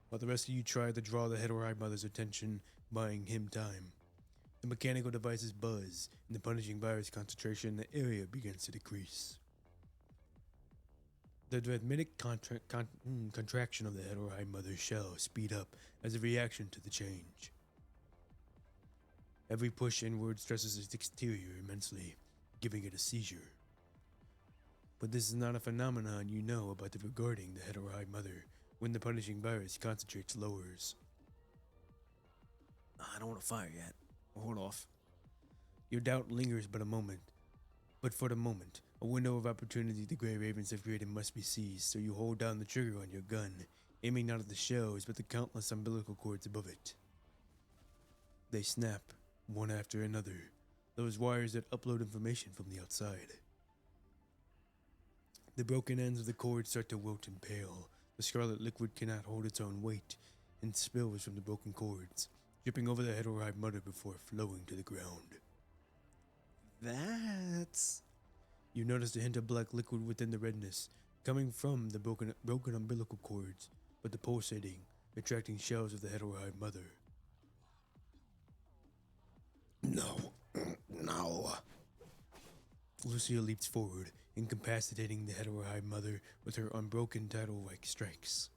While the rest of you try to draw the Hive Mother's attention, buying him time. The mechanical devices buzz, and the punishing virus concentration in the area begins to decrease. The rhythmic contraction of the Hive Mother's shell speed up as a reaction to the change. Every push inward stresses its exterior immensely, giving it a seizure. But this is not a phenomenon you know about regarding the Hive Mother when the punishing virus concentrates lowers. I don't want to fire yet. Hold off. Your doubt lingers but for the moment, a window of opportunity the Grey Ravens have created must be seized, so you hold down the trigger on your gun, aiming not at the shells but the countless umbilical cords above it. They snap, one after another, those wires that upload information from the outside. The broken ends of the cords start to wilt and pale. The scarlet liquid cannot hold its own weight, and spills from the broken cords, dripping over the Hive Mother before flowing to the ground. That's... You notice a hint of black liquid within the redness, coming from the broken umbilical cords, but the pulsating, attracting shells of the Hive Mother. No. Lucia leaps forward, incapacitating the Hive Mother with her unbroken tidal-like strikes.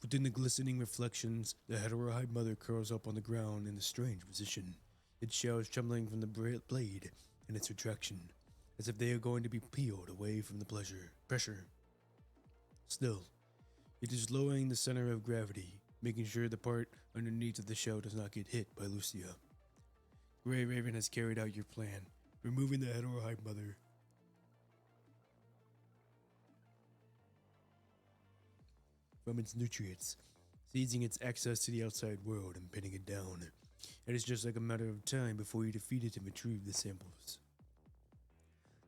Within the glistening reflections, the Hive Mother curls up on the ground in a strange position, its shells trembling from the blade and its retraction, as if they are going to be peeled away from the pressure. Still, it is lowering the center of gravity, making sure the part underneath of the shell does not get hit by Lucia. Grey Raven has carried out your plan, removing the Hive Mother from its nutrients, seizing its access to the outside world and pinning it down. It is just like a matter of time before you defeat it and retrieve the samples.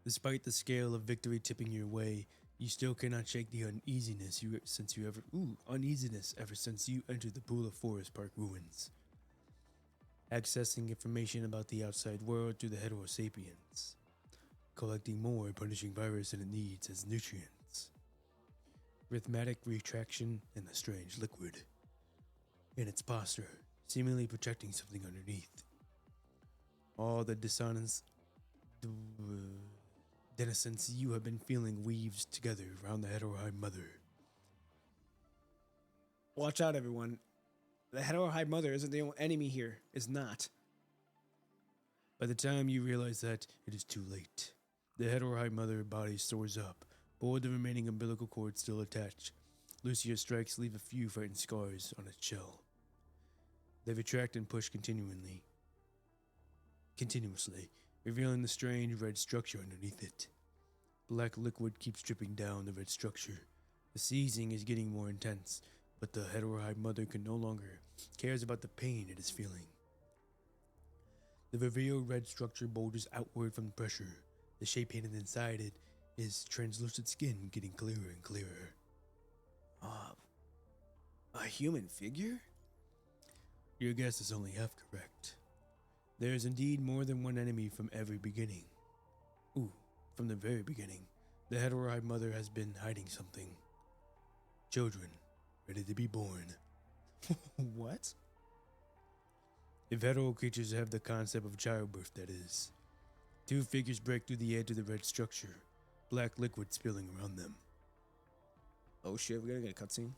Despite the scale of victory tipping your way, you still cannot shake the uneasiness ever since you entered the Pool of Forest Park ruins. Accessing information about the outside world through the Heterosapiens, collecting more punishing virus than it needs as nutrients, rhythmic retraction, and the strange liquid in its posture, seemingly protecting something underneath. All the dissonance, denizens you have been feeling weaves together around the Heterohide Mother. Watch out, everyone. The Heterohide Mother isn't the only enemy here. Is not. By the time you realize that, it is too late. The Heterohide Mother body soars up, but with the remaining umbilical cord still attached, Lucia's strikes leave a few frightened scars on its shell. They retract and push continuously, revealing the strange red structure underneath it. Black liquid keeps dripping down the red structure. The seizing is getting more intense, but the Heterohide Mother can no longer cares about the pain it is feeling. The revealed red structure bulges outward from the pressure. The shape hidden inside it is translucent skin getting clearer and clearer. A human figure? Your guess is only half correct. There is indeed more than one enemy from every beginning. From the very beginning, the Heterohide Mother has been hiding something. Children, ready to be born. What? If hetero creatures have the concept of childbirth, that is. Two figures break through the edge of the red structure, black liquid spilling around them. Oh shit, we gotta get a cutscene.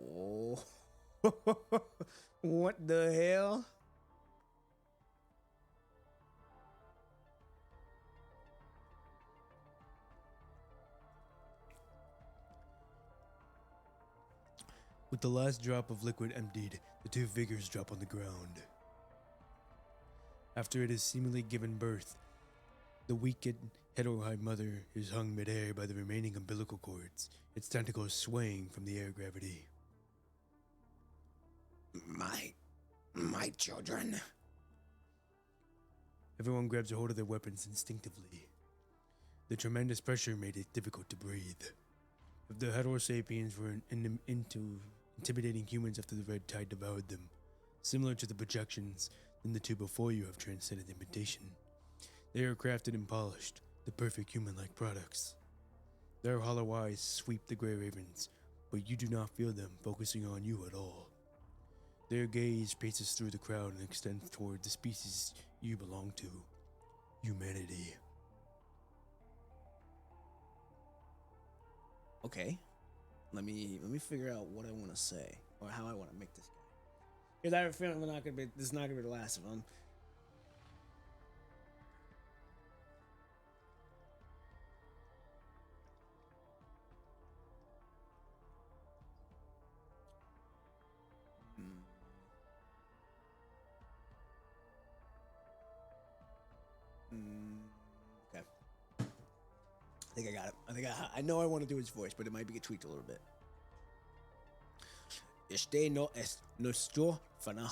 Oh. What the hell? With the last drop of liquid emptied, the two figures drop on the ground. After it has seemingly given birth, the wicked Heterohide Mother is hung midair by the remaining umbilical cords, its tentacles swaying from the air gravity. My children. Everyone grabs a hold of their weapons instinctively. The tremendous pressure made it difficult to breathe. If the Heterosapiens were intimidating humans after the red tide devoured them, similar to the projections, then the two before you have transcended imitation. They are crafted and polished, the perfect human-like products. Their hollow eyes sweep the gray ravens, but you do not feel them focusing on you at all. Their gaze paces through the crowd and extends toward the species you belong to, humanity. Okay. Let me figure out what I want to say or how I want to make this guy. Because I have a feeling this is not gonna be the last of them. Okay. I think I got it. I know I want to do his voice, but it might be tweaked a little bit. Este no es nuestro final.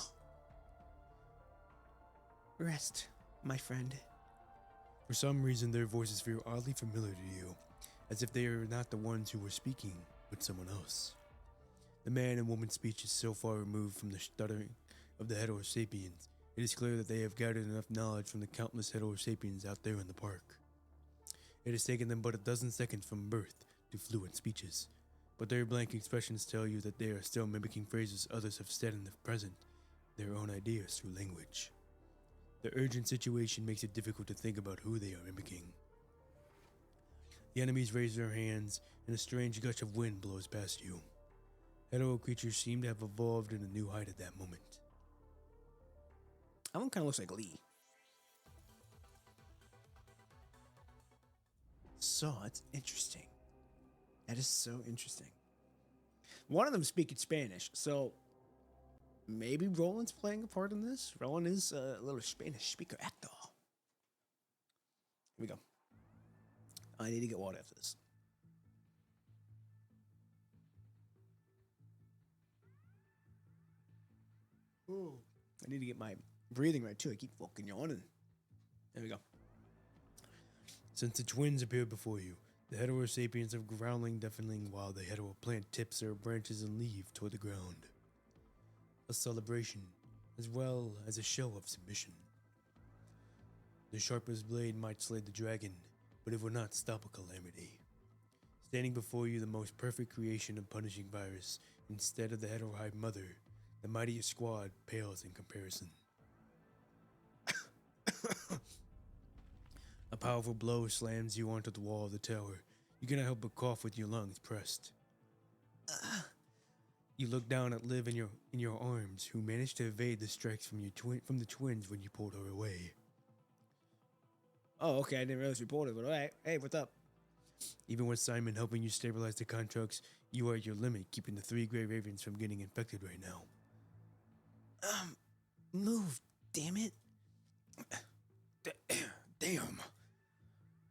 Rest, my friend. For some reason, their voices feel oddly familiar to you, as if they are not the ones who were speaking, but someone else. The man and woman's speech is so far removed from the stuttering of the Heterosapiens, it is clear that they have gathered enough knowledge from the countless Heterosapiens out there in the park. It has taken them but a dozen seconds from birth to fluent speeches, but their blank expressions tell you that they are still mimicking phrases others have said in the present, their own ideas through language. The urgent situation makes it difficult to think about who they are mimicking. The enemies raise their hands, and a strange gush of wind blows past you. Hetero creatures seem to have evolved in a new height at that moment. That one kind of looks like Lee. So, it's interesting. That is so interesting. One of them speaking Spanish, so maybe Roland's playing a part in this. Roland is a little Spanish speaker actor. Here we go. I need to get water after this. Ooh. I need to get my breathing right too. I keep fucking yawning. There we go. Since the twins appeared before you, the heterosapiens are growling deafeningly while the heteroplant tips their branches and leave toward the ground. A celebration, as well as a show of submission. The sharpest blade might slay the dragon, but it will not stop a calamity. Standing before you, the most perfect creation of punishing virus, instead of the heterohive mother, the mightiest squad pales in comparison. A powerful blow slams you onto the wall of the tower. You cannot help but cough with your lungs pressed. You look down at Liv in your arms, who managed to evade the strikes from the twins when you pulled her away. Oh, okay. I didn't realize you pulled it, but all right. Hey, what's up? Even with Simon helping you stabilize the constructs, you are at your limit, keeping the 3 gray ravens from getting infected right now. Move, damn it. Damn.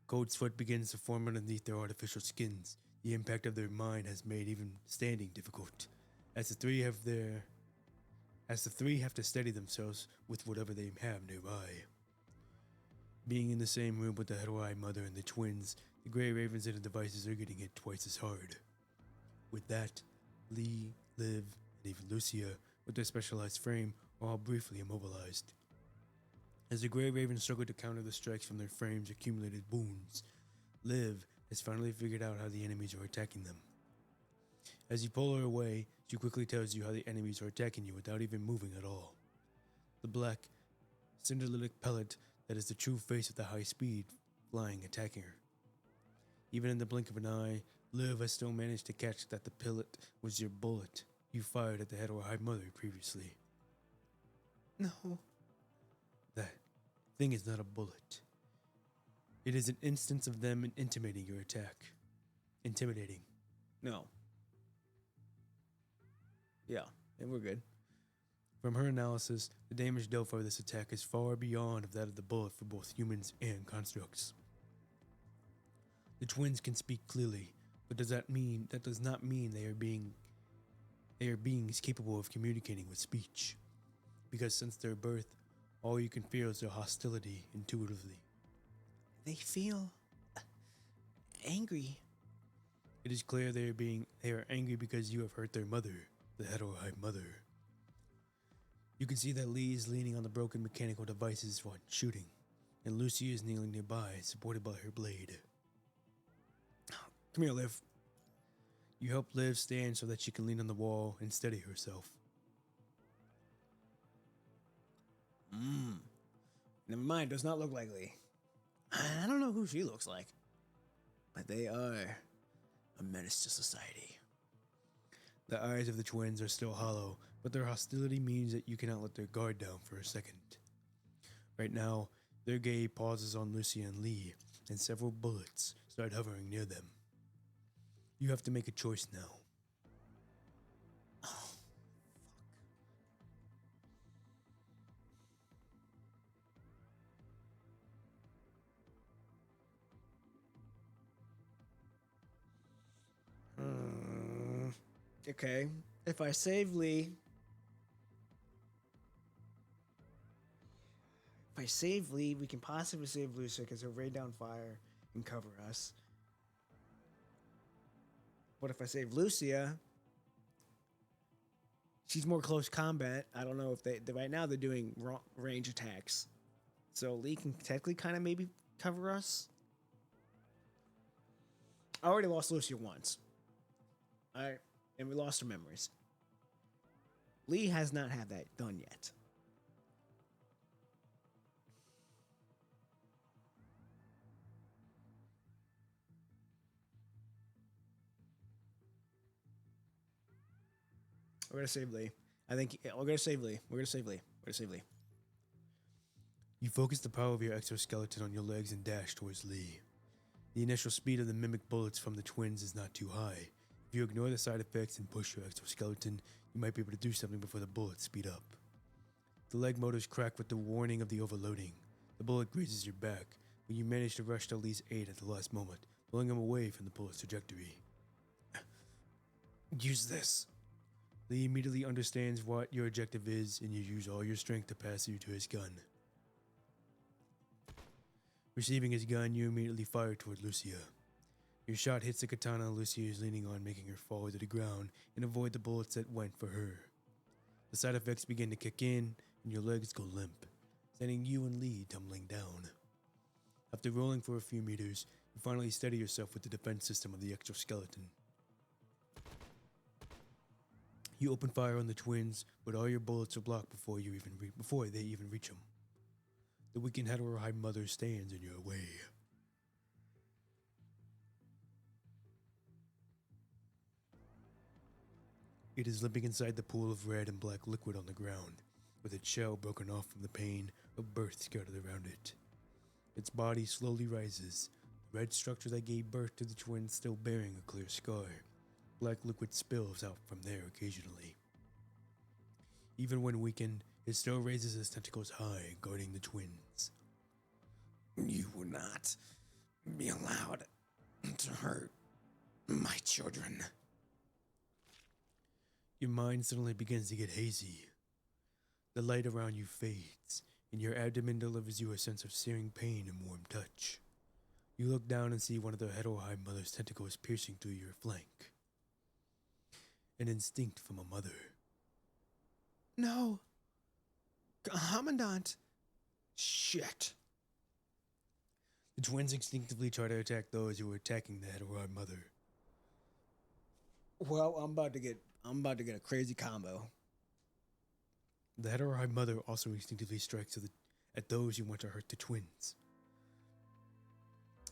Cold sweat begins to form underneath their artificial skins. The impact of their mind has made even standing difficult, as the three have to steady themselves with whatever they have nearby. Being in the same room with the heteroid mother and the twins, the gray ravens and the devices are getting hit twice as hard. With that, Lee, Liv, and even Lucia, with their specialized frame, are all briefly immobilized. As the gray ravens struggle to counter the strikes from their frames' accumulated wounds, Liv has finally figured out how the enemies are attacking them. As you pull her away, she quickly tells you how the enemies are attacking you without even moving at all. The black, cinderlytic pellet that is the true face of the high-speed flying attacking her. Even in the blink of an eye, Liv has still managed to catch that the pellet was your bullet you fired at the heterohive mother previously. No. That thing is not a bullet. It is an instance of them intimidating your attack. Intimidating. No. Yeah, and we're good. From her analysis, the damage dealt by this attack is far beyond of that of the bullet for both humans and constructs. The twins can speak clearly, but does not mean they are beings capable of communicating with speech. Because since their birth, all you can feel is their hostility intuitively. They feel angry. It is clear they are angry because you have hurt their mother, the heterohive mother. You can see that Lee is leaning on the broken mechanical devices while shooting, and Lucy is kneeling nearby, supported by her blade. Come here, Liv. You help Liv stand so that she can lean on the wall and steady herself. Never mind, does not look like Lee. I don't know who she looks like, but they are a menace to society. The eyes of the twins are still hollow, but their hostility means that you cannot let their guard down for a second. Right now, their gaze pauses on Lucy and Lee, and several bullets start hovering near them. You have to make a choice now. Okay, if I save Lee... If I save Lee, we can possibly save Lucia because he'll rain down fire and cover us. But if I save Lucia, she's more close combat. I don't know if they right now they're doing range attacks. So Lee can technically kind of maybe cover us. I already lost Lucia once. Alright, and we lost her memories. Lee has not had that done yet. We're gonna save Lee. I think we're gonna save Lee. We're gonna save Lee. We're gonna save Lee. You focus the power of your exoskeleton on your legs and dash towards Lee. The initial speed of the mimic bullets from the twins is not too high. If you ignore the side effects and push your exoskeleton, you might be able to do something before the bullets speed up. The leg motors crack with the warning of the overloading. The bullet grazes your back, but you manage to rush to Lee's aid at the last moment pulling him away from the bullet's trajectory. Use this. Lee immediately understands what your objective is, and you use all your strength to pass through to his gun. Receiving his gun, you immediately fire toward Lucia. Your shot hits the katana Lucia is leaning on, making her fall to the ground and avoid the bullets that went for her. The side effects begin to kick in, and your legs go limp, sending you and Lee tumbling down. After rolling for a few meters, you finally steady yourself with the defense system of the exoskeleton. You open fire on the twins, but all your bullets are blocked before they even reach them. The weakened heterohide mother stands in your way. It is limping inside the pool of red and black liquid on the ground, with its shell broken off from the pain of birth scattered around it. Its body slowly rises, the red structure that gave birth to the twins still bearing a clear scar. Black liquid spills out from there occasionally. Even when weakened, it still raises his tentacles high, guarding the twins. You will not be allowed to hurt my children. Your mind suddenly begins to get hazy. The light around you fades, and your abdomen delivers you a sense of searing pain and warm touch. You look down and see one of the heterohide mother's tentacles piercing through your flank. An instinct from a mother. No. Commandant. Shit. The twins instinctively try to attack those who are attacking the heterohide mother. Well, I'm about to get a crazy combo. The heterohide mother also instinctively strikes at those who want to hurt the twins.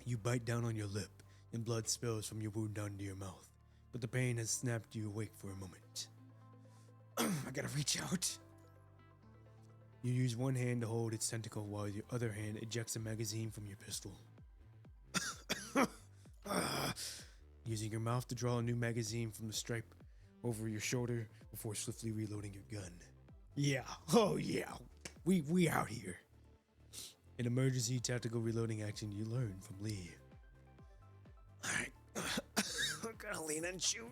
You bite down on your lip, and blood spills from your wound down into your mouth, but the pain has snapped you awake for a moment. I gotta reach out. You use one hand to hold its tentacle while your other hand ejects a magazine from your pistol. Using your mouth to draw a new magazine from the stripe over your shoulder before swiftly reloading your gun. Yeah. Oh yeah. We out here. An emergency tactical reloading action you learn from Lee. Alright. I'm gonna lean and shoot.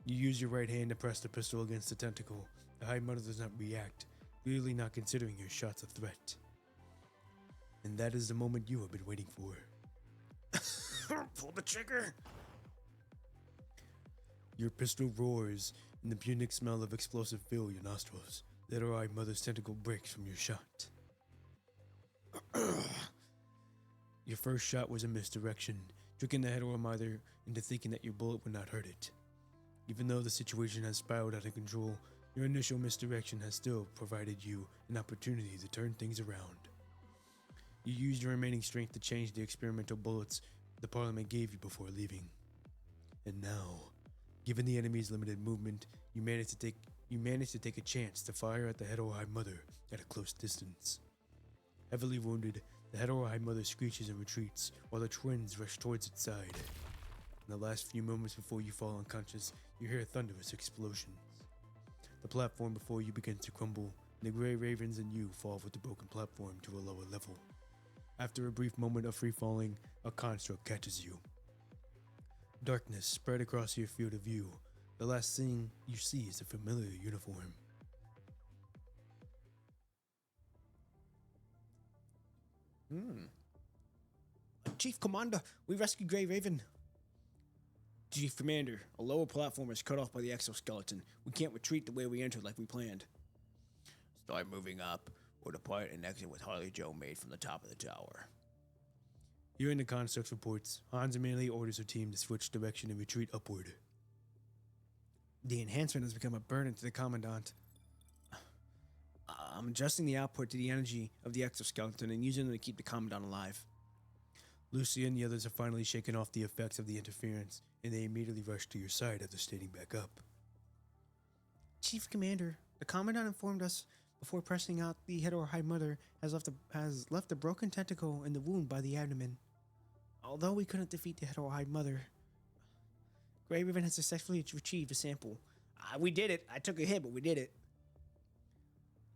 You use your right hand to press the pistol against the tentacle. The hide mother does not react, clearly not considering your shots a threat. And that is the moment you have been waiting for. Pull the trigger. Your pistol roars, and the punic smell of explosive fill your nostrils. The heterohide mother's tentacle breaks from your shot. Your first shot was a misdirection, tricking the heterohide mother into thinking that your bullet would not hurt it. Even though the situation has spiraled out of control, your initial misdirection has still provided you an opportunity to turn things around. You used your remaining strength to change the experimental bullets the Parliament gave you before leaving. And now, given the enemy's limited movement, you managed to take a chance to fire at the heterohide mother at a close distance. Heavily wounded, the heterohide mother screeches and retreats, while the twins rush towards its side. In the last few moments before you fall unconscious, you hear thunderous explosions. The platform before you begins to crumble, and the gray ravens and you fall with the broken platform to a lower level. After a brief moment of free falling, a construct catches you. Darkness spread across your field of view. The last thing you see is a familiar uniform. Chief Commander, we rescued Grey Raven. Chief Commander, a lower platform is cut off by the exoskeleton. We can't retreat the way we entered like we planned. Start moving up, or depart and exit with Harley Joe made from the top of the tower. Hearing the construct's reports, Hans immediately orders her team to switch direction and retreat upward. The enhancement has become a burden to the Commandant. I'm adjusting the output to the energy of the exoskeleton and using it to keep the Commandant alive. Lucy and the others have finally shaken off the effects of the interference, and they immediately rush to your side after standing back up. Chief Commander, the Commandant informed us before pressing out the heterohide mother has left a broken tentacle in the wound by the abdomen. Although we couldn't defeat the heterohide mother, Grey Raven has successfully retrieved a sample. We did it. I took a hit, but we did it.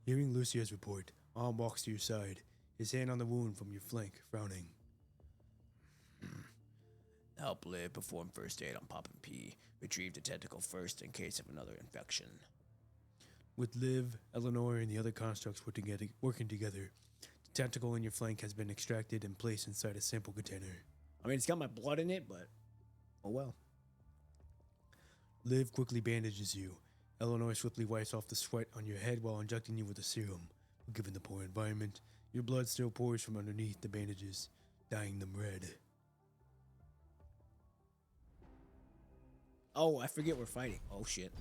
Hearing Lucia's report, Alm walks to your side, his hand on the wound from your flank, frowning. Help Liv perform first aid on Pop and P. Retrieve the tentacle first in case of another infection. With Liv, Eleanor, and the other constructs working together, the tentacle in your flank has been extracted and placed inside a sample container. I mean, it's got my blood in it, but oh well. Liv quickly bandages you. Eleanor swiftly wipes off the sweat on your head while injecting you with a serum. Given the poor environment, your blood still pours from underneath the bandages, dyeing them red. Oh, I forget we're fighting. Oh shit.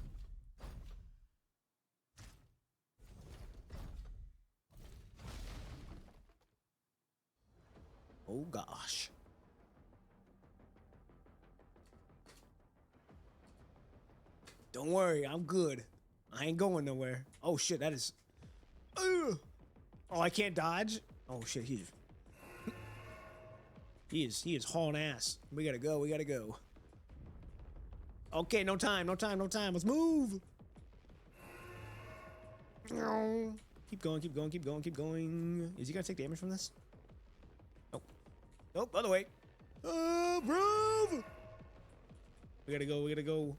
Oh gosh. Don't worry, I'm good. I ain't going nowhere. Oh shit, that is. Ugh. Oh, I can't dodge. Oh shit, he is hauling ass. We gotta go. We gotta go. Okay, no time. Let's move. Keep going. Is he gonna take damage from this? Nope. Nope. Other way. Move. We gotta go.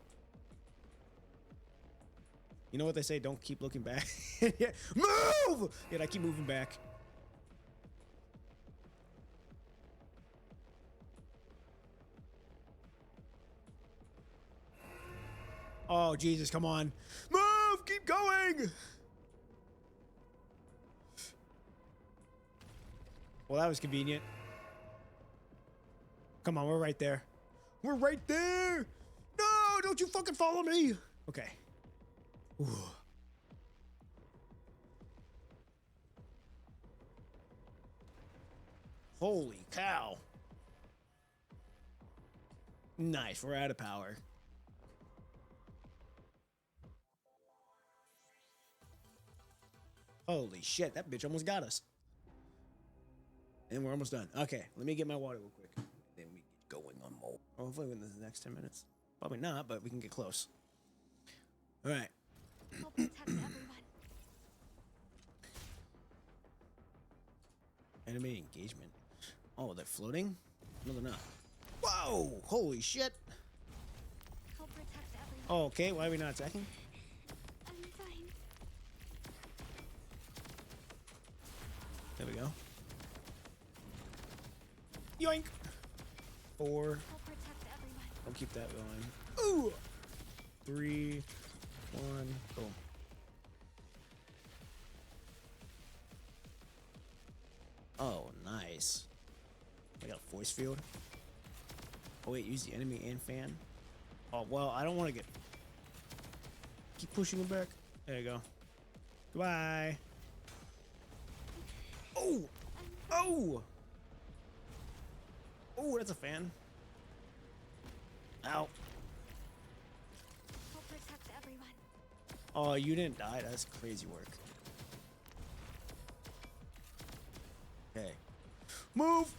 You know what they say? Don't keep looking back. Yeah. Move! Yeah, I keep moving back. Oh, Jesus, come on. Move! Keep going! Well, that was convenient. Come on, we're right there. We're right there! No, don't you fucking follow me! Okay. Ooh. Holy cow. Nice, we're out of power. Holy shit, that bitch almost got us. And we're almost done. Okay, let me get my water real quick. Then we get going on more. Hopefully within the next 10 minutes. Probably not, but we can get close. All right. I'll protect everyone. Enemy engagement. Oh, they're floating? No, they're not. Whoa! Holy shit! I'll protect everyone. Oh, okay, why are we not attacking? I'm fine. There we go. Yoink! 4. I'll protect everyone. I'll keep that going. Ooh! 3, 1, boom. Oh, nice. I got a force field. Oh wait, use the enemy and fan. Oh well, I don't want to get. Keep pushing it back. There you go. Goodbye. Oh! Oh! Oh, that's a fan. Ow. I'll protect everyone. Oh, you didn't die. That's crazy work. Okay. Move!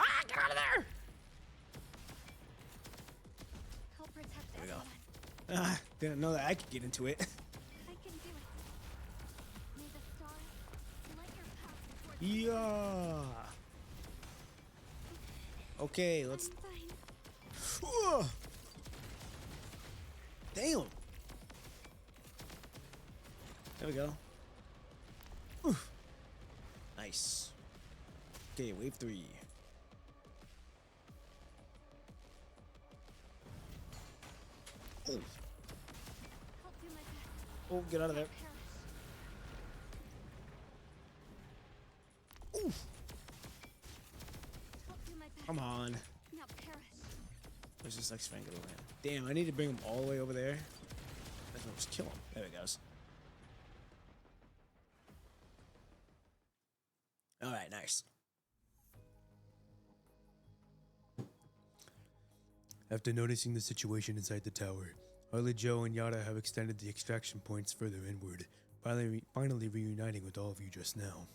Ah, get out of there! I'll protect There we go. everyone. Ah, didn't know that I could get into it. I can do it. May the stars light your path towards Yeah. Okay, let's. I'm fine. Damn. There we go. Oof. Nice. Okay, wave 3. Oh, I'll do my best. oh, get out of there. Perish. Oof. I'll do my best. Come on. Now perish. Where's this next fan gonna land? Damn, I need to bring him all the way over there. Let's just kill him. There he goes. Alright, nice. After noticing the situation inside the tower, Harley Joe and Yada have extended the extraction points further inward, finally reuniting with all of you just now.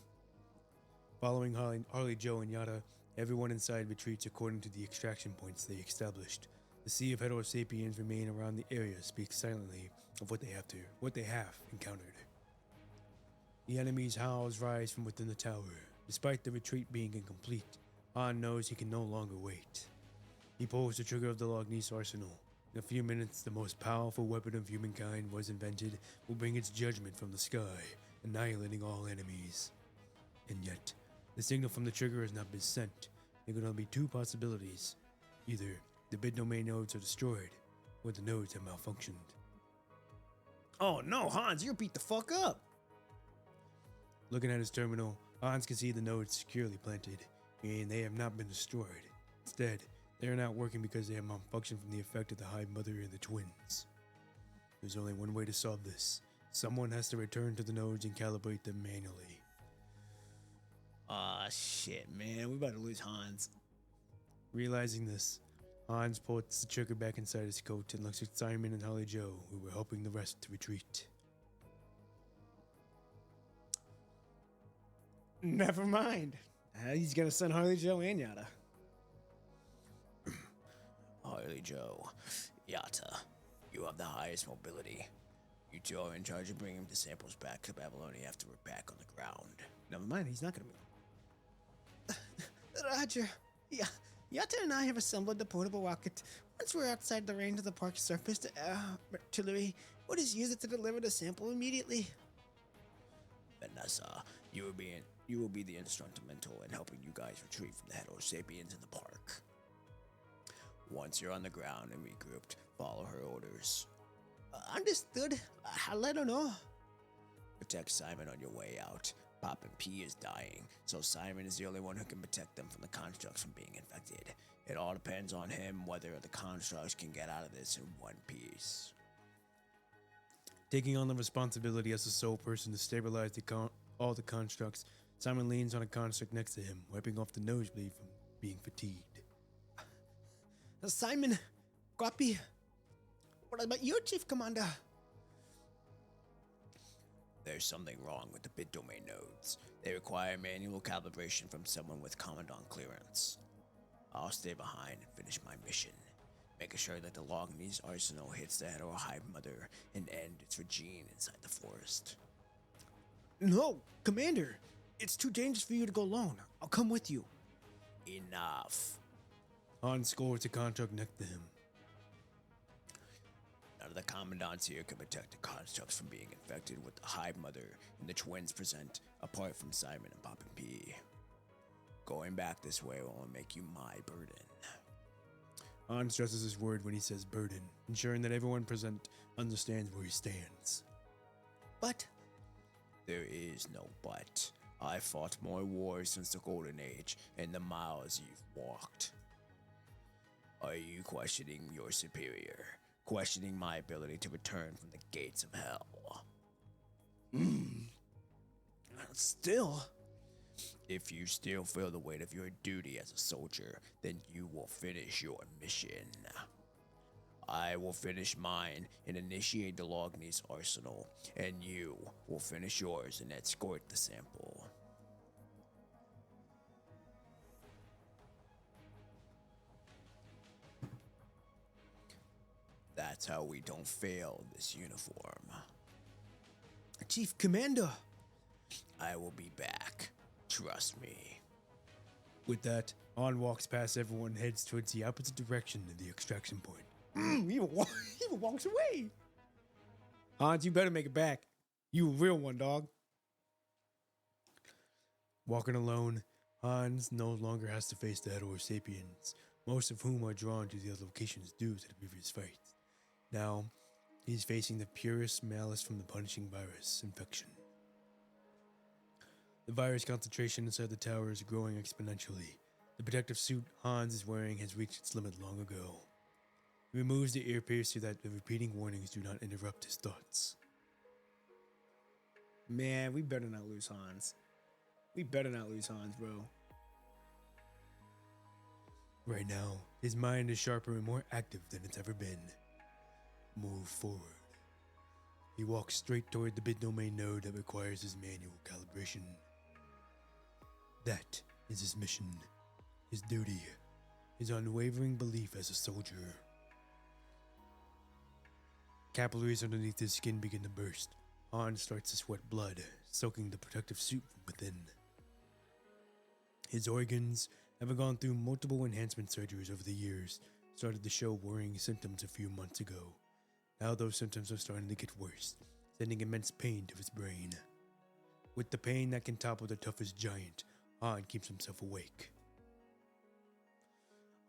Following Harley Joe and Yada, everyone inside retreats according to the extraction points they established. The sea of heterosapiens remain around the area, speak silently of what they have encountered. The enemy's howls rise from within the tower. Despite the retreat being incomplete, Han knows he can no longer wait. He pulls the trigger of the Lognese arsenal. In a few minutes, the most powerful weapon of humankind was invented will bring its judgment from the sky, annihilating all enemies. And yet, the signal from the trigger has not been sent. There can only be two possibilities. Either the bit domain nodes are destroyed, or the nodes have malfunctioned. Oh no, Hans, you're beat the fuck up. Looking at his terminal, Hans can see the nodes securely planted, and they have not been destroyed. Instead, they are not working because they have malfunctioned from the effect of the Hive Mother and the twins. There's only one way to solve this. Someone has to return to the nodes and calibrate them manually. Aw, shit, man. We about to lose Hans. Realizing this, Hans puts the trigger back inside his coat and looks at Simon and Holly Joe, who were helping the rest to retreat. Never mind. He's gonna send Harley Joe and Yada. Harley Joe, Yata, you have the highest mobility. You two are in charge of bringing the samples back to Babylonia after we're back on the ground. Never mind, he's not gonna move. Roger. Yeah, Yata and I have assembled the portable rocket. Once we're outside the range of the park's surface, the artillery will just use it to deliver the sample immediately. Vanessa, you will be the instrumental in helping you guys retrieve from the Heterosapiens sapiens in the park. Once you're on the ground and regrouped, follow her orders. Understood. I'll let her know. Protect Simon on your way out. Pop and P is dying, so Simon is the only one who can protect them from the constructs from being infected. It all depends on him whether the constructs can get out of this in one piece. Taking on the responsibility as the sole person to stabilize all the constructs, Simon leans on a construct next to him, wiping off the nosebleed from being fatigued. Simon, copy. What about you, Chief Commander? There's something wrong with the bit domain nodes. They require manual calibration from someone with Commandant clearance. I'll stay behind and finish my mission, making sure that the Lognese arsenal hits the Hetero Hive Mother and end its regime inside the forest. No, Commander. It's too dangerous for you to go alone. I'll come with you. Enough. Hans scores a construct next to him. None of the commandants here can protect the constructs from being infected with the Hive Mother and the twins present, apart from Simon and Pop and P. Going back this way will make you my burden. Hans stresses his word when he says burden, ensuring that everyone present understands where he stands. But There is no but. I fought more wars since the Golden Age and the miles you've walked. Are you questioning your superior? Questioning my ability to return from the gates of hell? still, If you still feel the weight of your duty as a soldier, then you will finish your mission. I will finish mine and initiate the Lognese arsenal, and you will finish yours and escort the sample. That's how we don't fail this uniform. Chief Commander. I will be back. Trust me. With that, Han walks past everyone and heads towards the opposite direction of the extraction point. He even walks away. Hans, you better make it back. You a real one, dog. Walking alone, Hans no longer has to face the Hetero sapiens, most of whom are drawn to the other locations due to the previous fight. Now, he's facing the purest malice from the punishing virus infection. The virus concentration inside the tower is growing exponentially. The protective suit Hans is wearing has reached its limit long ago. He removes the ear piercer so that the repeating warnings do not interrupt his thoughts. Man, we better not lose Hans. We better not lose Hans, bro. Right now, his mind is sharper and more active than it's ever been. Move forward. He walks straight toward the bit domain node that requires his manual calibration. That is his mission, his duty, his unwavering belief as a soldier. Capillaries underneath his skin begin to burst. Hans starts to sweat blood, soaking the protective suit from within. His organs having gone through multiple enhancement surgeries over the years, started to show worrying symptoms a few months ago. Now those symptoms are starting to get worse, sending immense pain to his brain. With the pain that can topple the toughest giant, Han keeps himself awake.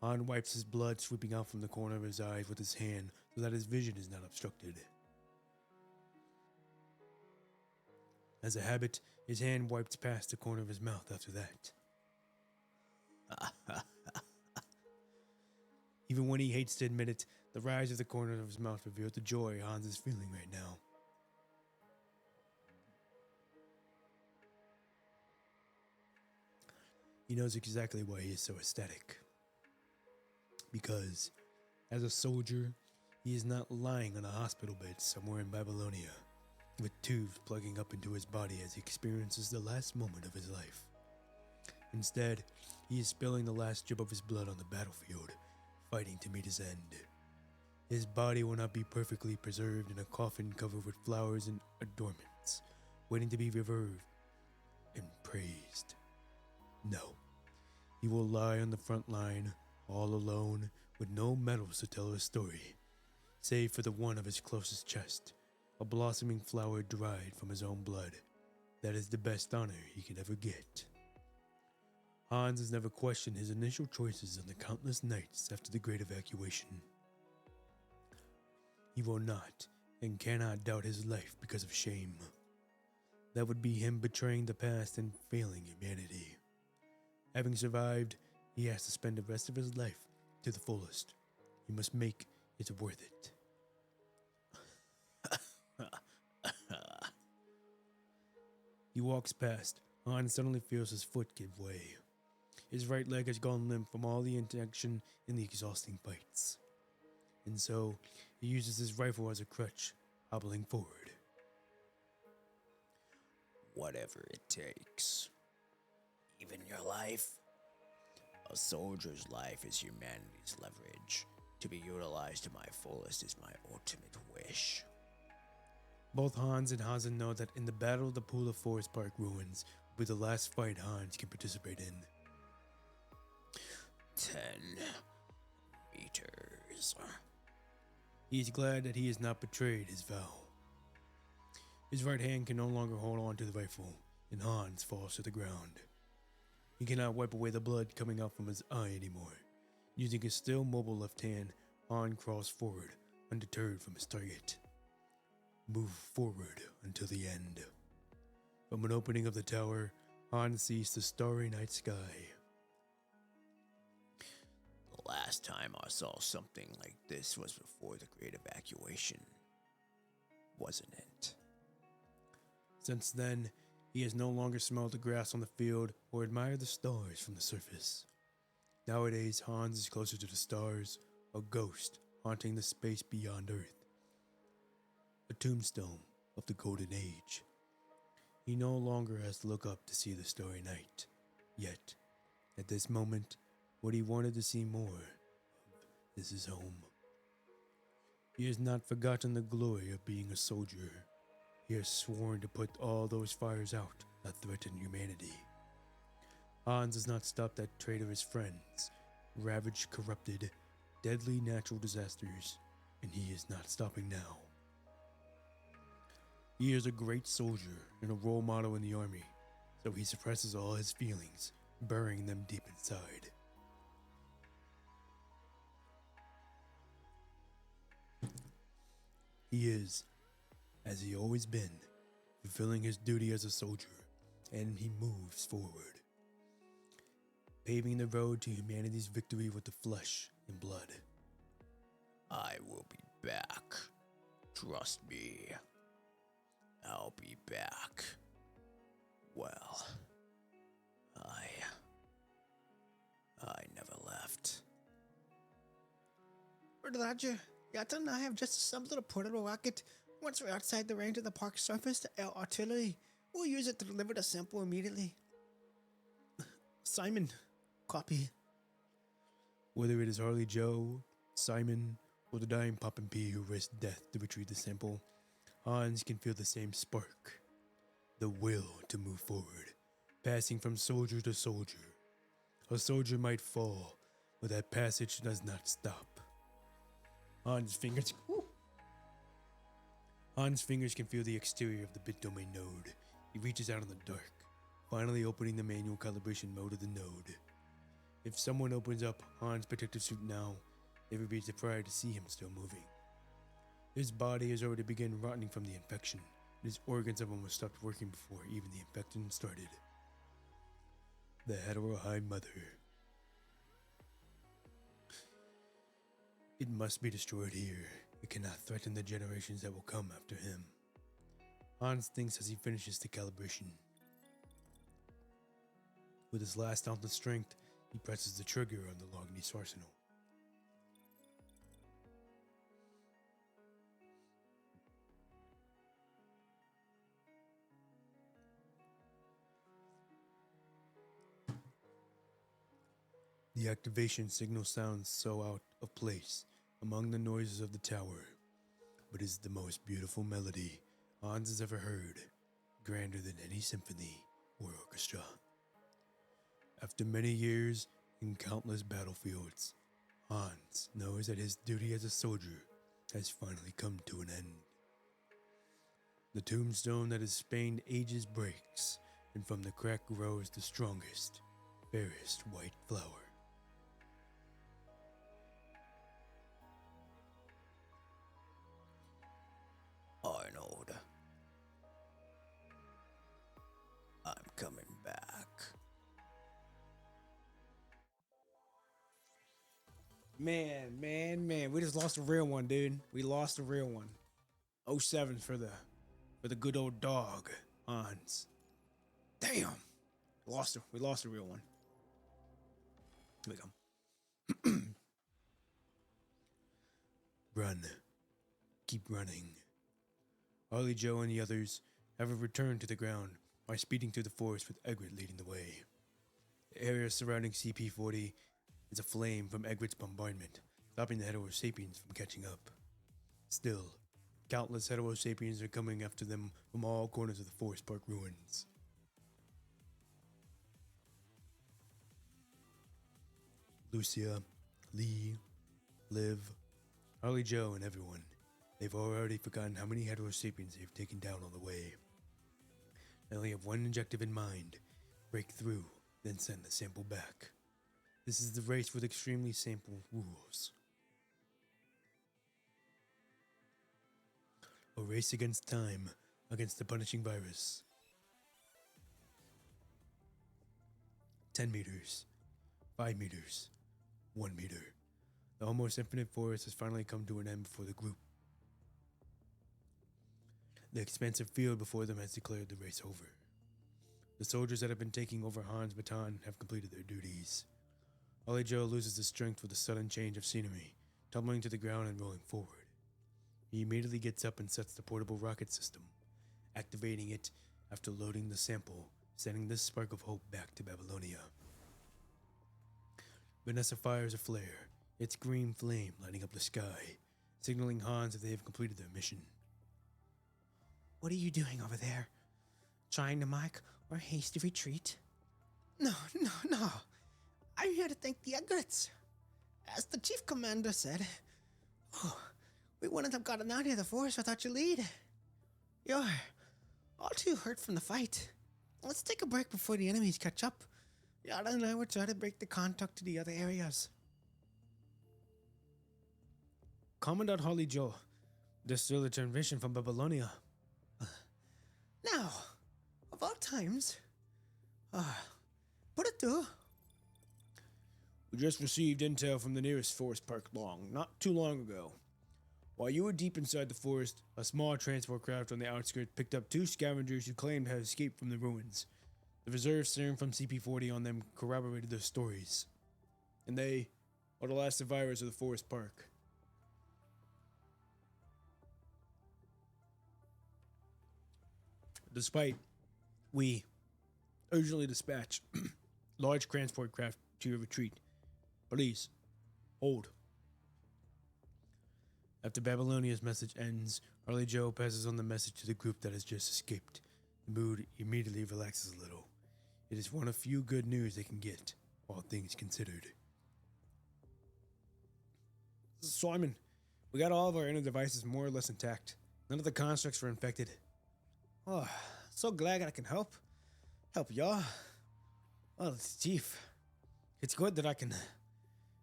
Han wipes his blood sweeping out from the corner of his eyes with his hand so that his vision is not obstructed. As a habit, his hand wipes past the corner of his mouth after that. Even when he hates to admit it, the rise of the corner of his mouth reveals the joy Hans is feeling right now. He knows exactly why he is so ecstatic. Because, as a soldier, he is not lying on a hospital bed somewhere in Babylonia, with tubes plugging up into his body as he experiences the last moment of his life. Instead, he is spilling the last drip of his blood on the battlefield, fighting to meet his end. His body will not be perfectly preserved in a coffin covered with flowers and adornments, waiting to be revered and praised. No, he will lie on the front line, all alone, with no medals to tell his story, save for the one of his closest chest, a blossoming flower dried from his own blood. That is the best honor he could ever get. Hans has never questioned his initial choices on the countless nights after the Great Evacuation. He will not and cannot doubt his life because of shame. That would be him betraying the past and failing humanity. Having survived, he has to spend the rest of his life to the fullest. He must make it worth it. He walks past. Han suddenly feels his foot give way. His right leg has gone limp from all the inaction in the exhausting fights. And so, he uses his rifle as a crutch, hobbling forward. Whatever it takes. Even your life? A soldier's life is humanity's leverage. To be utilized to my fullest is my ultimate wish. Both Hans and Hazen know that in the Battle of the Pool of Forest Park ruins will be the last fight Hans can participate in. 10 meters. He is glad that he has not betrayed his vow. His right hand can no longer hold on to the rifle, and Hans falls to the ground. He cannot wipe away the blood coming out from his eye anymore. Using his still mobile left hand, Han crawls forward, undeterred from his target. Move forward until the end. From an opening of the tower, Han sees the starry night sky. The last time I saw something like this was before the Great Evacuation, wasn't it? Since then, he has no longer smelled the grass on the field or admired the stars from the surface. Nowadays, Hans is closer to the stars, a ghost haunting the space beyond Earth. A tombstone of the Golden Age. He no longer has to look up to see the starry night. Yet, at this moment, what he wanted to see more of is his home. He has not forgotten the glory of being a soldier. He has sworn to put all those fires out that threaten humanity. Hans has not stopped at traitorous friends, ravaged, corrupted, deadly natural disasters, and he is not stopping now. He is a great soldier and a role model in the army, so he suppresses all his feelings, burying them deep inside. He is, as he always been, fulfilling his duty as a soldier, and he moves forward, paving the road to humanity's victory with the flesh and blood. I will be back. Trust me. I'll be back. Well, I never left. Roger, Yatta and I have just assembled a portable rocket. Once we're outside the range of the park's surface, the air artillery will use it to deliver the sample immediately. Simon, copy. Whether it is Harley Joe, Simon, or the dying Pop and P who risked death to retrieve the sample, Hans can feel the same spark. The will to move forward, passing from soldier to soldier. A soldier might fall, but that passage does not stop. Hans' fingers can feel the exterior of the bit domain node. He reaches out in the dark, finally opening the manual calibration mode of the node. If someone opens up Hans' protective suit now, they would be surprised to see him still moving. His body has already begun rotting from the infection, and his organs have almost stopped working before even the infection started. The Heterohide Mother. It must be destroyed here. It cannot threaten the generations that will come after him. Hans thinks as he finishes the calibration. With his last ounce of strength, he presses the trigger on the Lognese arsenal. The activation signal sounds so out of place among the noises of the tower, but is the most beautiful melody Hans has ever heard, grander than any symphony or orchestra. After many years in countless battlefields, Hans knows that his duty as a soldier has finally come to an end. The tombstone that has spanned ages breaks, and from the crack grows the strongest, fairest white flower. Arnold, I'm coming back. Man, we just lost a real one, dude. We lost a real one. 07 for the good old dog, Hans. Damn. We lost a real one. Here we go. Run. Keep running. Harley Joe and the others have returned to the ground by speeding through the forest with Egret leading the way. The area surrounding CP-40 is aflame from Egret's bombardment, stopping the Heterosapiens from catching up. Still, countless Heterosapiens are coming after them from all corners of the Forest Park ruins. Lucia, Lee, Liv, Harley Joe, and everyone. They've already forgotten how many Heterosapiens they've taken down on the way. They only have one objective in mind: break through, then send the sample back. This is the race with extremely simple rules. A race against time, against the punishing virus. 10 meters, 5 meters, 1 meter. The almost infinite forest has finally come to an end before the group. The expansive field before them has declared the race over. The soldiers that have been taking over Hans' baton have completed their duties. Ollie Joe loses his strength with a sudden change of scenery, tumbling to the ground and rolling forward. He immediately gets up and sets the portable rocket system, activating it after loading the sample, sending this spark of hope back to Babylonia. Vanessa fires a flare, its green flame lighting up the sky, signaling Hans that they have completed their mission. What are you doing over there? Trying to mark our hasty retreat? No. I'm here to thank the Egrets. As the chief commander said, we wouldn't have gotten out of the forest without your lead. You're all too hurt from the fight. Let's take a break before the enemies catch up. Yara and I will try to break the contact to the other areas. Commandant Harley Joe, there's still a transmission from Babylonia. Now, of all times, put it through. We just received intel from the nearest forest park not too long ago. While you were deep inside the forest, a small transport craft on the outskirts picked up 2 scavengers who claimed to have escaped from the ruins. The reserve serum from CP-40 on them corroborated their stories. And they are the last survivors of the forest park. Despite we urgently dispatch large transport craft to your retreat, please hold. After Babylonia's message ends, Harley Joe passes on the message to the group that has just escaped. The mood immediately relaxes a little. It is one of few good news they can get. all things considered. Simon, we got all of our inner devices more or less intact. None of the constructs were infected. Oh, so glad I can help. Help y'all. Well, it's Chief. It's good that I can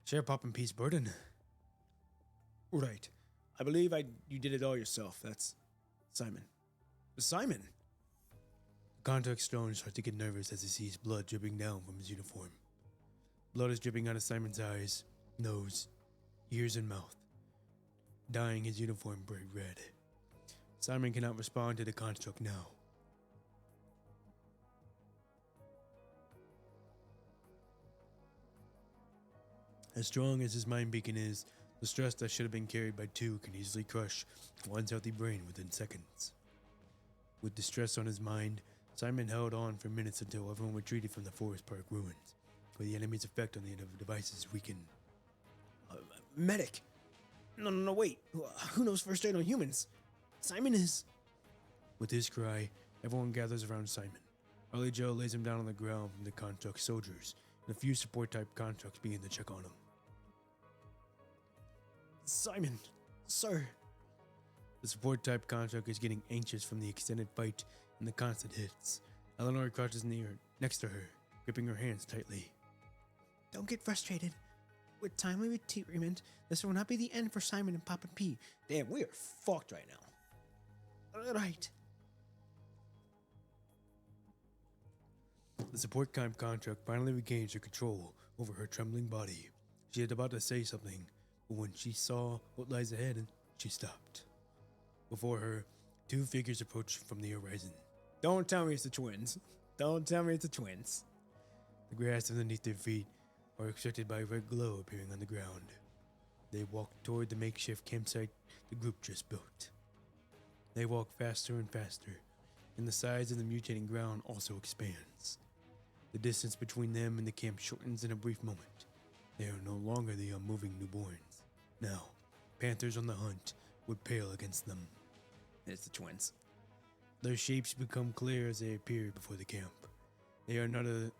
share Pop and P's burden. Right. I believe you did it all yourself. That's Simon. Simon? The contact stone starts to get nervous as he sees blood dripping down from his uniform. Blood is dripping out of Simon's eyes, nose, ears, and mouth, dyeing his uniform bright red. Simon cannot respond to the construct now. As strong as his mind beacon is, the stress that should have been carried by two can easily crush one's healthy brain within seconds. With the stress on his mind, Simon held on for minutes until everyone retreated from the forest park ruins, where the enemy's effect on the devices weakened. Medic! No, wait. Who knows first aid on humans? Simon is... With his cry, everyone gathers around Simon. Ollie Joe lays him down on the ground from the construct soldiers, and a few support-type constructs begin to check on him. Simon, sir. The support-type construct is getting anxious from the extended fight and the constant hits. Eleanor crouches next to her, gripping her hands tightly. Don't get frustrated. With timely treatment, this will not be the end for Simon and Pop and P. Damn, we are fucked right now. Right. The support-type construct finally regains her control over her trembling body. She is about to say something, but when she saw what lies ahead, she stopped. Before her, two figures approach from the horizon. Don't tell me it's the twins. Don't tell me it's the twins. The grass underneath their feet are obstructed by a red glow appearing on the ground. They walk toward the makeshift campsite the group just built. They walk faster and faster, and the size of the mutating ground also expands. The distance between them and the camp shortens in a brief moment. They are no longer the unmoving newborns. Now, panthers on the hunt would pale against them. It's the twins. Their shapes become clear as they appear before the camp. They are none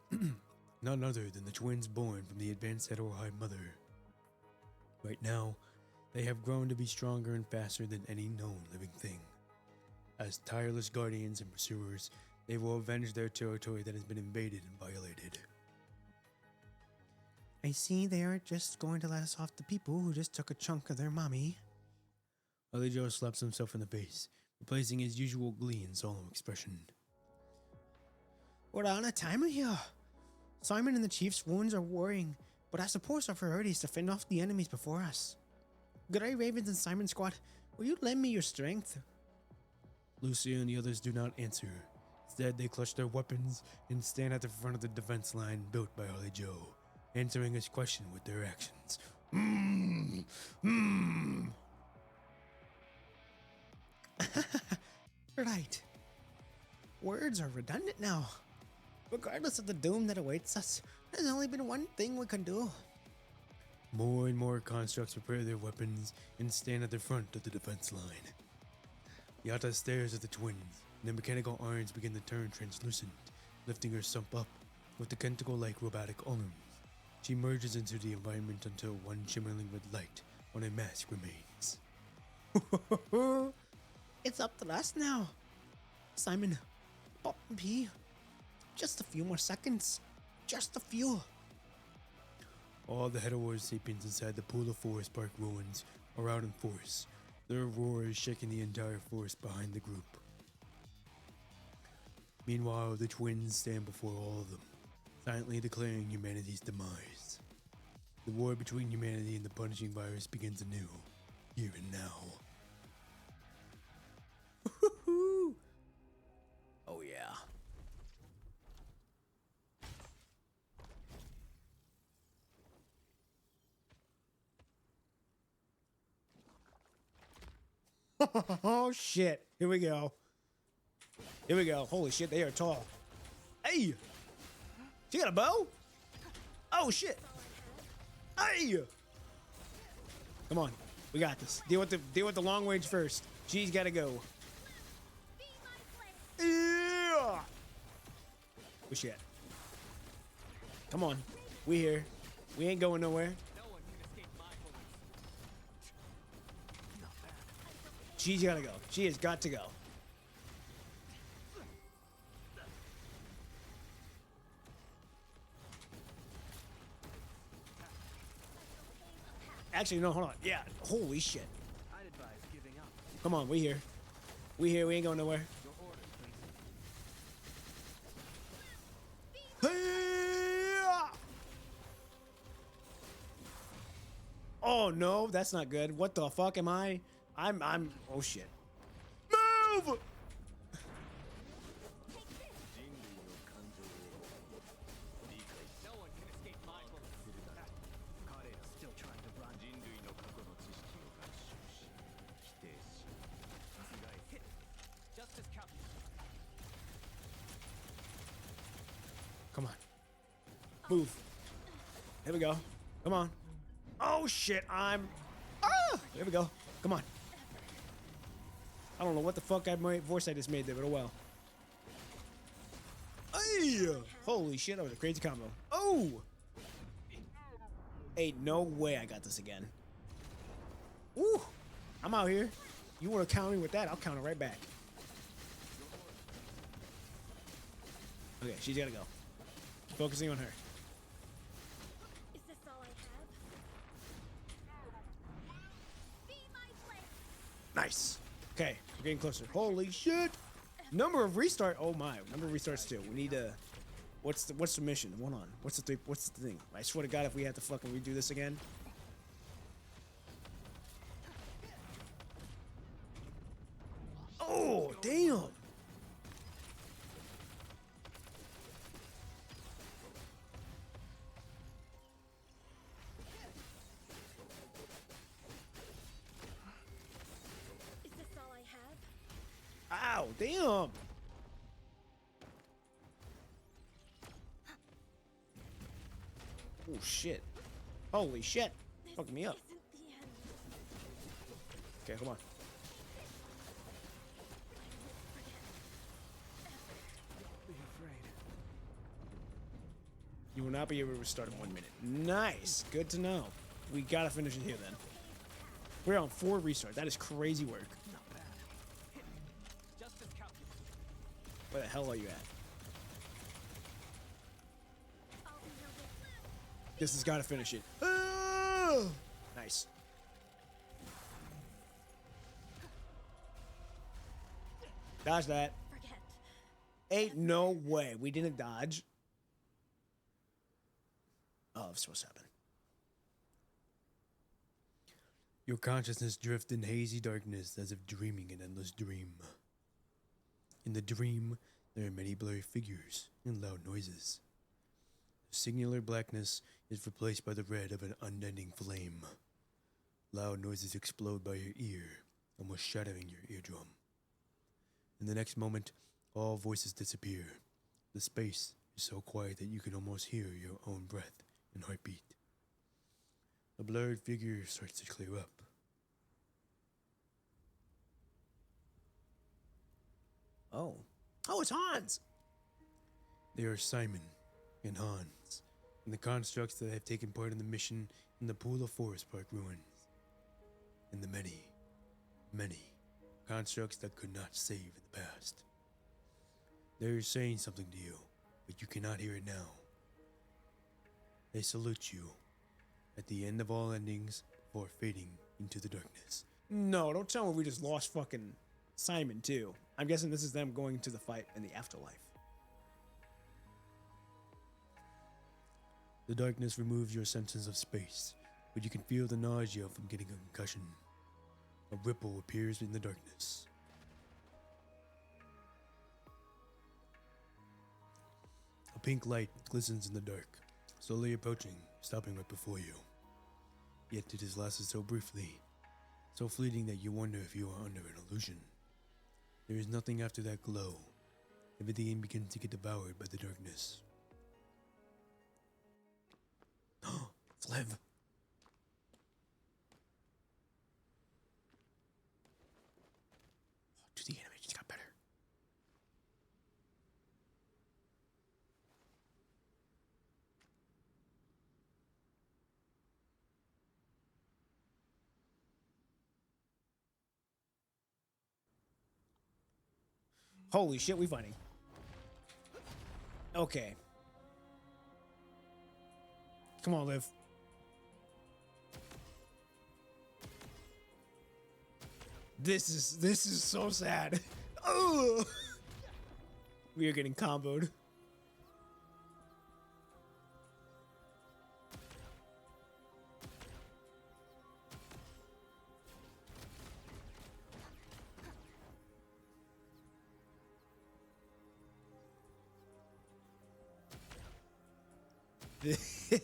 other than the twins born from the advanced Hetero-Hive mother. Right now, they have grown to be stronger and faster than any known living thing. As tireless guardians and pursuers, they will avenge their territory that has been invaded and violated. I see they aren't just going to let us off the people who just took a chunk of their mommy. Ollie Joe slaps himself in the face, replacing his usual glee and solemn expression. We're on a timer here. Simon and the Chief's wounds are worrying, but I suppose our priority is to fend off the enemies before us. Gray Ravens and Simon Squad, will you lend me your strength? Lucia and the others do not answer. Instead, they clutch their weapons and stand at the front of the defense line built by Ollie Joe, answering his question with their actions. Right. Words are redundant now. Regardless of the doom that awaits us, there's only been one thing we can do. More and more constructs prepare their weapons and stand at the front of the defense line. Yata stares at the twins, and the mechanical irons begin to turn translucent, lifting her sump up with the tentacle-like robotic arms. She merges into the environment until one shimmering red light on a mask remains. It's up to us now. Simon, Pop and P, just a few more seconds. Just a few. All the Hetero sapiens inside the pool of forest park ruins are out in force. Their roar is shaking the entire forest behind the group. Meanwhile, the twins stand before all of them, silently declaring humanity's demise. The war between humanity and the punishing virus begins anew, here and now. Oh yeah. Oh shit. Here we go. Here we go. Holy shit, they are tall. Hey! She got a bow? Oh shit. Hey! Come on. We got this. Deal with the long range first. She's gotta go. Be my flame. Yeah! Where's she at? Come on. We here. We ain't going nowhere. No one can escape my bullets. She's gotta go. She has got to go. Actually, no, hold on. Yeah, holy shit. I'd advise giving up. Come on, we here. We here. We ain't going nowhere. Your orders, please. Hey-ya! Oh no, that's not good. What the fuck am I? I'm. Oh shit. Move! No one can escape my bullets. Kare's still trying to run. Hit. Justice calculated. Come on. Move. Here we go. Come on. Oh shit, I'm. Ah! There we go. Come on. I don't know what the fuck voice I just made there, but oh well. Hey! Holy shit, that was a crazy combo. Oh! Ain't no way I got this again. Ooh! I'm out here. You want to counter me with that? I'll counter right back. Okay, she's gotta go. Focusing on her. Is this all I have? Be my blade. Nice. Okay, we're getting closer. Holy shit! Number of restart. Oh my, number of restarts too. We need to. What's the mission? Hold on. What's the thing? I swear to God, if we have to fucking redo this again. Oh damn! Is this all I have? Ow! Damn! Oh shit! Holy shit! Fucking me up. Isn't the end. Okay, come on. Be afraid. You will not be able to restart in 1 minute. Nice. Good to know. We gotta finish it here then. We're on 4 restarts. That is crazy work. Not bad. Hit. Justice calculated. Where the hell are you at? I'll be your witness. This has gotta finish it. Ah! Nice. Dodge that. Forget. Ain't no way. We didn't dodge. Oh, it's supposed to happen. Your consciousness drifts in hazy darkness as if dreaming an endless dream. In the dream, there are many blurry figures and loud noises. The singular blackness is replaced by the red of an unending flame. Loud noises explode by your ear, almost shattering your eardrum. In the next moment, all voices disappear. The space is so quiet that you can almost hear your own breath and heartbeat. The blurred figure starts to clear up. Oh. Oh, it's Hans! They are Simon and Hans, and the constructs that have taken part in the mission in the Pool of Forest Park ruins. And the many, many constructs that could not save in the past. They are saying something to you, but you cannot hear it now. They salute you at the end of all endings before fading into the darkness. No, don't tell me we just lost fucking Simon too. I'm guessing this is them going to the fight in the afterlife. The darkness removes your senses of space, but you can feel the nausea from getting a concussion. A ripple appears in the darkness. A pink light glistens in the dark, slowly approaching, stopping right before you. Yet it has lasted so briefly, so fleeting that you wonder if you are under an illusion. There is nothing after that glow. Everything begins to get devoured by the darkness. Flev. Dude, the animations got better. Holy shit, we fighting. Okay. Come on, Liv. This is so sad. Ugh. We are getting comboed.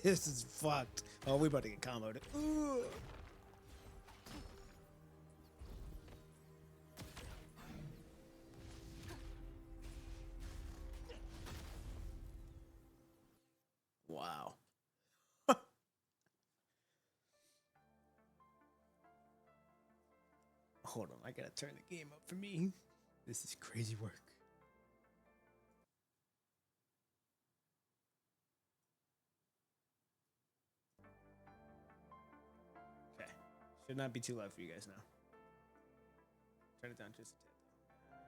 This is fucked. Oh, we about to get comboed. Ugh. Wow. Hold on, I gotta turn the game up for me. This is crazy work. Okay. Should not be too loud for you guys now. Turn it down just a tad.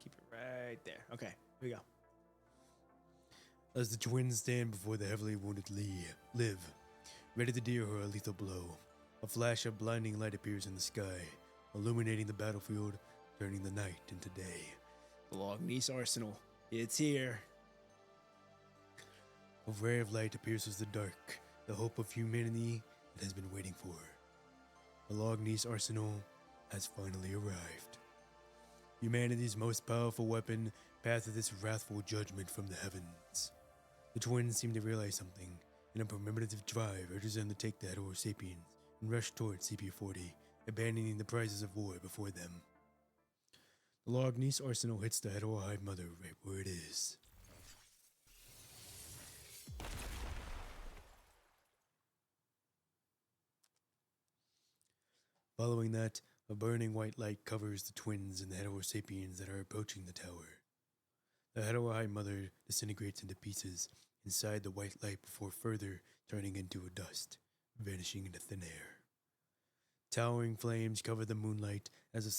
Keep it right there. Okay, here we go. As the twins stand before the heavily wounded Liv, ready to deal her a lethal blow, a flash of blinding light appears in the sky, illuminating the battlefield, turning the night into day. The Lognese Arsenal. It's here. A ray of light pierces the dark, the hope of humanity it has been waiting for. The Lognese Arsenal has finally arrived. Humanity's most powerful weapon passes its wrathful judgment from the heavens. The twins seem to realize something, and a primitive drive urges them to take the Hetero Sapiens and rush towards CP-40, abandoning the prizes of war before them. The Lognese Arsenal hits the Hetero Hive Mother right where it is. Following that, a burning white light covers the twins and the Hetero Sapiens that are approaching the tower. The Hetero Hive Mother disintegrates into pieces inside the white light before further turning into a dust, vanishing into thin air. Towering flames cover the moonlight as a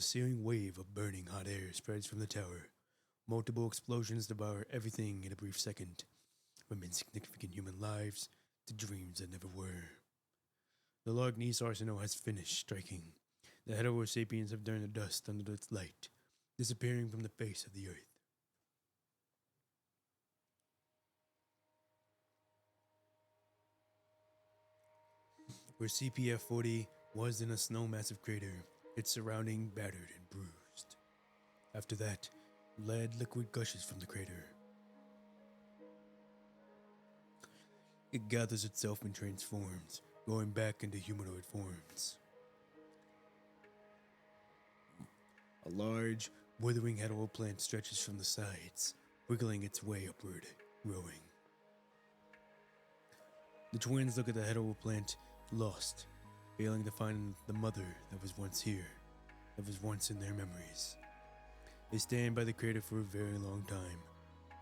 searing wave of burning hot air spreads from the tower. Multiple explosions devour everything in a brief second, from insignificant human lives to dreams that never were. The Lognese Arsenal has finished striking. The Hetero Sapiens have turned to dust under its light, disappearing from the face of the earth. Where CPF-40 was in a snow massive crater, its surrounding battered and bruised. After that, lead liquid gushes from the crater. It gathers itself and transforms, going back into humanoid forms. A large, withering hetero plant stretches from the sides, wiggling its way upward, growing. The twins look at the hetero plant, lost, failing to find the mother that was once here, that was once in their memories. They stand by the crater for a very long time.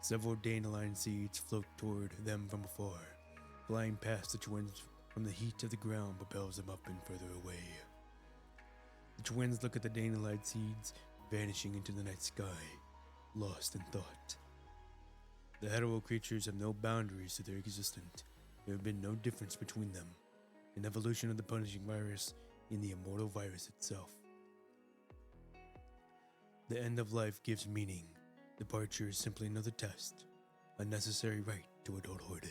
Several dandelion seeds float toward them from afar. Flying past the twins from the heat of the ground propels them up and further away. The twins look at the dandelion seeds vanishing into the night sky, lost in thought. The hetero creatures have no boundaries to their existence. There have been no difference between them. An evolution of the punishing virus in the immortal virus itself. The end of life gives meaning. Departure is simply another test, a necessary rite to adulthood.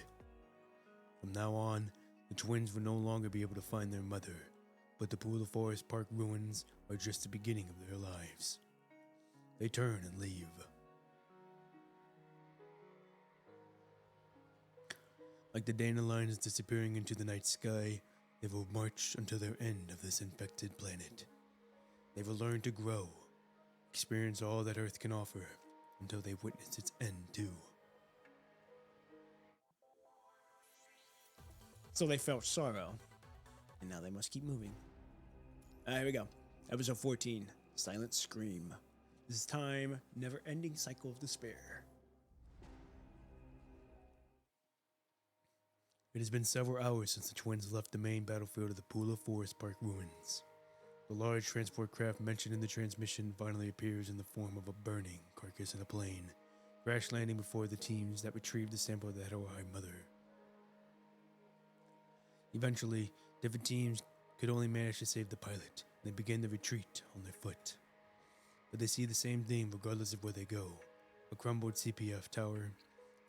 From now on, the twins will no longer be able to find their mother, but the Pool of Forest Park ruins are just the beginning of their lives. They turn and leave. Like the dandelions disappearing into the night sky, they will march until their end of this infected planet. They will learn to grow, experience all that Earth can offer, until they witness its end too. So they felt sorrow, and now they must keep moving. Here we go. Episode 14, Silent Scream. This is time, never-ending cycle of despair. It has been several hours since the twins left the main battlefield of the Pool of Forest Park ruins. The large transport craft mentioned in the transmission finally appears in the form of a burning carcass in a plane, crash landing before the teams that retrieved the sample of the Hawaii mother. Eventually, different teams could only manage to save the pilot, and they begin the retreat on their foot. But they see the same thing regardless of where they go: a crumbled CPF tower,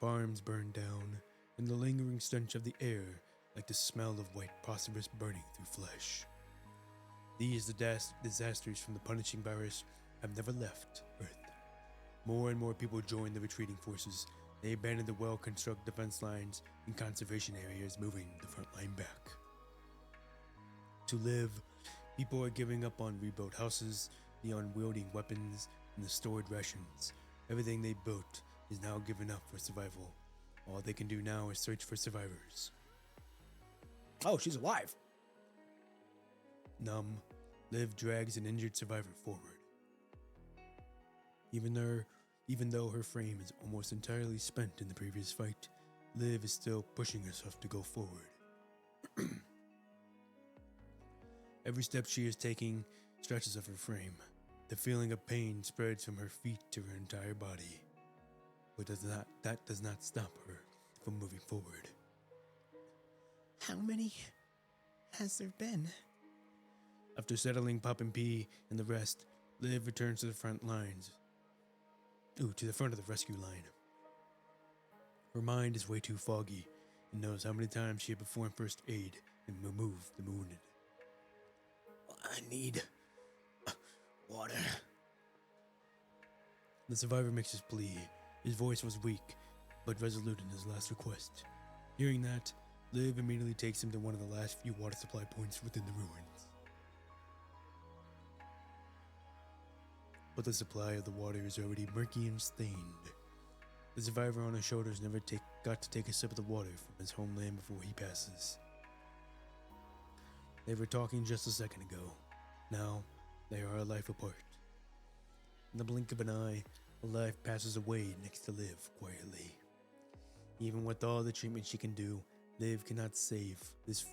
farms burned down, and the lingering stench of the air like the smell of white phosphorus burning through flesh. These disasters from the punishing virus have never left Earth. More and more people join the retreating forces. They abandon the well-constructed defense lines and conservation areas, moving the front line back. To live, people are giving up on rebuilt houses, the unwieldy weapons, and the stored rations. Everything they built is now given up for survival. All they can do now is search for survivors. Oh, she's alive. Numb, Liv drags an injured survivor forward. Even though her frame is almost entirely spent in the previous fight, Liv is still pushing herself to go forward. Every step she is taking stretches of her frame. The feeling of pain spreads from her feet to her entire body. But that does not stop her from moving forward. How many has there been? After settling Pop and P and the rest, Liv returns to the front lines. To the front of the rescue line. Her mind is way too foggy and knows how many times she had performed first aid and removed the wounded. I need water. The survivor makes his plea. His voice was weak, but resolute in his last request. Hearing that, Liv immediately takes him to one of the last few water supply points within the ruins. But the supply of the water is already murky and stained. The survivor on his shoulders never got to take a sip of the water from his homeland before he passes. They were talking just a second ago. Now, they are a life apart. In the blink of an eye, a life passes away next to Liv quietly. Even with all the treatment she can do, Liv cannot save this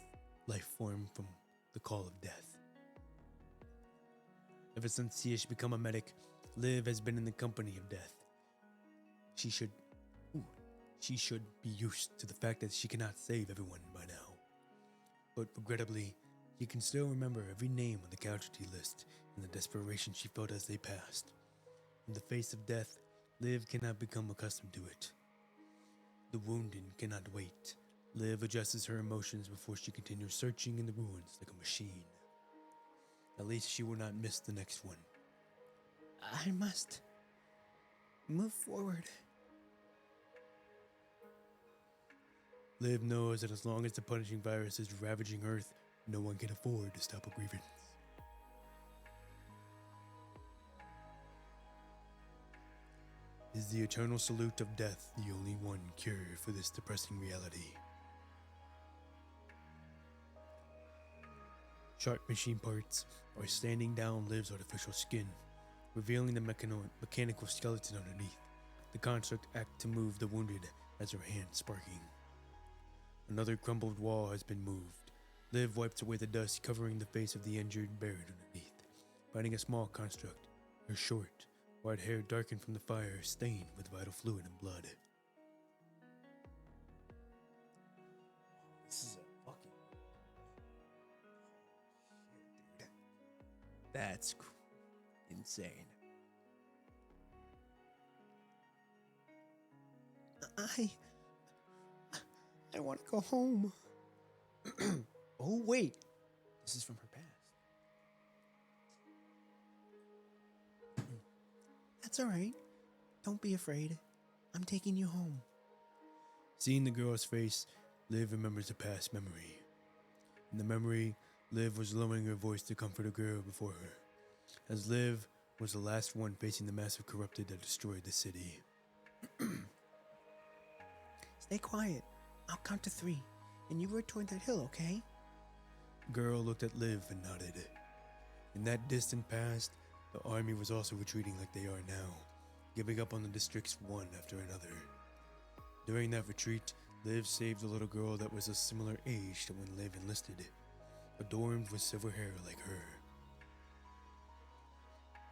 life form from the call of death. Ever since she has become a medic, Liv has been in the company of death. She should be used to the fact that she cannot save everyone by now. But regrettably, she can still remember every name on the casualty list and the desperation she felt as they passed. In the face of death, Liv cannot become accustomed to it. The wounded cannot wait. Liv adjusts her emotions before she continues searching in the ruins like a machine. At least she will not miss the next one. I must move forward. Liv knows that as long as the punishing virus is ravaging Earth, no one can afford to stop a grievance. Is the eternal salute of death the only one cure for this depressing reality? Sharp machine parts are sanding down Liv's artificial skin, revealing the mechanical skeleton underneath. The construct acts to move the wounded as her hand sparking. Another crumbled wall has been moved. Liv wipes away the dust covering the face of the injured buried underneath, finding a small construct, her short, white hair darkened from the fire, stained with vital fluid and blood. This is a fucking shit, dude. That's insane. I want to go home. Oh, wait. This is from her past. That's all right. Don't be afraid. I'm taking you home. Seeing the girl's face, Liv remembers a past memory. In the memory, Liv was lowering her voice to comfort a girl before her, as Liv was the last one facing the massive corrupted that destroyed the city. Stay quiet. I'll count to 3, and you run toward that hill, okay? Girl looked at Liv and nodded. In that distant past, the army was also retreating like they are now, giving up on the districts one after another. During that retreat, Liv saved a little girl that was a similar age to when Liv enlisted, adorned with silver hair like her.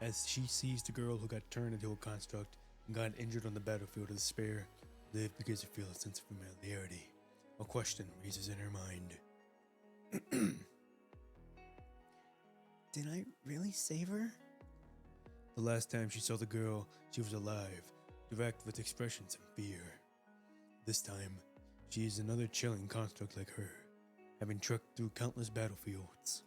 As she sees the girl who got turned into a construct and got injured on the battlefield of despair, Liv begins to feel a sense of familiarity. A question raises in her mind. Did I really save her? The last time she saw the girl, she was alive, direct with expressions of fear. This time, she is another chilling construct like her, having trekked through countless battlefields.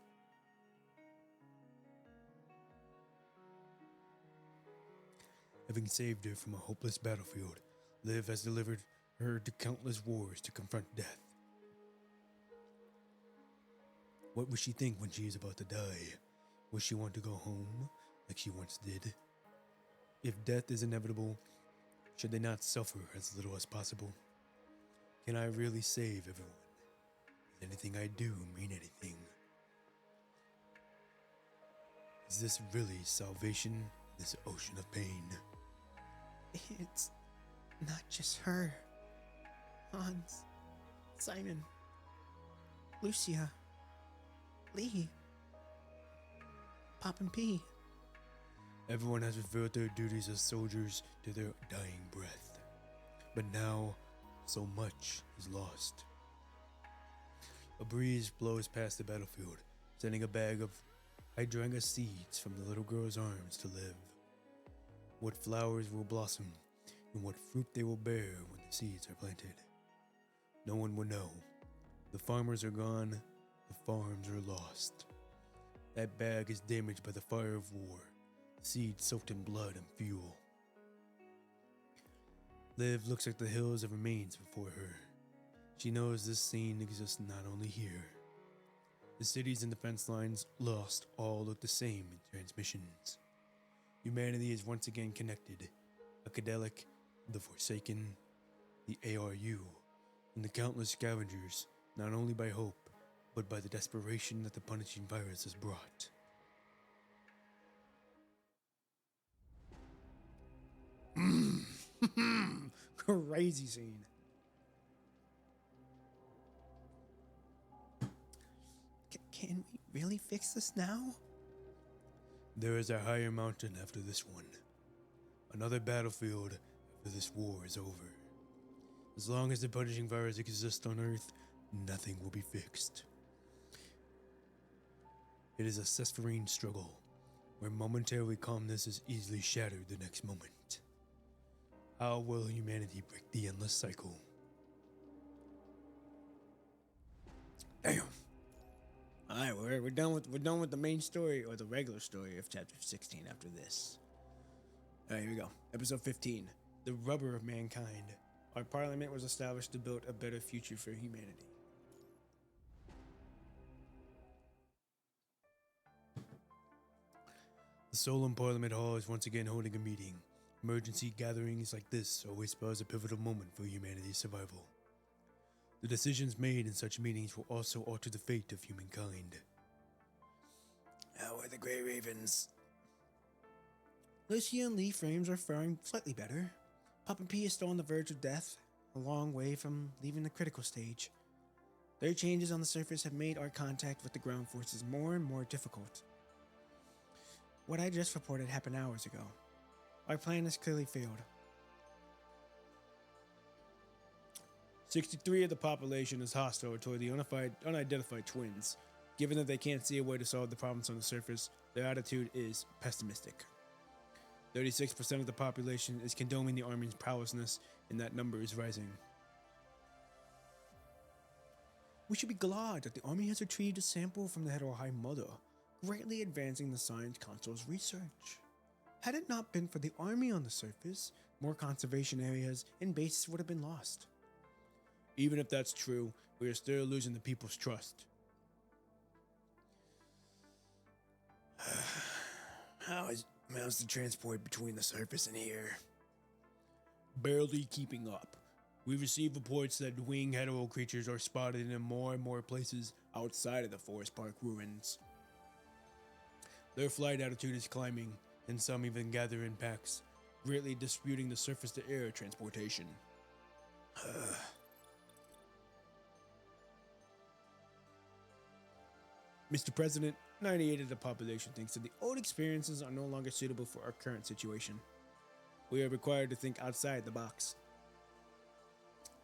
Having saved her from a hopeless battlefield, Liv has delivered her to countless wars to confront death. What would she think when she is about to die? Will she want to go home like she once did? If death is inevitable, should they not suffer as little as possible? Can I really save everyone? Does anything I do mean anything? Is this really salvation in this ocean of pain? It's not just her. Hans, Simon, Lucia, Lee, Pop and P. Everyone has fulfilled their duties as soldiers to their dying breath. But now, so much is lost. A breeze blows past the battlefield, sending a bag of hydrangea seeds from the little girl's arms to Liv. What flowers will blossom, and what fruit they will bear when the seeds are planted. No one will know. The farmers are gone, the farms are lost. That bag is damaged by the fire of war, seeds soaked in blood and fuel. Liv looks at the hills of remains before her. She knows this scene exists not only here. The cities and defense lines lost all look the same in transmissions. Humanity is once again connected. Akadelic, the Forsaken, the ARU, and the countless scavengers, not only by hope, but by the desperation that the punishing virus has brought. Crazy scene. Can we really fix this now? There is a higher mountain after this one. Another battlefield after this war is over. As long as the punishing virus exists on Earth, nothing will be fixed. It is a suffering struggle, where momentary calmness is easily shattered the next moment. How will humanity break the endless cycle? Damn. All right, we're done with the main story, or the regular story of chapter 16 after this. All right, here we go. Episode 15. The rubber of mankind. Our parliament was established to build a better future for humanity. The Solon Parliament Hall is once again holding a meeting. Emergency gatherings like this always spells a pivotal moment for humanity's survival. The decisions made in such meetings will also alter the fate of humankind. How are the Grey Ravens? Lucia and Lee frames are faring slightly better. Pop and P is still on the verge of death, a long way from leaving the critical stage. Their changes on the surface have made our contact with the ground forces more and more difficult. What I just reported happened hours ago. Our plan has clearly failed. 63% of the population is hostile toward the unidentified twins. Given that they can't see a way to solve the problems on the surface, their attitude is pessimistic. 36% of the population is condoning the Army's powerlessness, and that number is rising. We should be glad that the Army has retrieved a sample from the head of our High Mother, greatly advancing the Science Council's research. Had it not been for the Army on the surface, more conservation areas and bases would have been lost. Even if that's true, we are still losing the people's trust. How's the transport between the surface and here? Barely keeping up. We receive reports that winged hetero creatures are spotted in more and more places outside of the Forest Park ruins. Their flight altitude is climbing, and some even gather in packs, greatly disputing the surface-to-air transportation. Mr. President, 98% of the population thinks that the old experiences are no longer suitable for our current situation. We are required to think outside the box.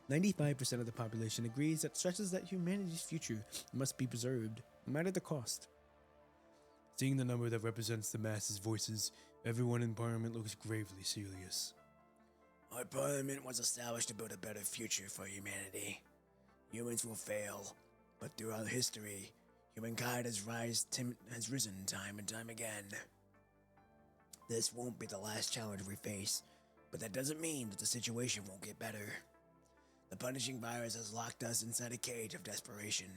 95% of the population agrees that stresses that humanity's future must be preserved, no matter the cost. Seeing the number that represents the masses' voices, everyone in Parliament looks gravely serious. Our parliament was established to build a better future for humanity. Humans will fail, but throughout history, humankind has risen time and time again. This won't be the last challenge we face, but that doesn't mean that the situation won't get better. The punishing virus has locked us inside a cage of desperation,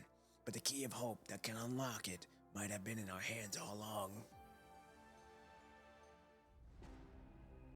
but the key of hope that can unlock it might have been in our hands all along.